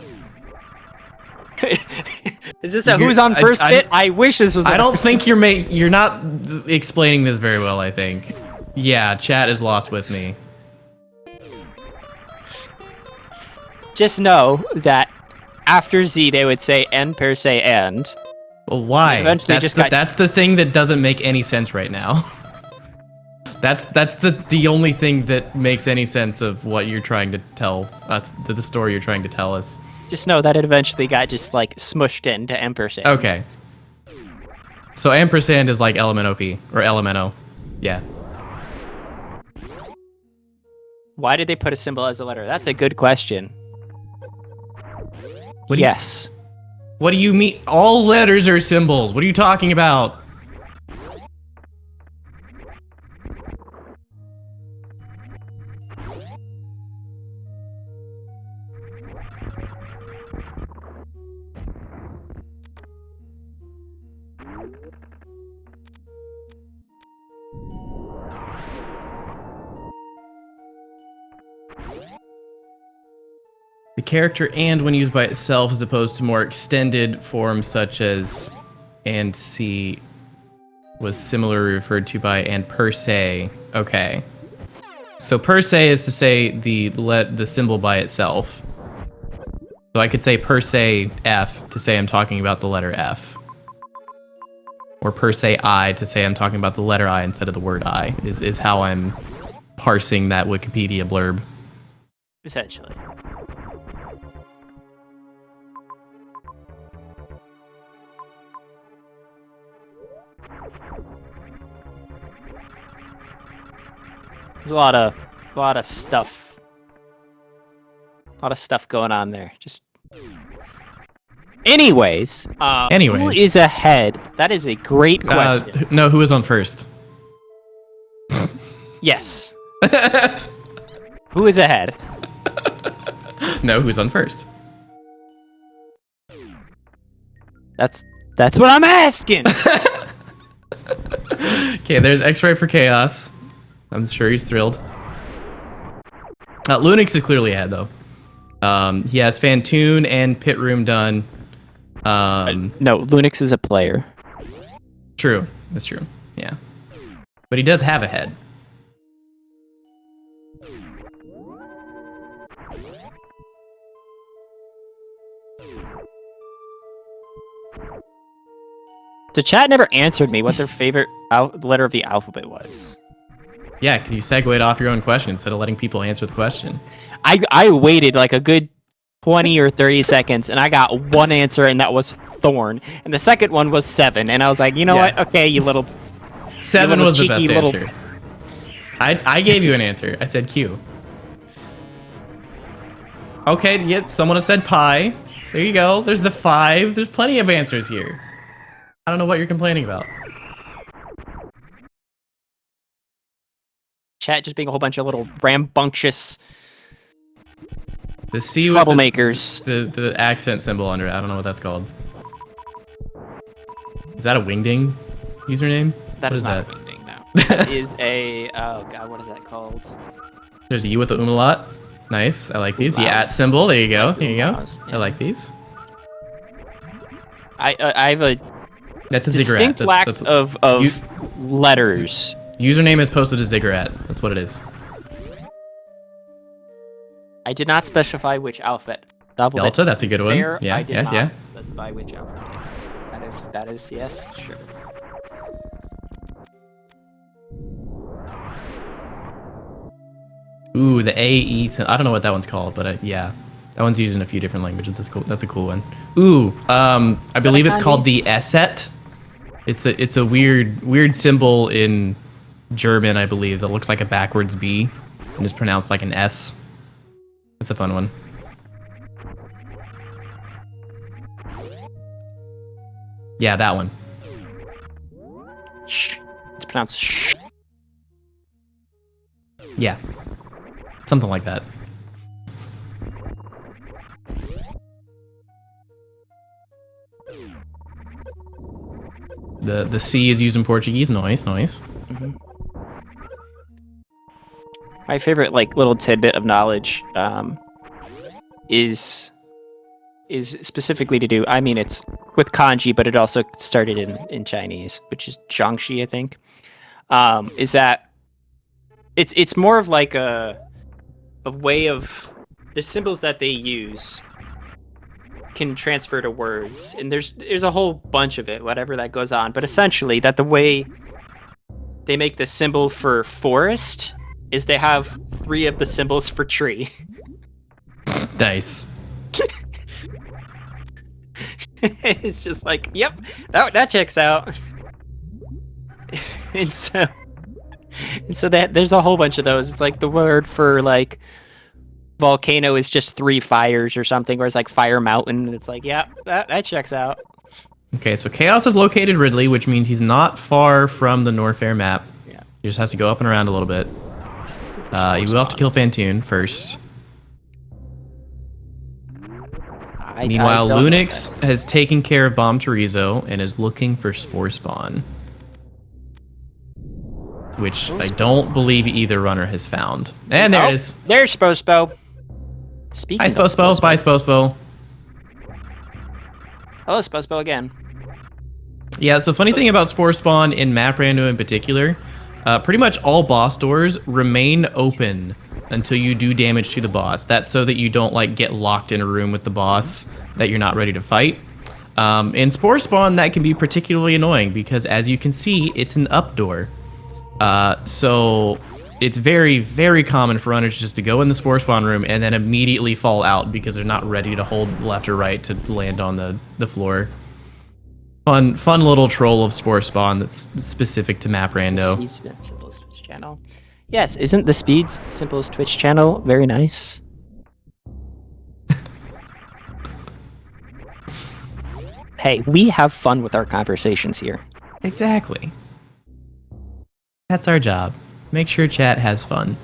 Is this a who's on first bit? I wish this was.
I don't think you're not explaining this very well. I think. Yeah, chat is lost with me.
Just know that after Z they would say N per se and.
Well, why?
Eventually
that's the thing that doesn't make any sense right now. That's the only thing that makes any sense of what you're trying to tell. That's the story you're trying to tell us.
Just know that it eventually got just like smushed into ampersand.
Okay. So ampersand is like LMNOP or LMNO. Yeah.
Why did they put a symbol as a letter? That's a good question.
Yes. What do you mean? All letters are symbols. What are you talking about? The character and when used by itself as opposed to more extended forms such as and see was similarly referred to by and per se. Okay. So per se is to say the symbol by itself. So I could say per se F to say I'm talking about the letter F. Or per se I to say I'm talking about the letter I instead of the word I is how I'm parsing that Wikipedia blurb.
Essentially. There's a lot of stuff going on there. Just Anyways, who is ahead? That is a great question.
No, who is on first?
Yes. Who is ahead?
No, who's on first?
That's what I'm asking.
Okay, there's X-Ray for Chaos. I'm sure he's thrilled. Lunix is clearly ahead though. He has Fantoon and Pit Room done.
No, Lunix is a player.
True, that's true. Yeah, but he does have a head.
So chat never answered me what their favorite letter of the alphabet was.
Yeah, because you segued off your own question instead of letting people answer the question.
I waited like a good 20 or 30 seconds, and I got one answer, and that was Thorn. And the second one was 7, and I was like, you know what? Okay, you little...
7 was the best
little...
answer. I gave you an answer. I said Q. Okay, yeah, someone has said pi. There you go. There's the 5. There's plenty of answers here. I don't know what you're complaining about.
Chat just being a whole bunch of little rambunctious
the C
troublemakers.
The accent symbol under it. I don't know what that's called. Is that a Wingding username?
That is not a Wingding, no. That is a... Oh, God, what is that called?
There's a U with the umlaut. Nice. I like these. The at symbol. There you go. There you go.
Yeah.
I like these.
I have a
that's a
distinct
ziggurat.
lack of letters.
Username is posted as ziggurat. That's what it is.
I did not specify which alphabet.
Delta, that's a good one.
There,
yeah,
I did not
yeah.
specify which alphabet. That is yes, sure.
Ooh, the AE. I don't know what that one's called, but yeah, that one's used in a few different languages. That's cool. That's a cool one. Ooh, I believe it's called the Esset. It's a weird symbol in German, I believe, that looks like a backwards B and is pronounced like an S. That's a fun one. Yeah, that one.
Shh. It's pronounced shh.
Yeah. Something like that. The C is used in Portuguese. Nice.
Mm-hmm. My favorite little tidbit of knowledge is specifically to do. I mean, it's with kanji, but it also started in Chinese, which is Zhangxi, I think. Is that it's more of like a way of the symbols that they use can transfer to words, and there's a whole bunch of it, whatever that goes on. But essentially, that the way they make the symbol for forest is they have 3 of the symbols for tree.
Nice.
It's just like, yep, that checks out. and so that there's a whole bunch of those. It's like the word for like volcano is just 3 fires or something, or it's like fire mountain. It's like, yeah, that checks out.
Okay, so Chaos is located Ridley, which means he's not far from the Norfair map.
Yeah.
He just has to go up and around a little bit. You will have to kill Fantoon first. Meanwhile, Lunix has taken care of Bomb Terizo and is looking for Spore Spawn, which I don't believe either runner has found. And there it is.
There's Spospo. Speaking
Hi, Spospo. Bye, Spospo.
Hello, Spospo again.
Yeah, so funny thing about Spore Spawn in Map Rando in particular, pretty much all boss doors remain open until you do damage to the boss. That's so that you don't get locked in a room with the boss that you're not ready to fight. In Spore Spawn, that can be particularly annoying because, as you can see, it's an up door. So it's very, very common for runners just to go in the Spore Spawn room and then immediately fall out because they're not ready to hold left or right to land on the floor. Fun little troll of Spore Spawn that's specific to Map Rando.
Simplest Twitch channel. Yes, isn't the Speed's simplest Twitch channel very nice? Hey, we have fun with our conversations here.
Exactly. That's our job. Make sure chat has fun.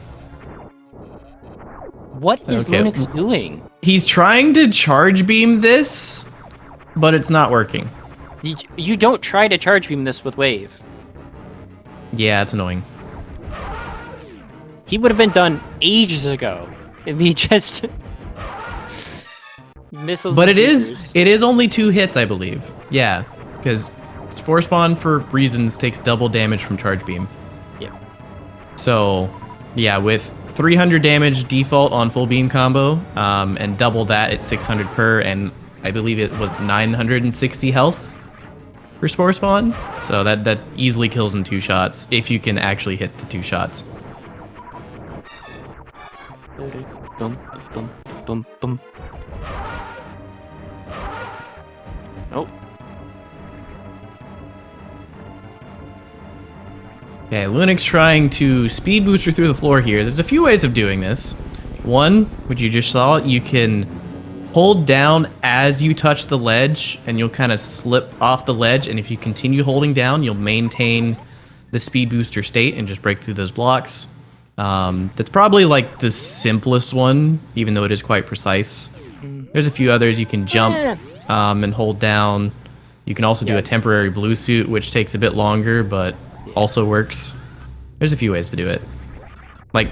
What is
Okay.
Lunix doing?
He's trying to charge beam this, but it's not working.
You don't try to charge beam this with wave.
Yeah, it's annoying.
He would have been done ages ago if he just missiles.
But
and seekers.
it is only 2 hits, I believe. Yeah, because Spore Spawn, for reasons, takes double damage from charge beam.
Yeah.
So, yeah, with 300 damage default on full beam combo, and double that at 600 per, and I believe it was 960 health for Spore Spawn. So that easily kills in 2 shots, if you can actually hit the 2 shots.
Bum, bum, bum, bum. Oh.
Okay, Lunix trying to speed booster through the floor here. There's a few ways of doing this. One, which you just saw, you can hold down as you touch the ledge, and you'll kind of slip off the ledge, and if you continue holding down, you'll maintain the speed booster state and just break through those blocks. That's probably like the simplest one, even though it is quite precise. There's a few others. You can jump and hold down. You can also do a temporary blue suit, which takes a bit longer, but also works. There's a few ways to do it. Like,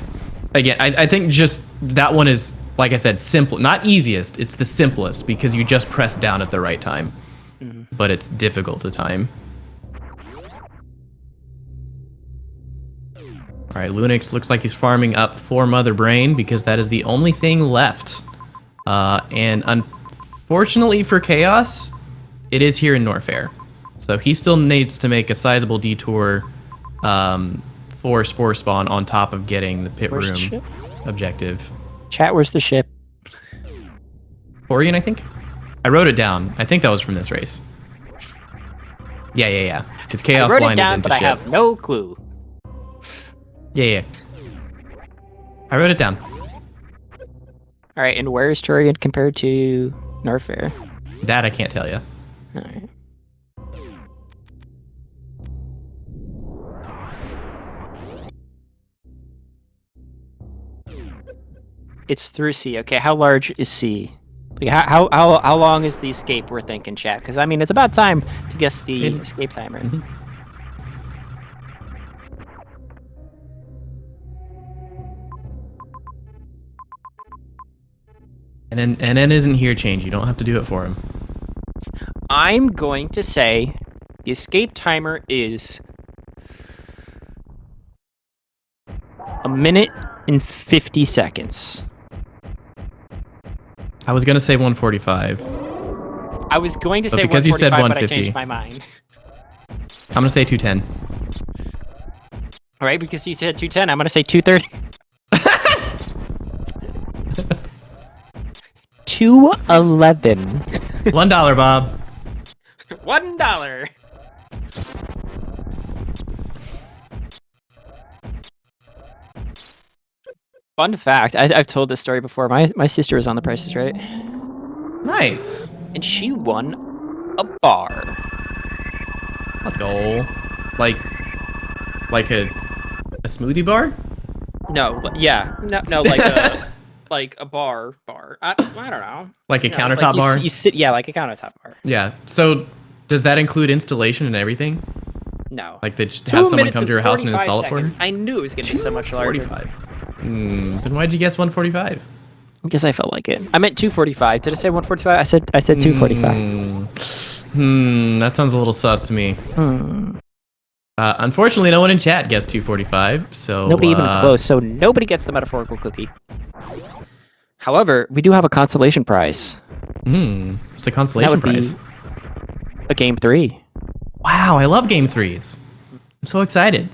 again, I think just that one is, like I said, simple. Not easiest, it's the simplest, because you just press down at the right time. But it's difficult to time. Alright, Lunix looks like he's farming up for Mother Brain, because that is the only thing left. And unfortunately for Chaos, it is here in Norfair. So he still needs to make a sizable detour for Spore Spawn on top of getting the pit room objective.
Chat, where's the ship?
Orion, I think? I wrote it down. I think that was from this race. Yeah. Because Chaos
I wrote it
blinded
down,
into
but
ship.
I have no clue.
Yeah. I wrote it down.
All right, and where is Turian compared to Norfair?
That I can't tell you.
All right. It's through C. Okay, how large is C? Like how long is the escape we're thinking, chat? Because I mean, it's about time to guess the escape timer.
And NN isn't here, Change. You don't have to do it for him.
I'm going to say the escape timer is 1 minute and 50 seconds.
I was gonna say 145.
I was going to say
because
145,
you said
but I
150.
changed my mind.
I'm gonna say 210.
All right, because you said 210, I'm going to say 230. 211.
$1, Bob.
$1. Fun fact, I've told this story before. My sister was on The Price is Right.
Nice.
And she won a bar.
Let's go. Like a smoothie bar?
No, no, like a like a bar. I don't know.
Like a countertop bar?
You sit, like a countertop bar.
Yeah. So does that include installation and everything?
No.
Like they just have someone come to your house and
45
install it for
seconds.
her?
I knew it was going to be so much larger.
45. Then why'd you guess 145?
Because I felt like it. I meant 245. Did I say 145? I said 245.
That sounds a little sus to me. Unfortunately, no one in chat guessed 245, so...
Nobody even close, so nobody gets the metaphorical cookie. However, we do have a consolation prize.
What's the consolation prize?
A game 3.
Wow, I love game 3s. I'm so excited.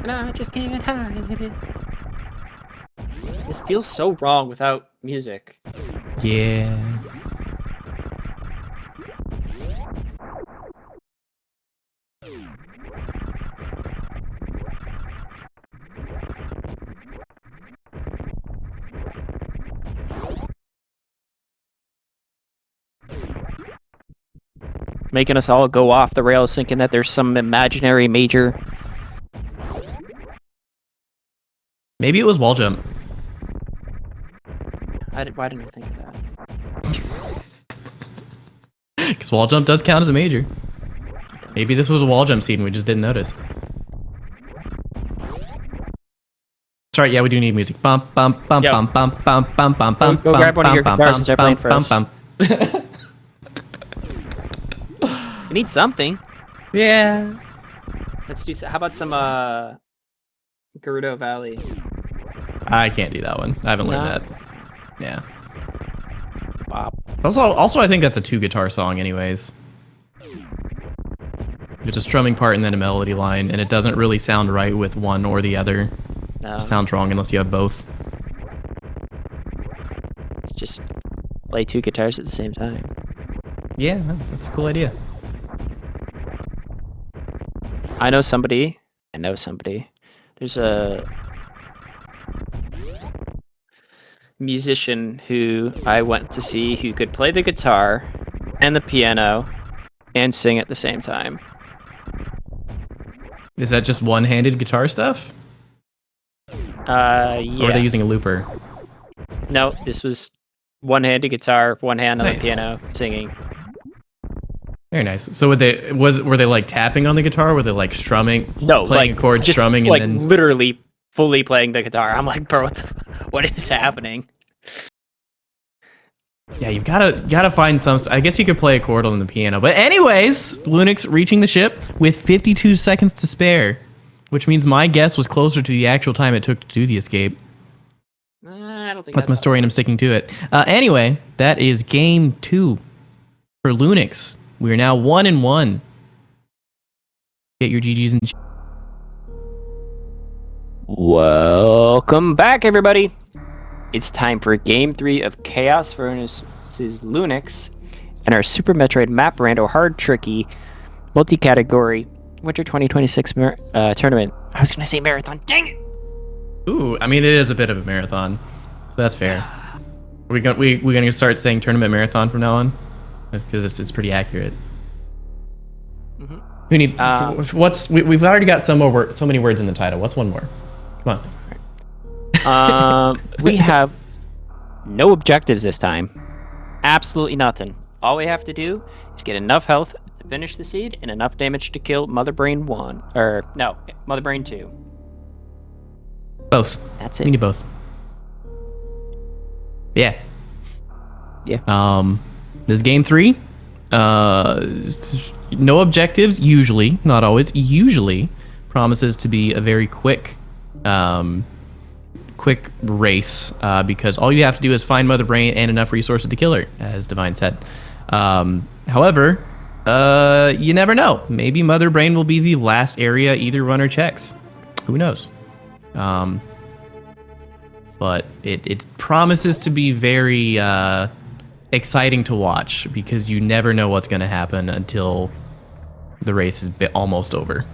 And I just can't hide it. This feels so wrong without music.
Yeah.
making us all go off the rails thinking that there's some imaginary major.
Maybe it was wall jump.
Why didn't I think of that?
Because wall jump does count as a major. Maybe this was a wall jump seed and we just didn't notice. Sorry, yeah, we do need music. Bum bum bum
Yo.
bum bum bum bum bum bum.
Go grab one of your guitars and start playing for us. We need something.
Yeah.
Let's do. How about some Gerudo Valley?
I can't do that one. I haven't learned
No?
that. Yeah.
Bop.
Also, I think that's a 2-guitar song, anyways. There's a strumming part and then a melody line, and it doesn't really sound right with one or the other.
No.
It sounds wrong unless you have both.
It's just play 2 guitars at the same time.
Yeah, that's a cool idea.
I know somebody. There's a musician who I went to see who could play the guitar and the piano and sing at the same time.
Is that just one-handed guitar stuff?
Yeah.
Or are they using a looper?
No, this was one-handed guitar, one hand on
Nice.
the piano, singing.
Very nice. So were they like tapping on the guitar? Were they like strumming?
No,
playing
like
a chord,
just,
strumming,
like
and then
literally fully playing the guitar. I'm like, bro, what is happening?
yeah, you've gotta find some. I guess you could play a chord on the piano. But anyways, Lunix reaching the ship with 52 seconds to spare, which means my guess was closer to the actual time it took to do the escape.
I don't think
That's my story, and I'm sticking to it. Anyway, that is game 2 for Lunix. We are now 1-1. Get your GGs and.
Welcome back, everybody. It's time for Game 3 of Chaos versus Lunix and our Super Metroid Map Rando Hard Tricky Multicategory Winter 2026 tournament. I was going to say marathon. Dang it!
Ooh, I mean, it is a bit of a marathon, so that's fair. We gonna start saying tournament marathon from now on, because it's pretty accurate.
Mm-hmm.
We need we've already got so many words in the title. What's one more? Come on.
We have no objectives this time. Absolutely nothing. All we have to do is get enough health to finish the seed and enough damage to kill Mother Brain 1. Or, no, Mother Brain 2.
Both.
That's
We
it.
need both. Yeah.
Yeah.
This is game 3. No objectives, usually, not always, usually promises to be a very quick race, because all you have to do is find Mother Brain and enough resources to kill her, as Divine said. However, you never know. Maybe Mother Brain will be the last area either runner checks. Who knows? But it promises to be very exciting to watch, because you never know what's going to happen until the race is almost over.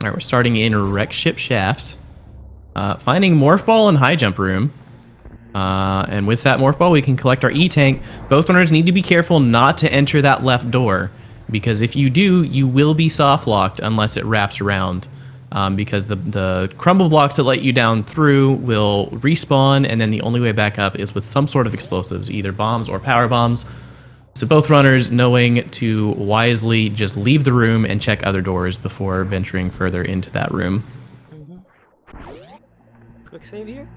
All right, we're starting in Wreck Ship Shaft, finding Morph Ball and High Jump Room. And with that Morph Ball, we can collect our E-Tank. Both runners need to be careful not to enter that left door, because if you do, you will be soft locked unless it wraps around. Because the crumble blocks that let you down through will respawn, and then the only way back up is with some sort of explosives, either bombs or power bombs. So both runners knowing to wisely just leave the room and check other doors before venturing further into that room.
Quick save here?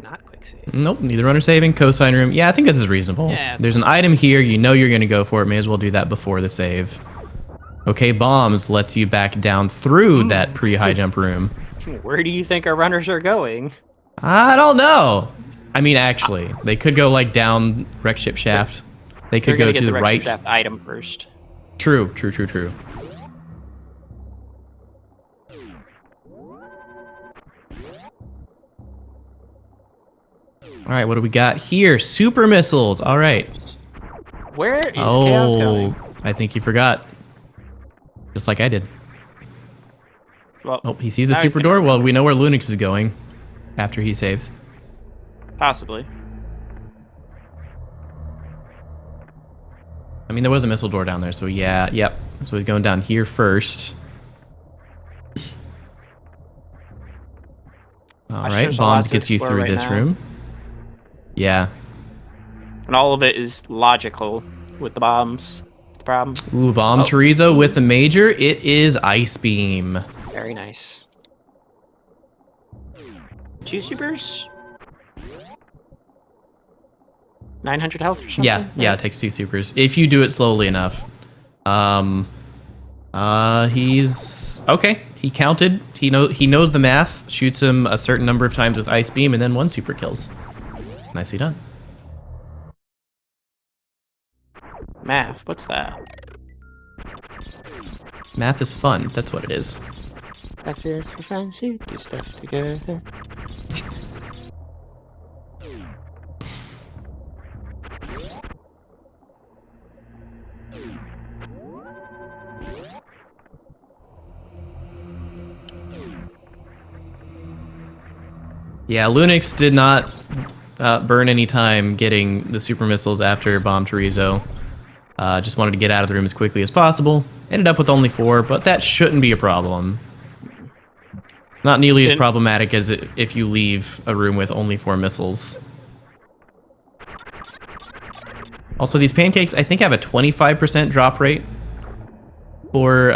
Not quick save.
Nope, neither runner saving. Cosine room. Yeah, I think this is reasonable.
Yeah.
There's an item here. You know you're going to go for it. May as well do that before the save. Okay, bombs lets you back down through that pre-high jump room.
Where do you think our runners are going?
I don't know. I mean, actually, they could go like down Wreck Ship Shaft. They could go
They're gonna
to
get
the
Wreck
right.
Ship Shaft item first.
True. All right, what do we got here? Super missiles. All right.
Where is Chaos going?
I think you forgot. Just like I did.
Well,
Oh, he sees the
now he's
super
gonna-
door. Well, we know where Lunix is going after he saves.
Possibly.
I mean, there was a missile door down there, so yeah, yep. So he's going down here first. All right,
there's a lot
bombs
to
gets you
explore
through
right
this
now.
room. Yeah.
And all of it is logical with the bombs. That's the problem.
Ooh, bomb
Oh,
Chorizo with the major. It is Ice Beam.
Very nice. 2 supers? 900 health or something?
Yeah, yeah, it takes 2 supers if you do it slowly enough. He's okay. He counted. He knows the math. Shoots him a certain number of times with Ice Beam, and then 1 super kills. Nicely done.
Math, what's that?
Math is fun. That's what it is.
F is for friends who do stuff together.
Yeah, Lunix did not burn any time getting the super missiles after Bomb Chorizo. Just wanted to get out of the room as quickly as possible. Ended up with only 4, but that shouldn't be a problem. Not nearly as problematic as if you leave a room with only 4 missiles. Also, these pancakes, I think, have a 25% drop rate for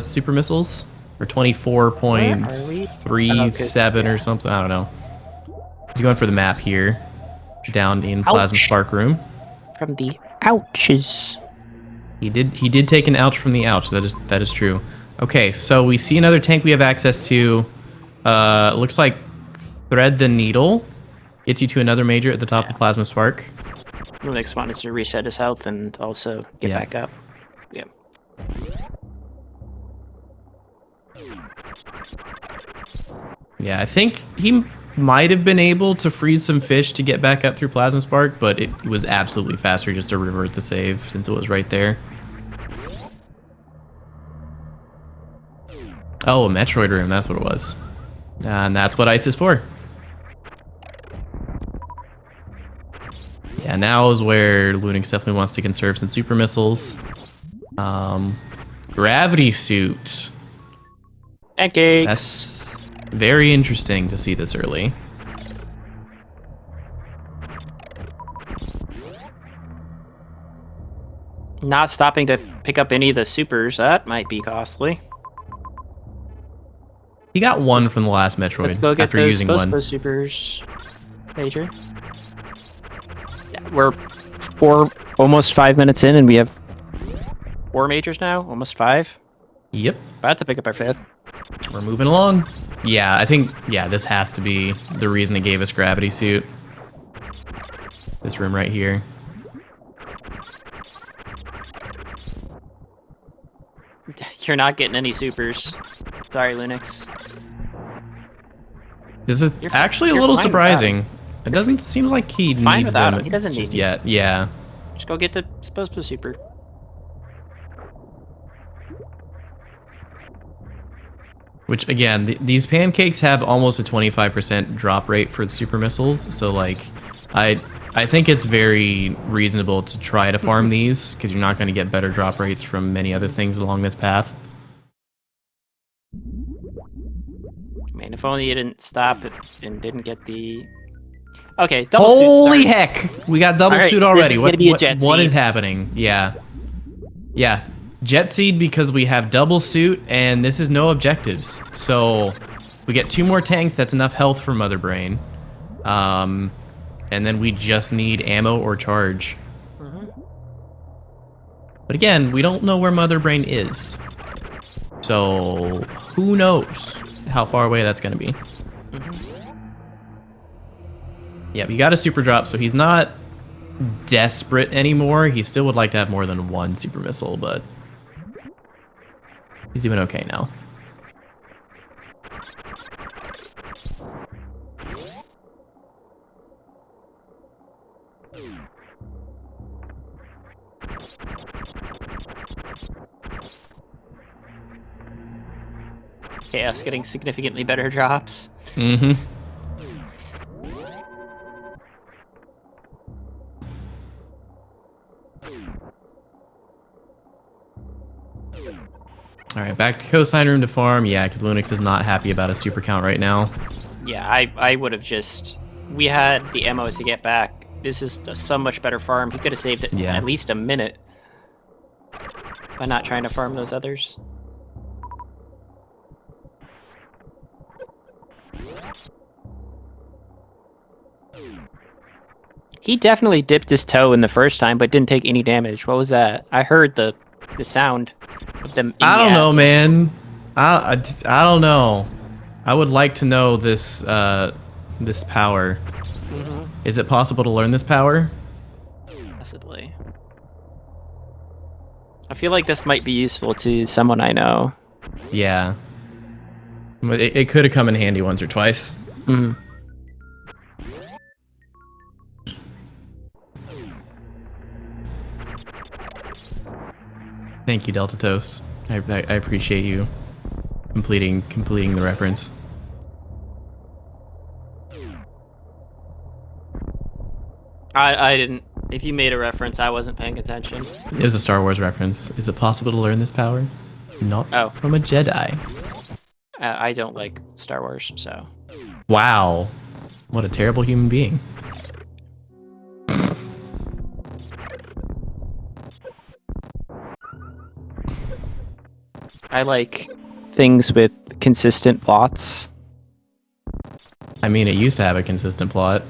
super missiles. Or 24.37 or something. I don't know. He's going for the map here. Down in Plasma Spark room.
From the ouches.
He did take an ouch from the ouch. That is true. Okay, so we see another tank we have access to. Looks like Thread the Needle gets you to another major at the top of Plasma Spark.
Lunix wanted to reset his health and also get back up. Yeah.
Yeah, I think he might have been able to freeze some fish to get back up through Plasma Spark, but it was absolutely faster just to revert the save since it was right there. Oh, a Metroid room, that's what it was. And that's what ice is for. Yeah, now is where Lunix definitely wants to conserve some super missiles. Gravity suit.
Pancakes.
That's very interesting to see this early.
Not stopping to pick up any of the supers. That might be costly.
He got 1 from the last Metroid.
Let's go get
after
those
using 1.
supers. Major. Yeah, we're almost 5 minutes in, and we have 4 majors now. Almost 5.
Yep.
About to pick up our 5th.
We're moving along. Yeah, I think, this has to be the reason it gave us Gravity Suit. This room right here.
You're not getting any supers. Sorry, Lunix.
This is actually a little surprising. It doesn't seem like he needs them
He doesn't
just
need
yet. Yeah.
Just go get the supposed super.
Which, again, these pancakes have almost a 25% drop rate for the super missiles. So, like, I think it's very reasonable to try to farm these, because you're not going to get better drop rates from many other things along this path.
Man, if only you didn't stop it and didn't get the... Okay, double suit.
Holy heck! We got double suit already.
This is gonna be a jet
what
seed.
is happening? Yeah. Yeah. Jet seed because we have double suit, and this is no objectives. So, we get 2 more tanks. That's enough health for Mother Brain. And then we just need ammo or charge. But again, we don't know where Mother Brain is. So, who knows how far away that's going to be. Yeah, we got a super drop, so he's not desperate anymore. He still would like to have more than 1 super missile, but he's doing okay now.
Chaos getting significantly better drops.
Mm-hmm. All right, back to Cosign Room to farm. Yeah, because Lunix is not happy about a super count right now.
Yeah, I would have just... We had the ammo to get back. This is a so much better farm. He could have saved it
Yeah.
at least a minute by not trying to farm those others. He definitely dipped his toe in the first time, but didn't take any damage. What was that? I heard the sound of them.
I don't know, man. I don't know. I would like to know this this power. Is it possible to learn this power?
Possibly. I feel like this might be useful to someone I know.
Yeah. But it could have come in handy once or twice.
Mm-hmm.
Thank you, Delta Toast. I appreciate you completing the reference.
I didn't. If you made a reference, I wasn't paying attention.
It was a Star Wars reference. Is it possible to learn this power? Not from a Jedi.
I don't like Star Wars, so.
Wow. What a terrible human being.
I like things with consistent plots.
I mean, it used to have a consistent plot.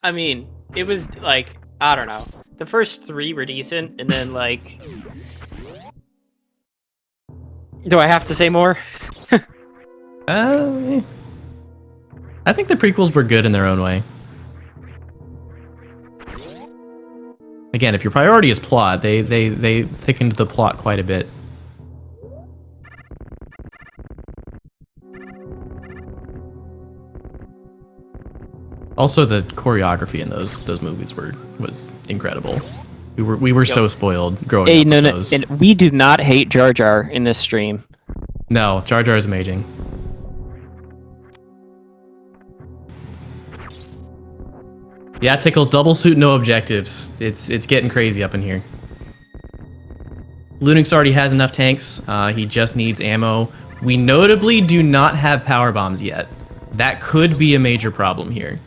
I mean, it was like, I don't know. The first 3 were decent, and then like... Do I have to say more?
I think the prequels were good in their own way. Again, if your priority is plot, they thickened the plot quite a bit. Also, the choreography in those movies was incredible. We were so spoiled growing up with those.
And we do not hate Jar Jar in this stream.
No, Jar Jar is amazing. Yeah, Tickles, double suit, no objectives. It's getting crazy up in here. Lunix already has enough tanks. He just needs ammo. We notably do not have power bombs yet. That could be a major problem here.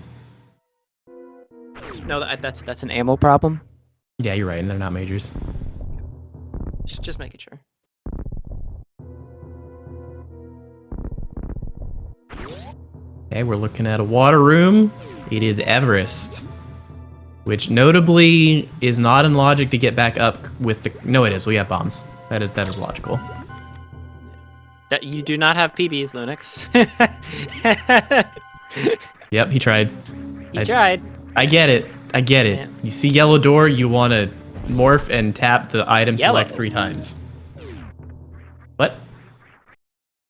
No, that's an ammo problem.
Yeah, you're right, and they're not majors.
Just making sure.
Okay, we're looking at a water room. It is Everest, which notably is not in logic to get back up with the... No, it is. We have bombs. That is logical.
That you do not have PBs, Lunix.
Yep, he tried.
He tried.
I get it. I get it.
Yeah.
You see yellow door, you want to morph and tap the item select 3 times. What?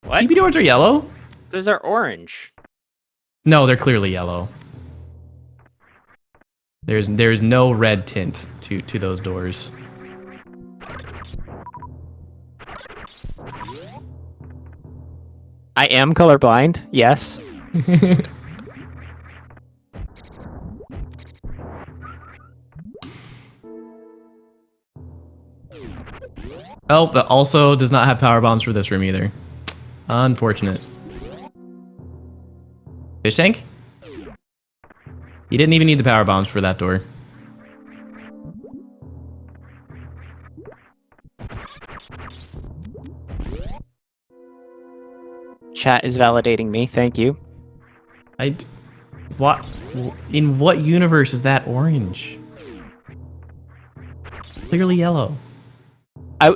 What?
PB doors are yellow?
Those are orange.
No, they're clearly yellow. There's no red tint to those doors.
I am colorblind, yes.
Oh, but also does not have power bombs for this room either. Unfortunate. Fish tank? You didn't even need the power bombs for that door.
Chat is validating me, thank you.
What? In what universe is that orange? Clearly yellow.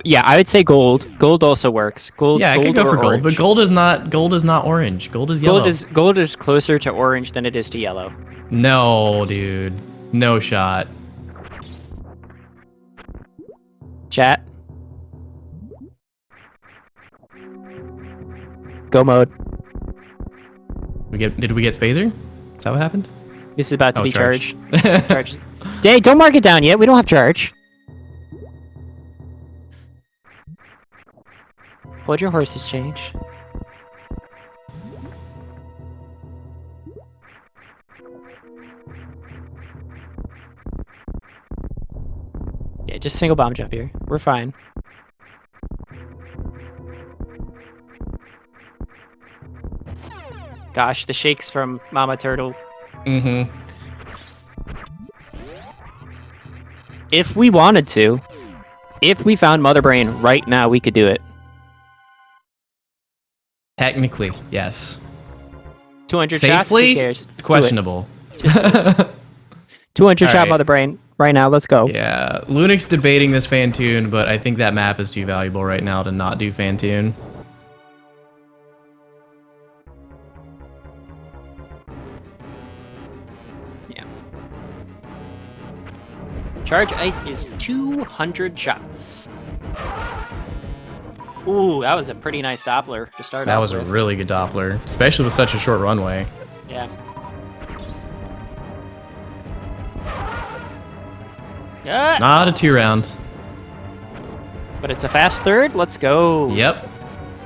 Yeah, I would say gold. Gold also works. Gold.
Yeah, I could go for gold,
orange.
but gold is not orange. Gold is yellow.
Gold is closer to orange than it is to yellow.
No, dude. No shot.
Chat. Go mode.
Did we get Spazer? Is that what happened?
This is about to be
charge.
charged. Charge. Hey, don't mark it down yet. We don't have charge. What'd your horses change? Just single bomb jump here. We're fine. Gosh, the shakes from Mama Turtle.
Mm-hmm.
If we wanted to, if we found Mother Brain right now, we could do it.
Technically, yes.
200 shots? Who
Safely,
cares?
it's questionable.
200 shot
Alright.
Mother Brain right now. Let's go.
Yeah, Lunix debating this Fantoon, but I think that map is too valuable right now to not do Fantoon.
Yeah. Charge Ice is 200 shots. Ooh, that was a pretty nice Doppler to start
That
off
was a
with.
really good Doppler, especially with such a short runway.
Yeah. Yeah.
Not a 2-round.
But it's a fast third. Let's go.
Yep.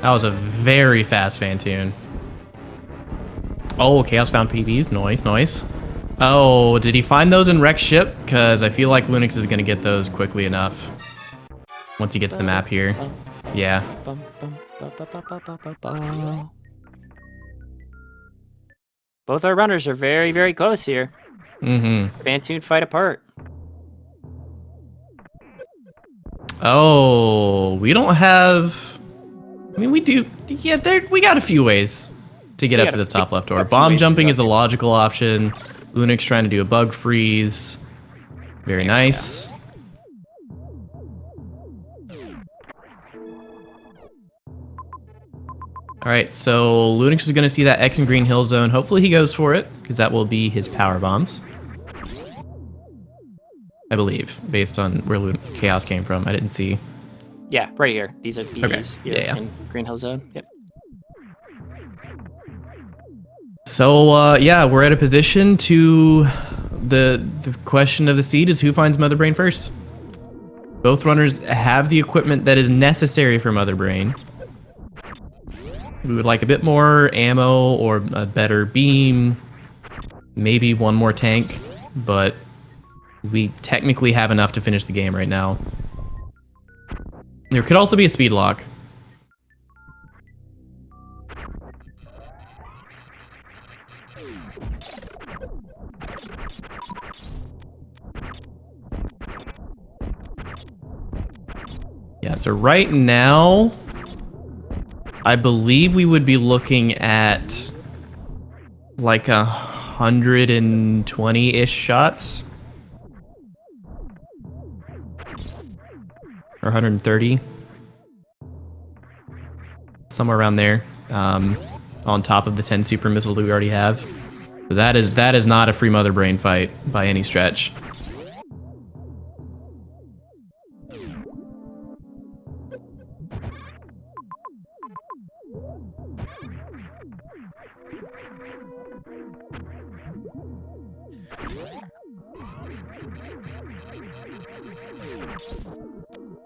That was a very fast Fantoon. Oh, Khaos found PBs. Nice, nice. Oh, did he find those in Wreck Ship? Because I feel like Lunix is going to get those quickly enough. Once he gets the map here. Yeah.
Both our runners are very, very close here.
Mm-hmm.
Fantoon fight apart.
Oh, we don't have... I mean, we do... Yeah, we got a few ways to get
We
up
got
to
a
the top left door.
got some
Bomb
ways to
jumping
go.
is the logical option. Lunix trying to do a bug freeze. Very nice. Alright, so Lunix is going to see that X and green hill zone. Hopefully he goes for it, because that will be his power bombs. I believe, based on where Khaos came from. I didn't see.
Yeah, right here. These are the BBs
Okay.
here
Yeah.
in Green Hill Zone. Yep.
So, yeah, we're at a position to... The question of the seed is who finds Mother Brain first. Both runners have the equipment that is necessary for Mother Brain. We would like a bit more ammo or a better beam. Maybe one more tank, but we technically have enough to finish the game right now. There could also be a speed lock. Yeah, so right now, I believe we would be looking at like 120-ish shots. Or 130. Somewhere around there. On top of the 10 super missiles that we already have. So that is not a free Mother Brain fight by any stretch.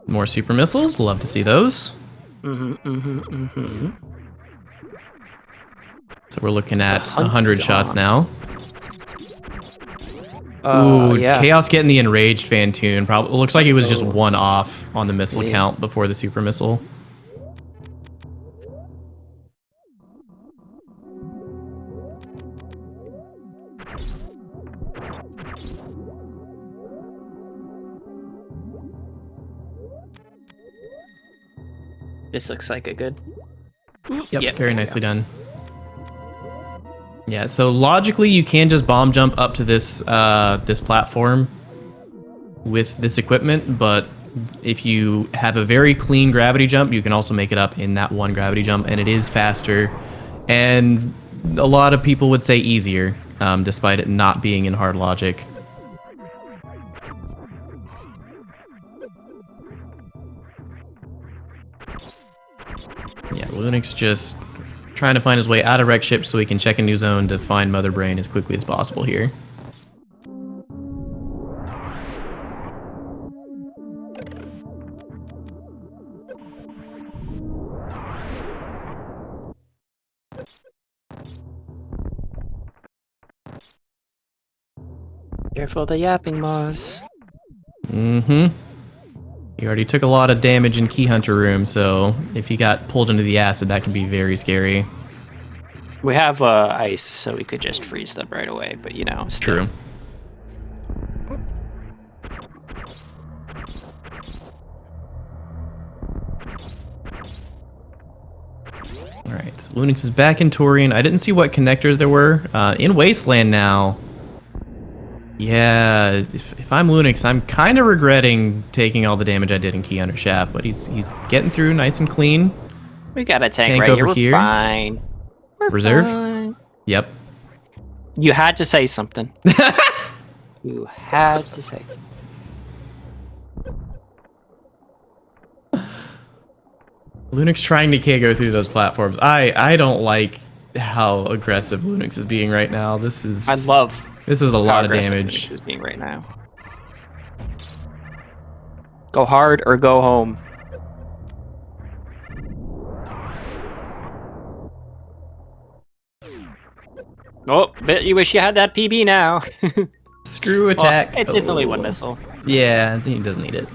More super missiles, love to see those. So we're looking at 100 shots now. Ooh,
yeah.
Khaos getting the enraged Fantoon. Probably looks like it was just one off on the missile count before the super missile.
This looks like a good.
Yep, very nicely done. Yeah, so logically you can just bomb jump up to this this platform with this equipment, but if you have a very clean gravity jump, you can also make it up in that one gravity jump, and it is faster, and a lot of people would say easier, despite it not being in hard logic. Yeah, Lunix just trying to find his way out of Wreck Ship so he can check a new zone to find Mother Brain as quickly as possible here.
Careful the yapping moss.
Mm-hmm. You already took a lot of damage in Key Hunter Room, so if you got pulled into the acid, that can be very scary.
We have ice, so we could just freeze them right away, but you know, still.
True. Alright, Lunix is back in Torian. I didn't see what connectors there were. In Wasteland now. Yeah, if I'm Lunix, I'm kind of regretting taking all the damage I did in Key Hunter Shaft, but he's getting through nice and clean.
We got a tank,
Tank
right
over
here.
here.
We're fine. We're
Reserve?
fine.
Yep.
You had to say something. You had to say something.
Lunix trying to go through those platforms. I don't like how aggressive Lunix is being right now. This is
I love
this is a
how
lot of
aggressive
damage.
Lunix is being right now. Go hard or go home. Oh, bet you wish you had that PB now.
Screw attack.
Well, it's only one
Oh.
missile.
Yeah, I think he doesn't need it.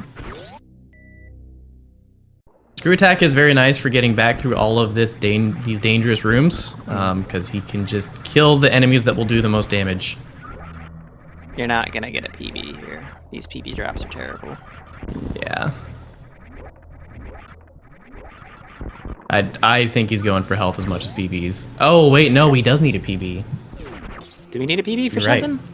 Screw attack is very nice for getting back through all of these dangerous rooms, because he can just kill the enemies that will do the most damage.
You're not gonna get a PB here. These PB drops are terrible.
Yeah. I think he's going for health as much as PBs. Oh wait, no, he does need a PB.
Do we need a PB for
You're right.
something?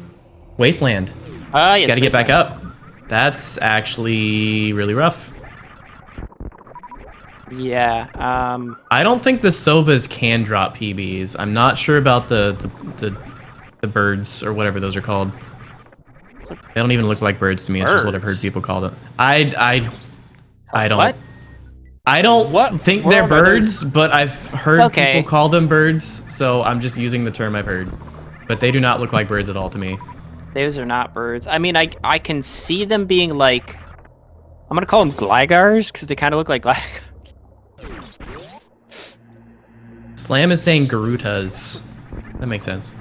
Wasteland.
Yes.
Got to get back
Wasteland.
up. That's actually really rough.
Yeah.
I don't think the Sovas can drop PBs. I'm not sure about the birds or whatever those are called. They don't even look like birds to me. It's just what I've heard
Birds?
people call them. I don't.
What?
I don't
What
think they're
world are those?
birds, but I've heard
Okay.
people call them birds, so I'm just using the term I've heard. But they do not look like birds at all to me.
Those are not birds. I mean, I can see them being like, I'm gonna call them glygars because they kind of look like glygars.
Slam is saying Garutas. That makes sense.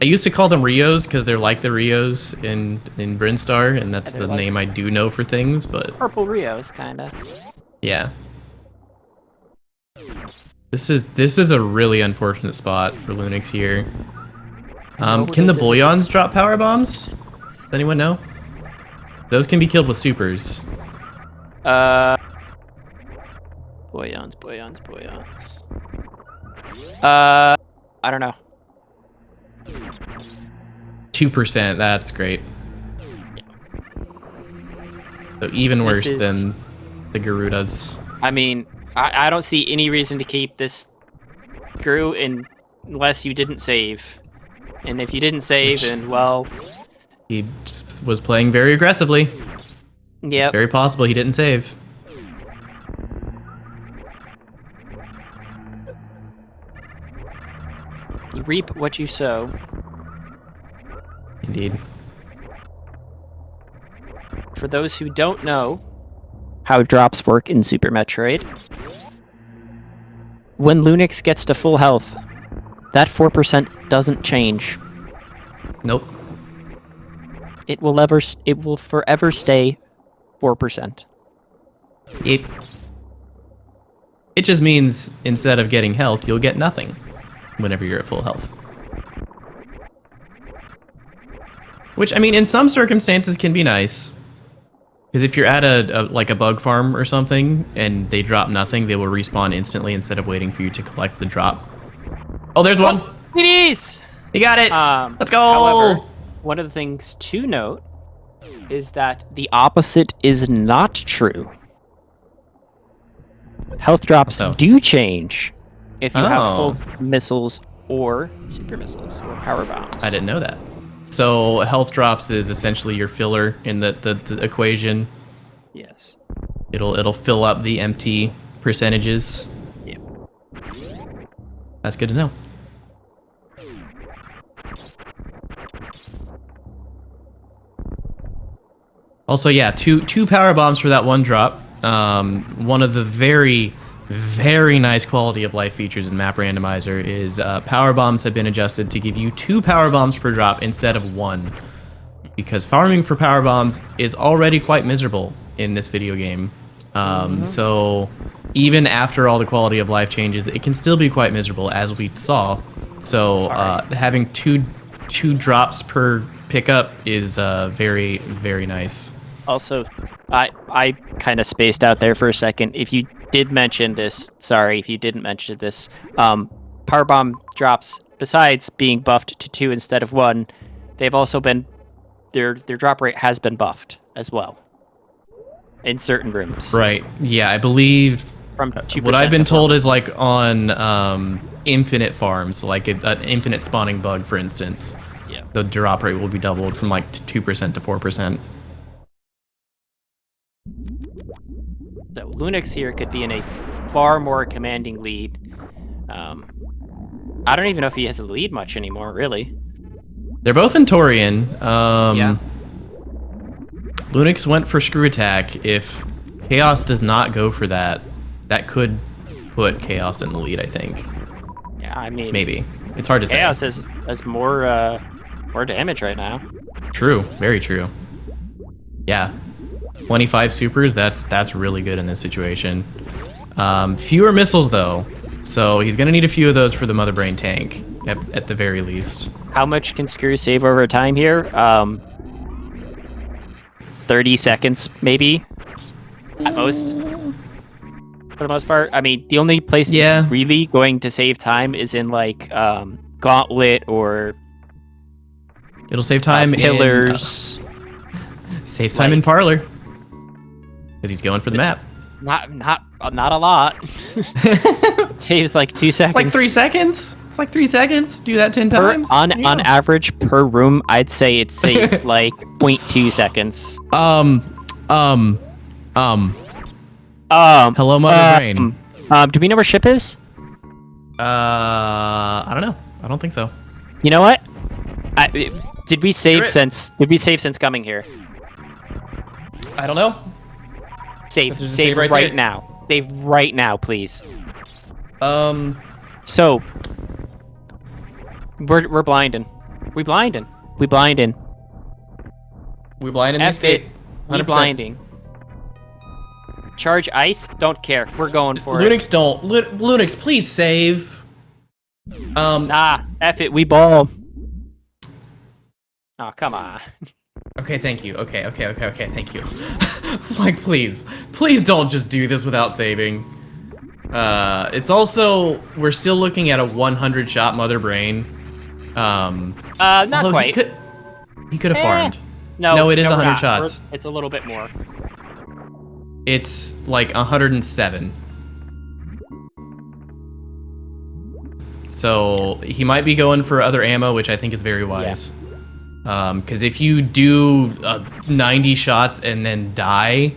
I used to call them Rios because they're like the Rios in Brinstar, and that's
They're
the
like-
name I do know for things, but
Purple Rios, kind of.
yeah. This is a really unfortunate spot for Lunix here.
What
Can the
is it?
Bullions drop power bombs? Does anyone know? Those can be killed with supers.
Boyons. I don't know.
2%, that's great. So even
This
worse
is-
than the Garudas.
I mean, I don't see any reason to keep this screw unless you didn't save. And if you didn't save, then well,
He was playing very aggressively. It's
yep.
very possible he didn't save.
You reap what you sow.
Indeed.
For those who don't know how drops work in Super Metroid, when Lunix gets to full health, that 4% doesn't change.
Nope.
It will forever stay 4%.
It just means instead of getting health, you'll get nothing whenever you're at full health. Which, I mean, in some circumstances can be nice. Because if you're at a bug farm or something, and they drop nothing, they will respawn instantly instead of waiting for you to collect the drop. Oh, there's one!
It is!
You got it! Let's go!
However, one of the things to note is that the opposite is not true. Health drops
So?
do change if you have
Oh.
full missiles or super missiles or power bombs.
I didn't know that. So health drops is essentially your filler in the equation.
Yes.
It'll fill up the empty percentages.
Yep.
That's good to know. Also, yeah, two power bombs for that one drop. One of the very, very nice quality of life features in Map Randomizer is power bombs have been adjusted to give you 2 power bombs per drop instead of 1. because farming for power bombs is already quite miserable in this video game. So even after all the quality of life changes, it can still be quite miserable, as we saw. So having two drops per pickup is very, very nice.
Also, I kind of spaced out there for a second. If you did mention this, sorry, if you didn't mention this, power bomb drops, besides being buffed to 2 instead of 1, they've also been their drop rate has been buffed as well in certain rooms.
Right. Yeah, I believe
From 2%
what I've been
to
told
1.
is like on infinite farms, like an infinite spawning bug, for instance.
Yeah.
The drop rate will be doubled from like 2% to 4%.
So Lunix here could be in a far more commanding lead. I don't even know if he has a lead much anymore, really.
They're both in Torian.
Yeah.
Lunix went for screw attack. If Khaos does not go for that, that could put Khaos in the lead, I think.
Yeah, I mean,
Maybe. It's hard to say.
Khaos has more damage right now.
True. Very true. Yeah. 25 supers, that's really good in this situation. Fewer missiles, though. So he's going to need a few of those for the Mother Brain tank, at the very least.
How much can Screw save over time here? 30 seconds, maybe, at most. For the most part, I mean, the only place it's really going to save time is in like Gauntlet or
It'll save time
Pillars.
Saves time in Parlor because he's going for the map.
Not a lot. Saves like 2 seconds.
It's like 3 seconds. It's like 3 seconds. Do that 10 times.
On average per room, I'd say it saves like 0.2 seconds.
Hello, Mother Brain.
Do we know where ship is?
I don't know. I don't think so.
You know what? Did we save since coming here?
I don't know.
Save right now. Save right now, please. So we're blinding. We blinding.
We blinding
F
this
it. We blinding. Charge ice. Don't care. We're going for
Lunix
it.
don't. Lunix, please save.
F it. We ball. Oh, come on.
Okay, thank you. Okay, thank you. Like, please don't just do this without saving. It's also, we're still looking at a 100 shot Mother Brain.
Not quite.
He could have farmed.
No,
it is
we're
100
not.
shots.
It's a little bit more.
It's like 107. So he might be going for other ammo, which I think is very wise. Because if you do 90 shots and then die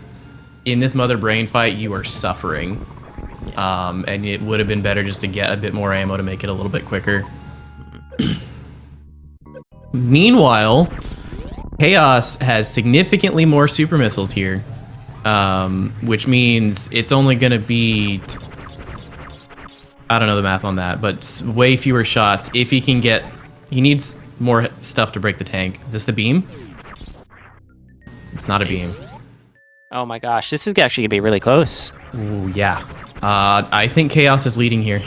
in this Mother Brain fight, you are suffering. And it would have been better just to get a bit more ammo to make it a little bit quicker. Meanwhile, Khaos has significantly more super missiles here, which means it's only going to be... I don't know the math on that, but way fewer shots. If he can get... He needs more stuff to break the tank. Is this the beam? It's not a beam.
Oh my gosh, this is actually going to be really close.
Ooh, yeah. I think Khaos is leading here.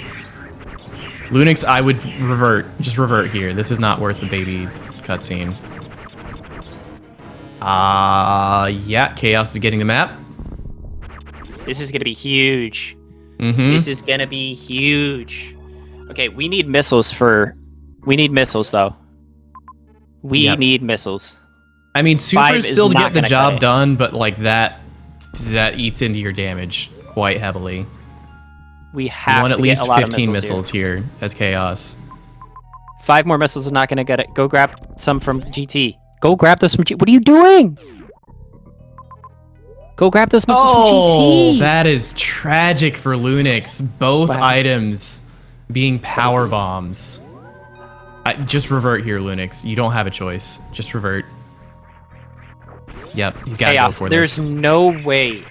Lunix, I would revert. Just revert here. This is not worth the baby cutscene. Yeah, Khaos is getting the map.
This is going to be huge.
Mm-hmm.
This is going to be huge. Okay, we need missiles though. We need missiles.
I mean, supers still get the job
cut it.
done, but like that eats into your damage quite heavily.
We have
want
to
at least
get a lot
15
of
missiles here as Khaos.
5 more missiles are not going to get it. Go grab some from GT. Go grab those from GT. What are you doing? Go grab those missiles from GT.
That is tragic for Lunix. Both items being power bombs. Just revert here, Lunix. You don't have a choice. Just revert. Yep, he's got to go for this.
There's no way.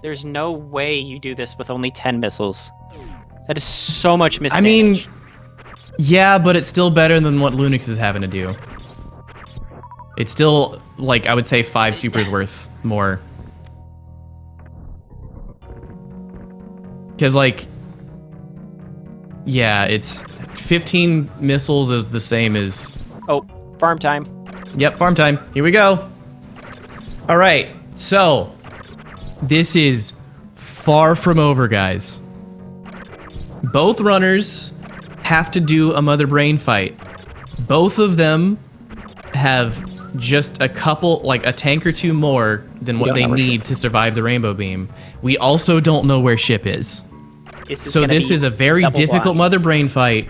There's no way you do this with only 10 missiles. That is so much misdamage.
I mean, yeah, but it's still better than what Lunix is having to do. It's still, like, I would say 5 supers worth more. Because, like, yeah, it's 15 missiles is the same as...
Oh, farm time.
Yep, farm time. Here we go. All right, so this is far from over, guys. Both runners have to do a mother brain fight. Both of them have just a couple, like a tank or two more than what they need to survive the rainbow beam. We also don't know where Ship is. So this is a very difficult mother brain fight,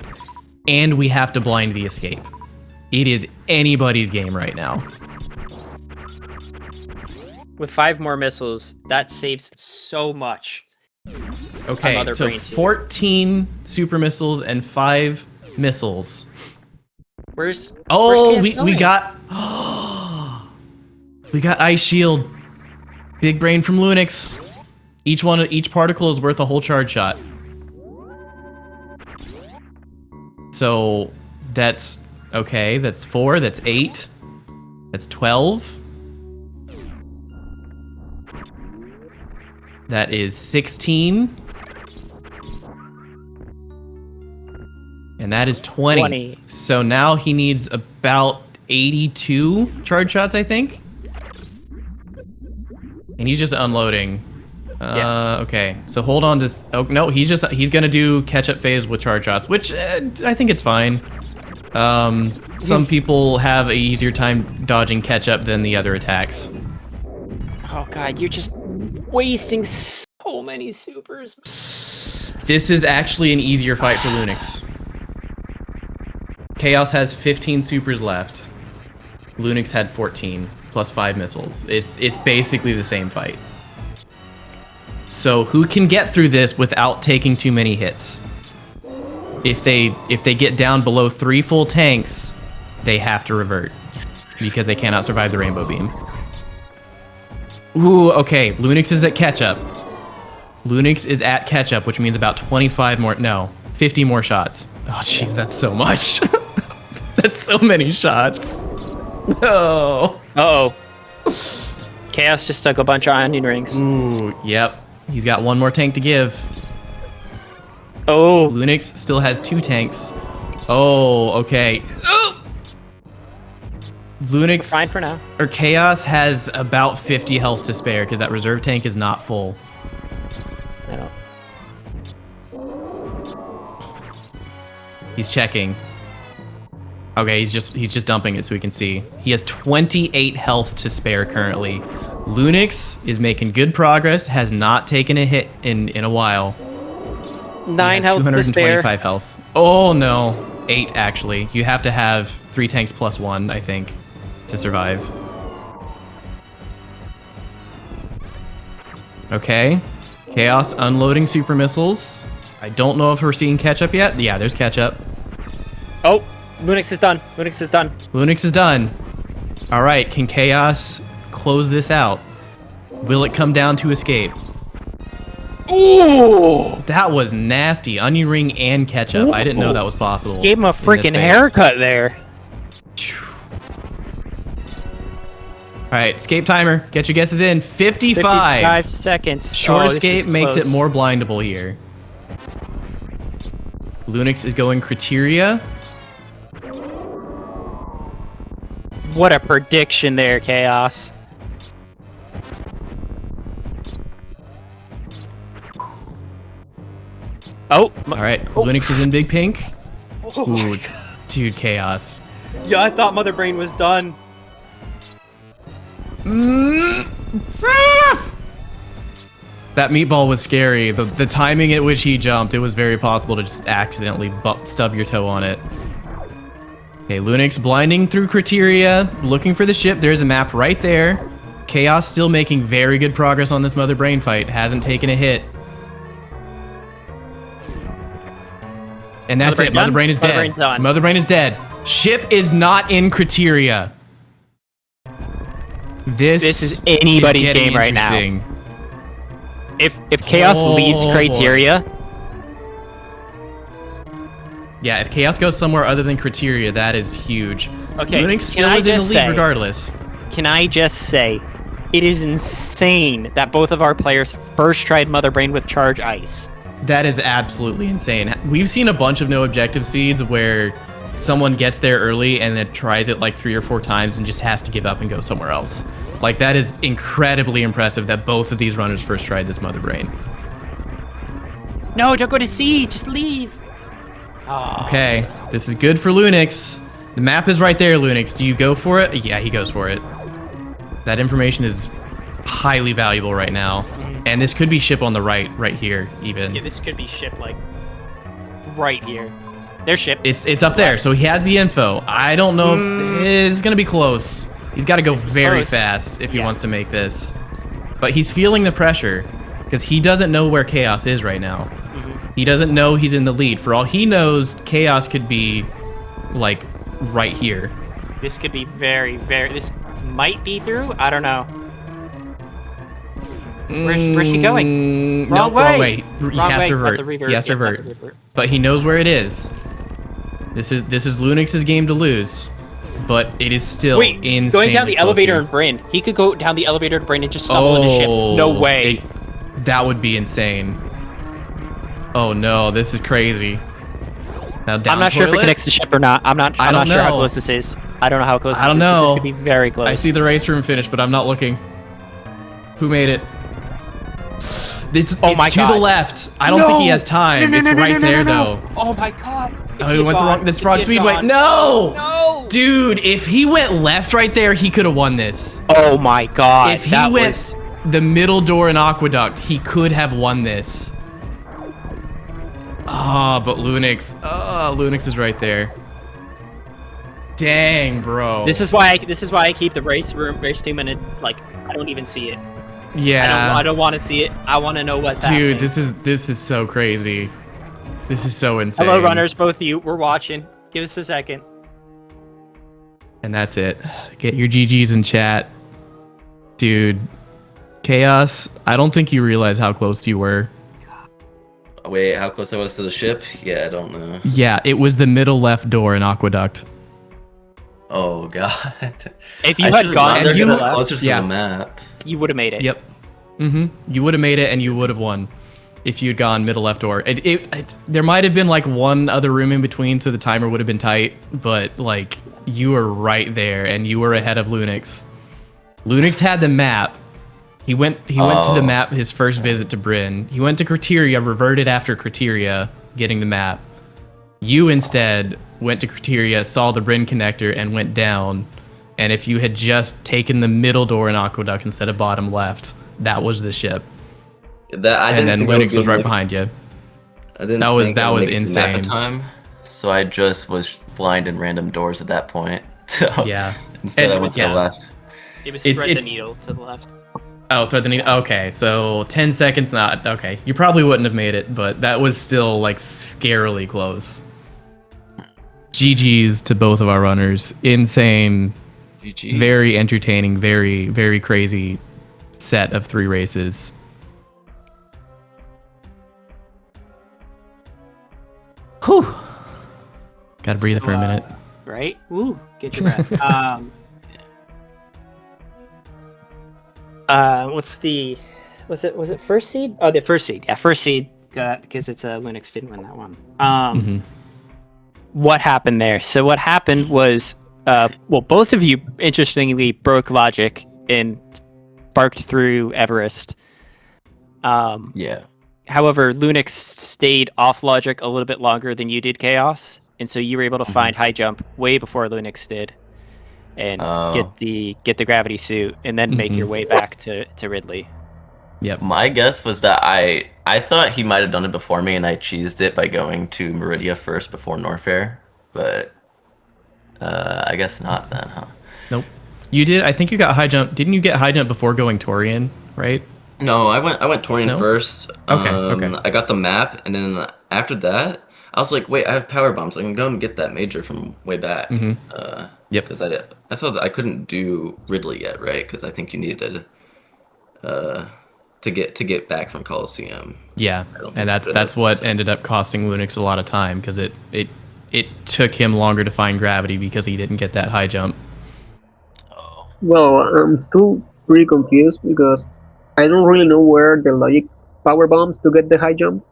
and we have to blind the escape. It is anybody's game right now.
With 5 more missiles, that saves so much.
Okay, so 14 super missiles and 5 missiles.
Where's
we got we got Ice Shield. Big brain from Lunix. Each particle is worth a whole charge shot. So that's okay, that's 4, that's 8. That's 12. That is 16. And that is 20. So now he needs about 82 charge shots, I think. And he's just unloading. Okay, so hold on to... Oh, no, he's gonna do catch-up phase with charge shots, which I think it's fine. Some people have a easier time dodging catch-up than the other attacks.
Oh god, you're just wasting so many supers.
This is actually an easier fight for Lunix. Khaos has 15 supers left. Lunix had 14 plus 5 missiles. It's basically the same fight. So who can get through this without taking too many hits? If they get down below 3 full tanks, they have to revert because they cannot survive the rainbow beam. Ooh, okay. Lunix is at catch-up. Lunix is at catch-up, which means about 25 more... No, 50 more shots. Oh, jeez, that's so much. That's so many shots. No.
Uh-oh. Khaos just stuck a bunch of onion rings.
Ooh, yep. He's got 1 more tank to give.
Oh.
Lunix still has 2 tanks. Oh, okay. Oh! Lunix...
Fine for now.
Or Khaos has about 50 health to spare because that reserve tank is not full.
No.
He's checking. Okay, he's just dumping it so we can see. He has 28 health to spare currently. Lunix is making good progress, has not taken a hit in a while.
9 health to spare.
225 health. Oh no, 8 actually. You have to have 3 tanks plus 1, I think, to survive. Okay, Khaos unloading super missiles. I don't know if we're seeing catch-up yet. Yeah, there's catch-up.
Oh, Lunix is done. Lunix is done.
Lunix is done. All right, can Khaos close this out? Will it come down to escape?
Ooh!
That was nasty. Onion ring and ketchup. I didn't know that was possible.
Gave him a freaking haircut there.
All right, escape timer. Get your guesses in. 55.
55 seconds.
Short escape makes it more blindable here. Lunix is going criteria.
What a prediction there, Khaos. Oh.
All right, Lunix is in big pink. Ooh, dude, Khaos.
Yeah, I thought Mother Brain was done.
That meatball was scary. The timing at which he jumped, it was very possible to just accidentally stub your toe on it. Okay, Lunix blinding through criteria, looking for the ship. There's a map right there. Khaos still making very good progress on this Mother Brain fight. Hasn't taken a hit. And that's it. Mother Brain is dead.
Brain's done.
Mother Brain is dead. Ship is not in criteria. This
is anybody's game right now. If Khaos leaves criteria.
Yeah, if Khaos goes somewhere other than criteria, that is huge.
Okay,
Lunix
can
still
I
is in the
just
lead
say-
regardless.
Can I just say, it is insane that both of our players first tried Mother Brain with Charge Ice.
That is absolutely insane. We've seen a bunch of no objective seeds where someone gets there early and then tries it like 3 or 4 times and just has to give up and go somewhere else. Like, that is incredibly impressive that both of these runners first tried this Mother Brain.
No, don't go to C. Just leave. Oh,
Okay, this is good for Lunix. The map is right there, Lunix. Do you go for it? Yeah, he goes for it. That information is highly valuable right now. And this could be ship on the right here, even.
Yeah, this could be ship, like, right here. There's ship.
It's up there, so he has the info. I don't know if it's gonna be close. He's got to go very
close.
fast if he wants to make this. But he's feeling the pressure because he doesn't know where Khaos is right now. He doesn't know he's in the lead. For all he knows, Khaos could be like right here.
This could be very, very... This might be through? I don't know. Where's he going?
Wrong way. He
Wrong
has
way.
to revert.
That's a revert.
He has to
Yeah, that's
revert.
a revert.
But he knows where it is. This is Lunix's game to lose. But it is still insane.
Going down the elevator in Bryn. He could go down the elevator to Bryn and just stumble into ship. No way.
That would be insane. Oh no, this is crazy. Now down
I'm not sure if it
toilet?
connects to ship or not. I'm not sure how close this is. I don't know how close this is.
I don't
But
know.
this could be very close.
I see the race room finish, but I'm not looking. Who made it? It's
my
to
God.
the left. I don't think he has time. It's right there though.
Oh my God.
Oh, he went the wrong. This frog speedway. No.
No.
Dude, if he went left right there, he could have won this.
Oh my God.
If he went the middle door in Aqueduct, he could have won this. Ah, but Lunix. Lunix is right there. Dang, bro.
This is why I keep the race team in it. Like, I don't even see it.
Yeah.
I don't want to see it. I want to know what's happening.
Dude, this is so crazy. This is so insane.
Hello, runners, both of you. We're watching. Give us a second.
And that's it. Get your GGs in chat. Dude, Khaos, I don't think you realize how close you were.
Wait, how close I was to the ship? Yeah, I don't know.
Yeah, it was the middle left door in Aqueduct.
Oh god.
If you had gone
and
there
you
to the
was
left,
closer to
yeah.
the map.
you would have made it.
Yep. You would have made it and you would have won if you'd gone middle left door. There might have been like one other room in between, so the timer would have been tight, but like you were right there and you were ahead of Lunix. Lunix had the map. He went to the map his first visit to Bryn. He went to Criteria, reverted after Criteria, getting the map. You instead went to Criteria, saw the Bryn connector, and went down. And if you had just taken the middle door in Aqueduct instead of bottom left, that was the ship. And then Lunix was right behind you. That was insane.
At the time, so I just was blind in random doors at that point. So
Yeah.
instead I went to the left.
It was
It's-
thread the
it's-
needle to the left.
Oh, thread the needle. Okay, so 10 seconds not. Okay, you probably wouldn't have made it, but that was still like scarily close. GG's to both of our runners. Insane.
GG's.
Very entertaining, very, very crazy set of 3 races. Whew. Gotta breathe for a minute.
Right? Ooh, get your breath. Was it first seed? Oh, the first seed. Yeah, first seed. Because it's Linux didn't win that one. What happened there? So what happened was, well, both of you interestingly broke logic and sparked through Everest.
Yeah.
However, Lunix stayed off logic a little bit longer than you did, Khaos, and so you were able to find high jump way before Lunix did, and get the gravity suit, and then make your way back to Ridley.
Yep.
My guess was that I thought he might have done it before me, and I cheesed it by going to Meridia first before Norfair, but I guess not then, huh?
Nope. You did. I think you got high jump. Didn't you get high jump before going Torian? Right.
No, I went Torian
No?
first.
Okay.
I got the map, and then after that, I was like, wait, I have power bombs. I can go and get that major from way back.
Yep.
Because I saw that I couldn't do Ridley yet, right? Because I think you needed to get back from Coliseum.
Yeah,
don't
and
think
that's
it
what
is.
ended up costing Lunix a lot of time because it it took him longer to find gravity because he didn't get that high jump.
Oh.
Well, I'm still pretty confused because I don't really know where the logic power bombs to get the high jump.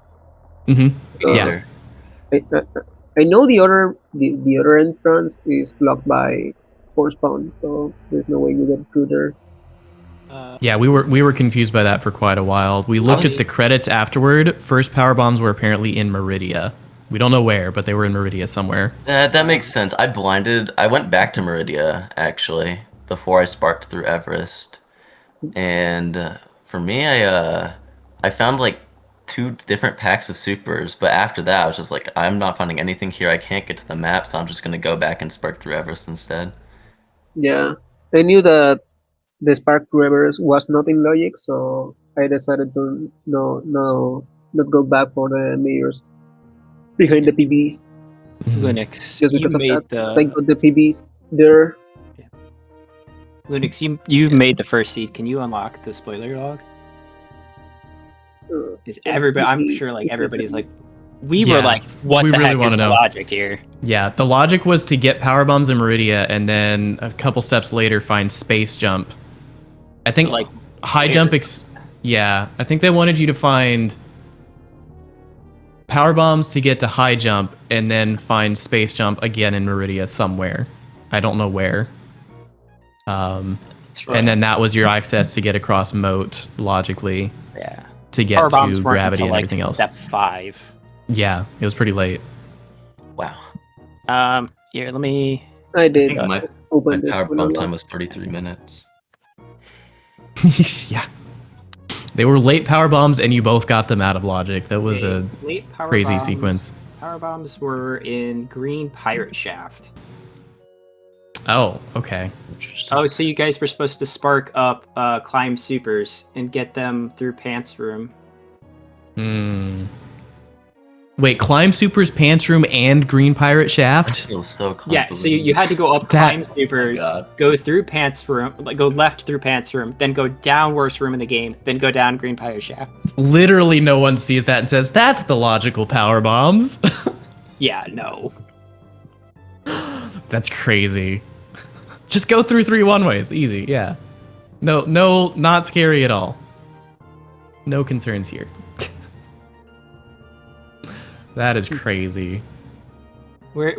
Mm-hmm.
Me
Yeah.
either.
I know the other entrance is blocked by force spawn, so there's no way you get through there.
Yeah, we were confused by that for quite a while. We looked at the credits afterward. First power bombs were apparently in Meridia. We don't know where, but they were in Meridia somewhere.
That makes sense. I went back to Meridia, actually, before I sparked through Everest. And for me, I found like 2 different packs of supers, but after that, I was just like, I'm not finding anything here. I can't get to the map, so I'm just going to go back and spark through Everest instead.
Yeah, I knew that the spark drivers was not in logic, so I decided to not go back for the mirrors behind the PBs
Lunix,
just
you
because of
made
that. Because I
the
got the PBs there.
Lunix. You made the first seed. Can you unlock the spoiler log? Is everybody? I'm sure like everybody's like, we were
Yeah,
like, what
we
the
really
heck is
wanna
the
know.
logic here?
Yeah, the logic was to get power bombs in Meridia and then a couple steps later find space jump. I think
Like,
high
where?
jump. Yeah, I think they wanted you to find power bombs to get to high jump and then find space jump again in Meridia somewhere. I don't know where.
That's right.
And then that was your access to get across moat logically
Yeah.
to get
Power bombs
to
weren't
gravity
until,
and
like,
everything else.
Step 5.
Yeah, it was pretty late.
Wow.
Here, let me.
I
I
did
think my
open this
power
spoiler
bomb
log.
time was 33 minutes.
Yeah. They were late power bombs and you both got them out of logic. That was a
late power
crazy
bombs.
sequence.
Power bombs were in green pirate shaft.
Oh, okay.
Interesting.
Oh, so you guys were supposed to spark up climb supers and get them through pants room.
Hmm. Wait, climb supers, pants room, and green pirate
I
shaft?
feel so
Yeah,
confident.
so you had to go up
That-
climb supers,
God.
go through pants room, like go left through pants room, then go down worst room in the game, then go down green pirate shaft.
Literally no one sees that and says, that's the logical power bombs.
Yeah, no.
That's crazy. Just go through 3 one-ways. Easy, yeah. No, not scary at all. No concerns here. That is crazy.
Where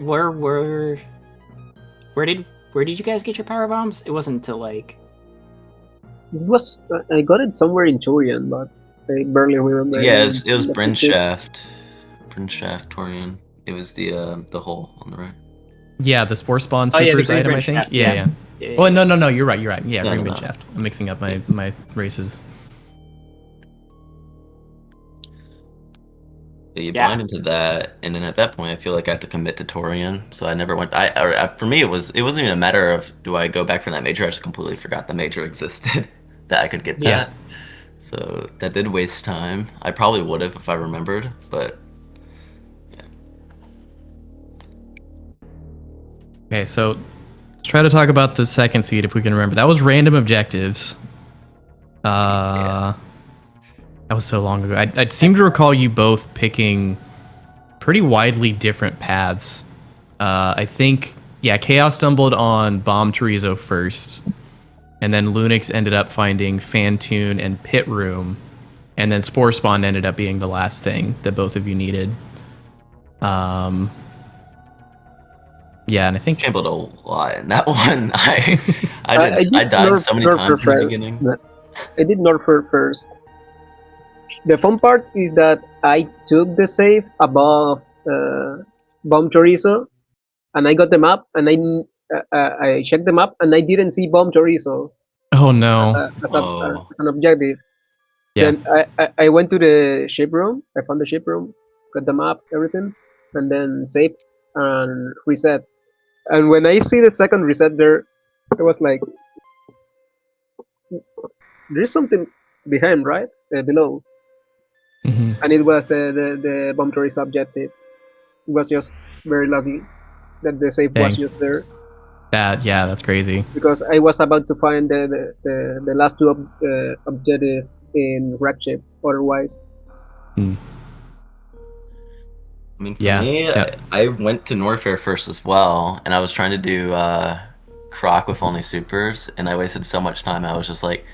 did you guys get your power bombs? It wasn't until like
I got it somewhere in Turian, but I barely remember.
Yeah, it was
the
Bryn
specific-
Shaft. Bryn Shaft, Torian. It was the hole on the right.
Yeah, the spore spawn
Oh, yeah, the
supers
green
item, I
bridge
think.
shaft,
Yeah,
yeah.
yeah. Oh, no, you're right. Yeah,
No,
green
no,
mid
no.
shaft. I'm mixing up my races.
Yeah, you
Yeah.
blind into that, and then at that point, I feel like I had to commit to Torian, so I never went. For me, it wasn't even a matter of do I go back for that major. I just completely forgot the major existed, that I could get that.
Yeah.
So that did waste time. I probably would have if I remembered, but
Okay, so let's try to talk about the second seed if we can remember. That was random objectives. That was so long ago. I seem to recall you both picking pretty widely different paths. I think, yeah, Chaos stumbled on Bomb Chorizo first, and then Lunix ended up finding Fan Tune and Pit Room, and then Spore Spawn ended up being the last thing that both of you needed. Yeah, and I think
gambled a lot in that one. I
did
died so many
North
times in the
first.
beginning.
I did North first. The fun part is that I took the save above Bomb Chorizo, and I got the map, and I checked the map, and I didn't see Bomb Chorizo
oh no,
as
Oh.
an objective.
Yeah.
Then I went to the ship room. I found the ship room, got the map, everything, and then saved and reset. And when I see the second reset there, it was like, there's something behind, right? Below.
Mhm.
And it was the bomb tourist objective. It was just very lucky that the save was
Dang.
just there,
that's crazy.
because I was about to find the last two objective in wreck ship. Otherwise,
I mean, for
Yeah,
me,
yeah.
I went to Norfair first as well, and I was trying to do Croc with only supers, and I wasted so much time. I was just like,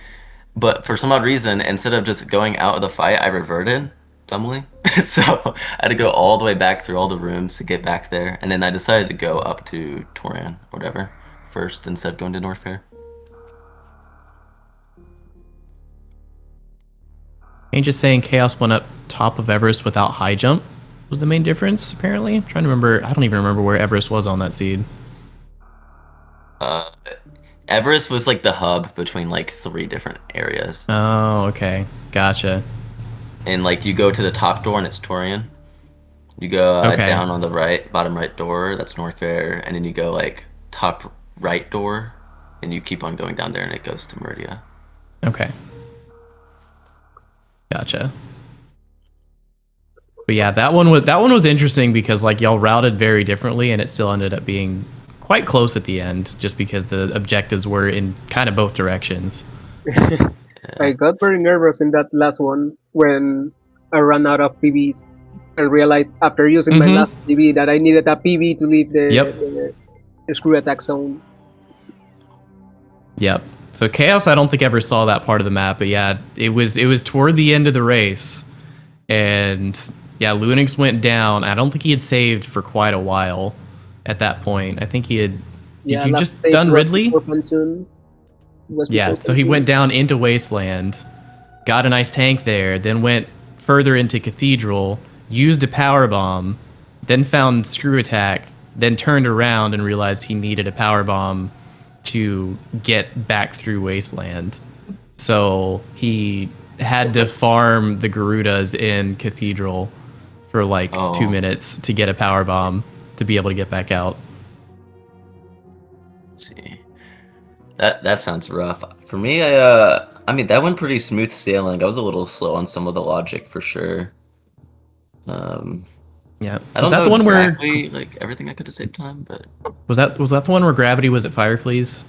but for some odd reason, instead of just going out of the fight, I reverted dumbly. So I had to go all the way back through all the rooms to get back there, and then I decided to go up to Torian or whatever first instead of going to Norfair.
Ain't just saying Chaos went up top of Everest without high jump was the main difference, apparently. I'm trying to remember. I don't even remember where Everest was on that seed.
Uh, Everest was like the hub between like 3 different areas.
Oh, okay. Gotcha.
And like you go to the top door and it's Torian. You go
Okay.
down on the right, bottom right door, that's Norfair, and then you go like top right door, and you keep on going down there and it goes to Meridia.
Okay. Gotcha. But yeah, that one was interesting because like y'all routed very differently and it still ended up being quite close at the end just because the objectives were in kind of both directions.
I got very nervous in that last one when I ran out of PBs and realized after using my last PB that I needed a PB to leave the screw attack zone.
Yep. So Chaos, I don't think ever saw that part of the map, but yeah, it was toward the end of the race, and yeah, Lunix went down. I don't think he had saved for quite a while at that point. I think he had.
Yeah,
Did you
last
just
save
done
was
Ridley?
before Monsoon. Was
Yeah.
before
So he
Monsoon.
went down into Wasteland, got a nice tank there, then went further into Cathedral, used a power bomb, then found Screw Attack, then turned around and realized he needed a power bomb to get back through Wasteland. So he had to farm the Garudas in Cathedral for like 2 minutes to get a power bomb to be able to get back out.
Let's see. That sounds rough. For me, I mean that went pretty smooth sailing. I was a little slow on some of the logic for sure.
Yeah.
I don't know exactly like everything I could have saved time, but
Was that the one where Gravity was at Fireflies?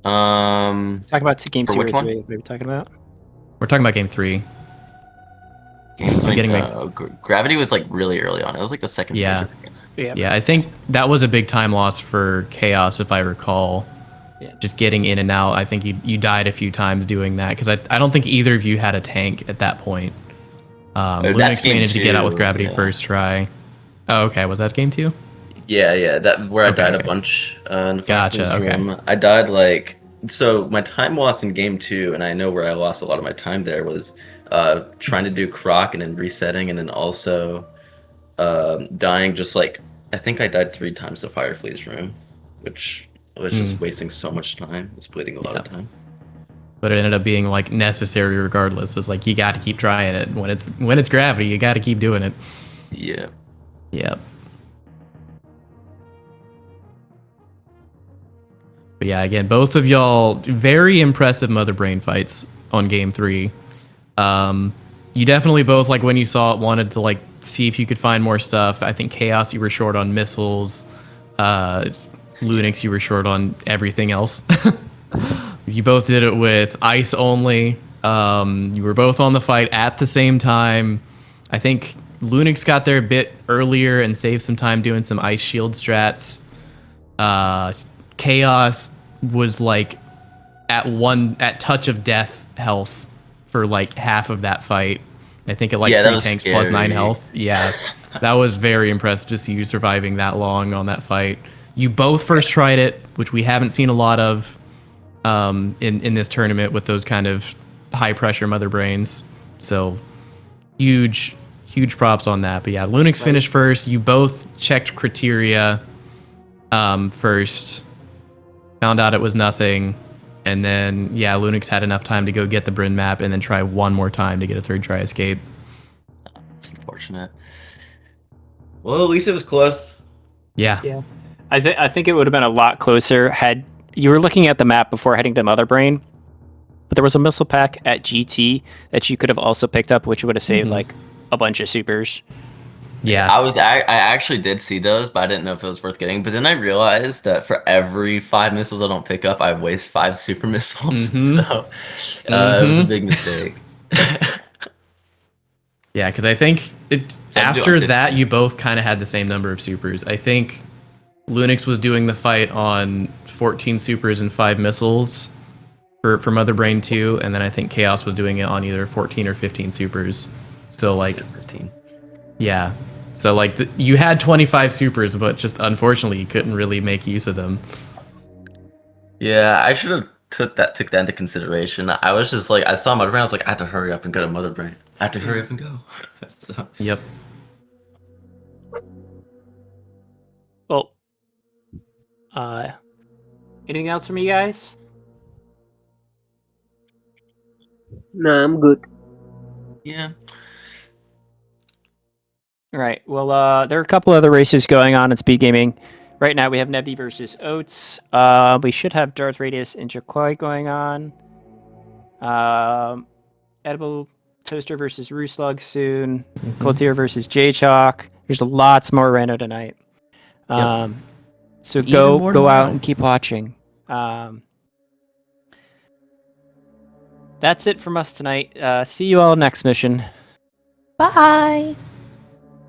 Talking about game
for
2 or
which one?
3. What are we talking about?
We're talking about game 3.
I'm
getting
Gravity was like really early on. It was like the second
Yeah.
Yeah.
Yeah, I think that was a big time loss for Chaos, if I recall.
Yeah.
Just getting in and out. I think you died a few times doing that because I don't think either of you had a tank at that point. Lunix
game
managed to get out with
2,
Gravity
yeah.
first try. Oh, okay. Was that game 2?
Yeah, that where I died
okay.
a bunch. In the
Gotcha,
Fireflies
okay.
room. I died like so. My time loss in game 2, and I know where I lost a lot of my time there was trying to do Croc and then resetting, and then also dying. Just like I think I died 3 times the Fireflies room, which was just wasting so much time. I was bleeding a lot of time.
But it ended up being like necessary regardless. It's like you got to keep trying it. When it's Gravity, you got to keep doing it.
Yeah.
Yep. But yeah, again, both of y'all very impressive Mother Brain fights on game 3. You definitely both, like when you saw it, wanted to like see if you could find more stuff. I think Chaos, you were short on missiles. Lunix, you were short on everything else. You both did it with ice only. You were both on the fight at the same time. I think Lunix got there a bit earlier and saved some time doing some ice shield strats. Chaos was like at touch of death health for like half of that fight. I think at like 3 tanks plus 9 health. Yeah, that was very impressive to see you surviving that long on that fight. You both first tried it, which we haven't seen a lot of in this tournament with those kind of high pressure Mother Brains. So huge props on that. But yeah, Lunix finished first. You both checked criteria first. Found out it was nothing, and then yeah, Lunix had enough time to go get the Bryn map and then try one more time to get a 3rd try escape.
It's unfortunate. Well, at least it was close.
Yeah.
I think it would have been a lot closer had you were looking at the map before heading to Mother Brain. But there was a missile pack at GT that you could have also picked up, which would have saved like a bunch of supers.
Yeah.
I actually did see those, but I didn't know if it was worth getting. But then I realized that for every 5 missiles I don't pick up, I waste 5 super missiles. So it was a big mistake.
Yeah, because I think
So I'm doing
after
50.
that, you both kind of had the same number of supers. I think Lunix was doing the fight on 14 supers and 5 missiles for Mother Brain 2, and then I think Chaos was doing it on either 14 or 15 supers. So like,
It's 15.
yeah. So like, you had 25 supers, but just unfortunately, you couldn't really make use of them.
Yeah, I should have took that into consideration. I was just like, I saw Mother Brain, I was like, I have to hurry up and go to Mother Brain. I have to hurry up and go. So
Yep.
Well, anything else from you guys?
Nah, I'm good.
yeah.
All right. Well, there are a couple other races going on in Speed Gaming. Right now, we have Nebby versus Oats. We should have Darth Radius and Jaquai going on. Edible Toaster versus Rooslug soon. Coltier versus J-Chalk. There's lots more rando tonight. So
Even
go
more
out
tomorrow.
and keep watching. That's it from us tonight. See you all next mission.
Bye.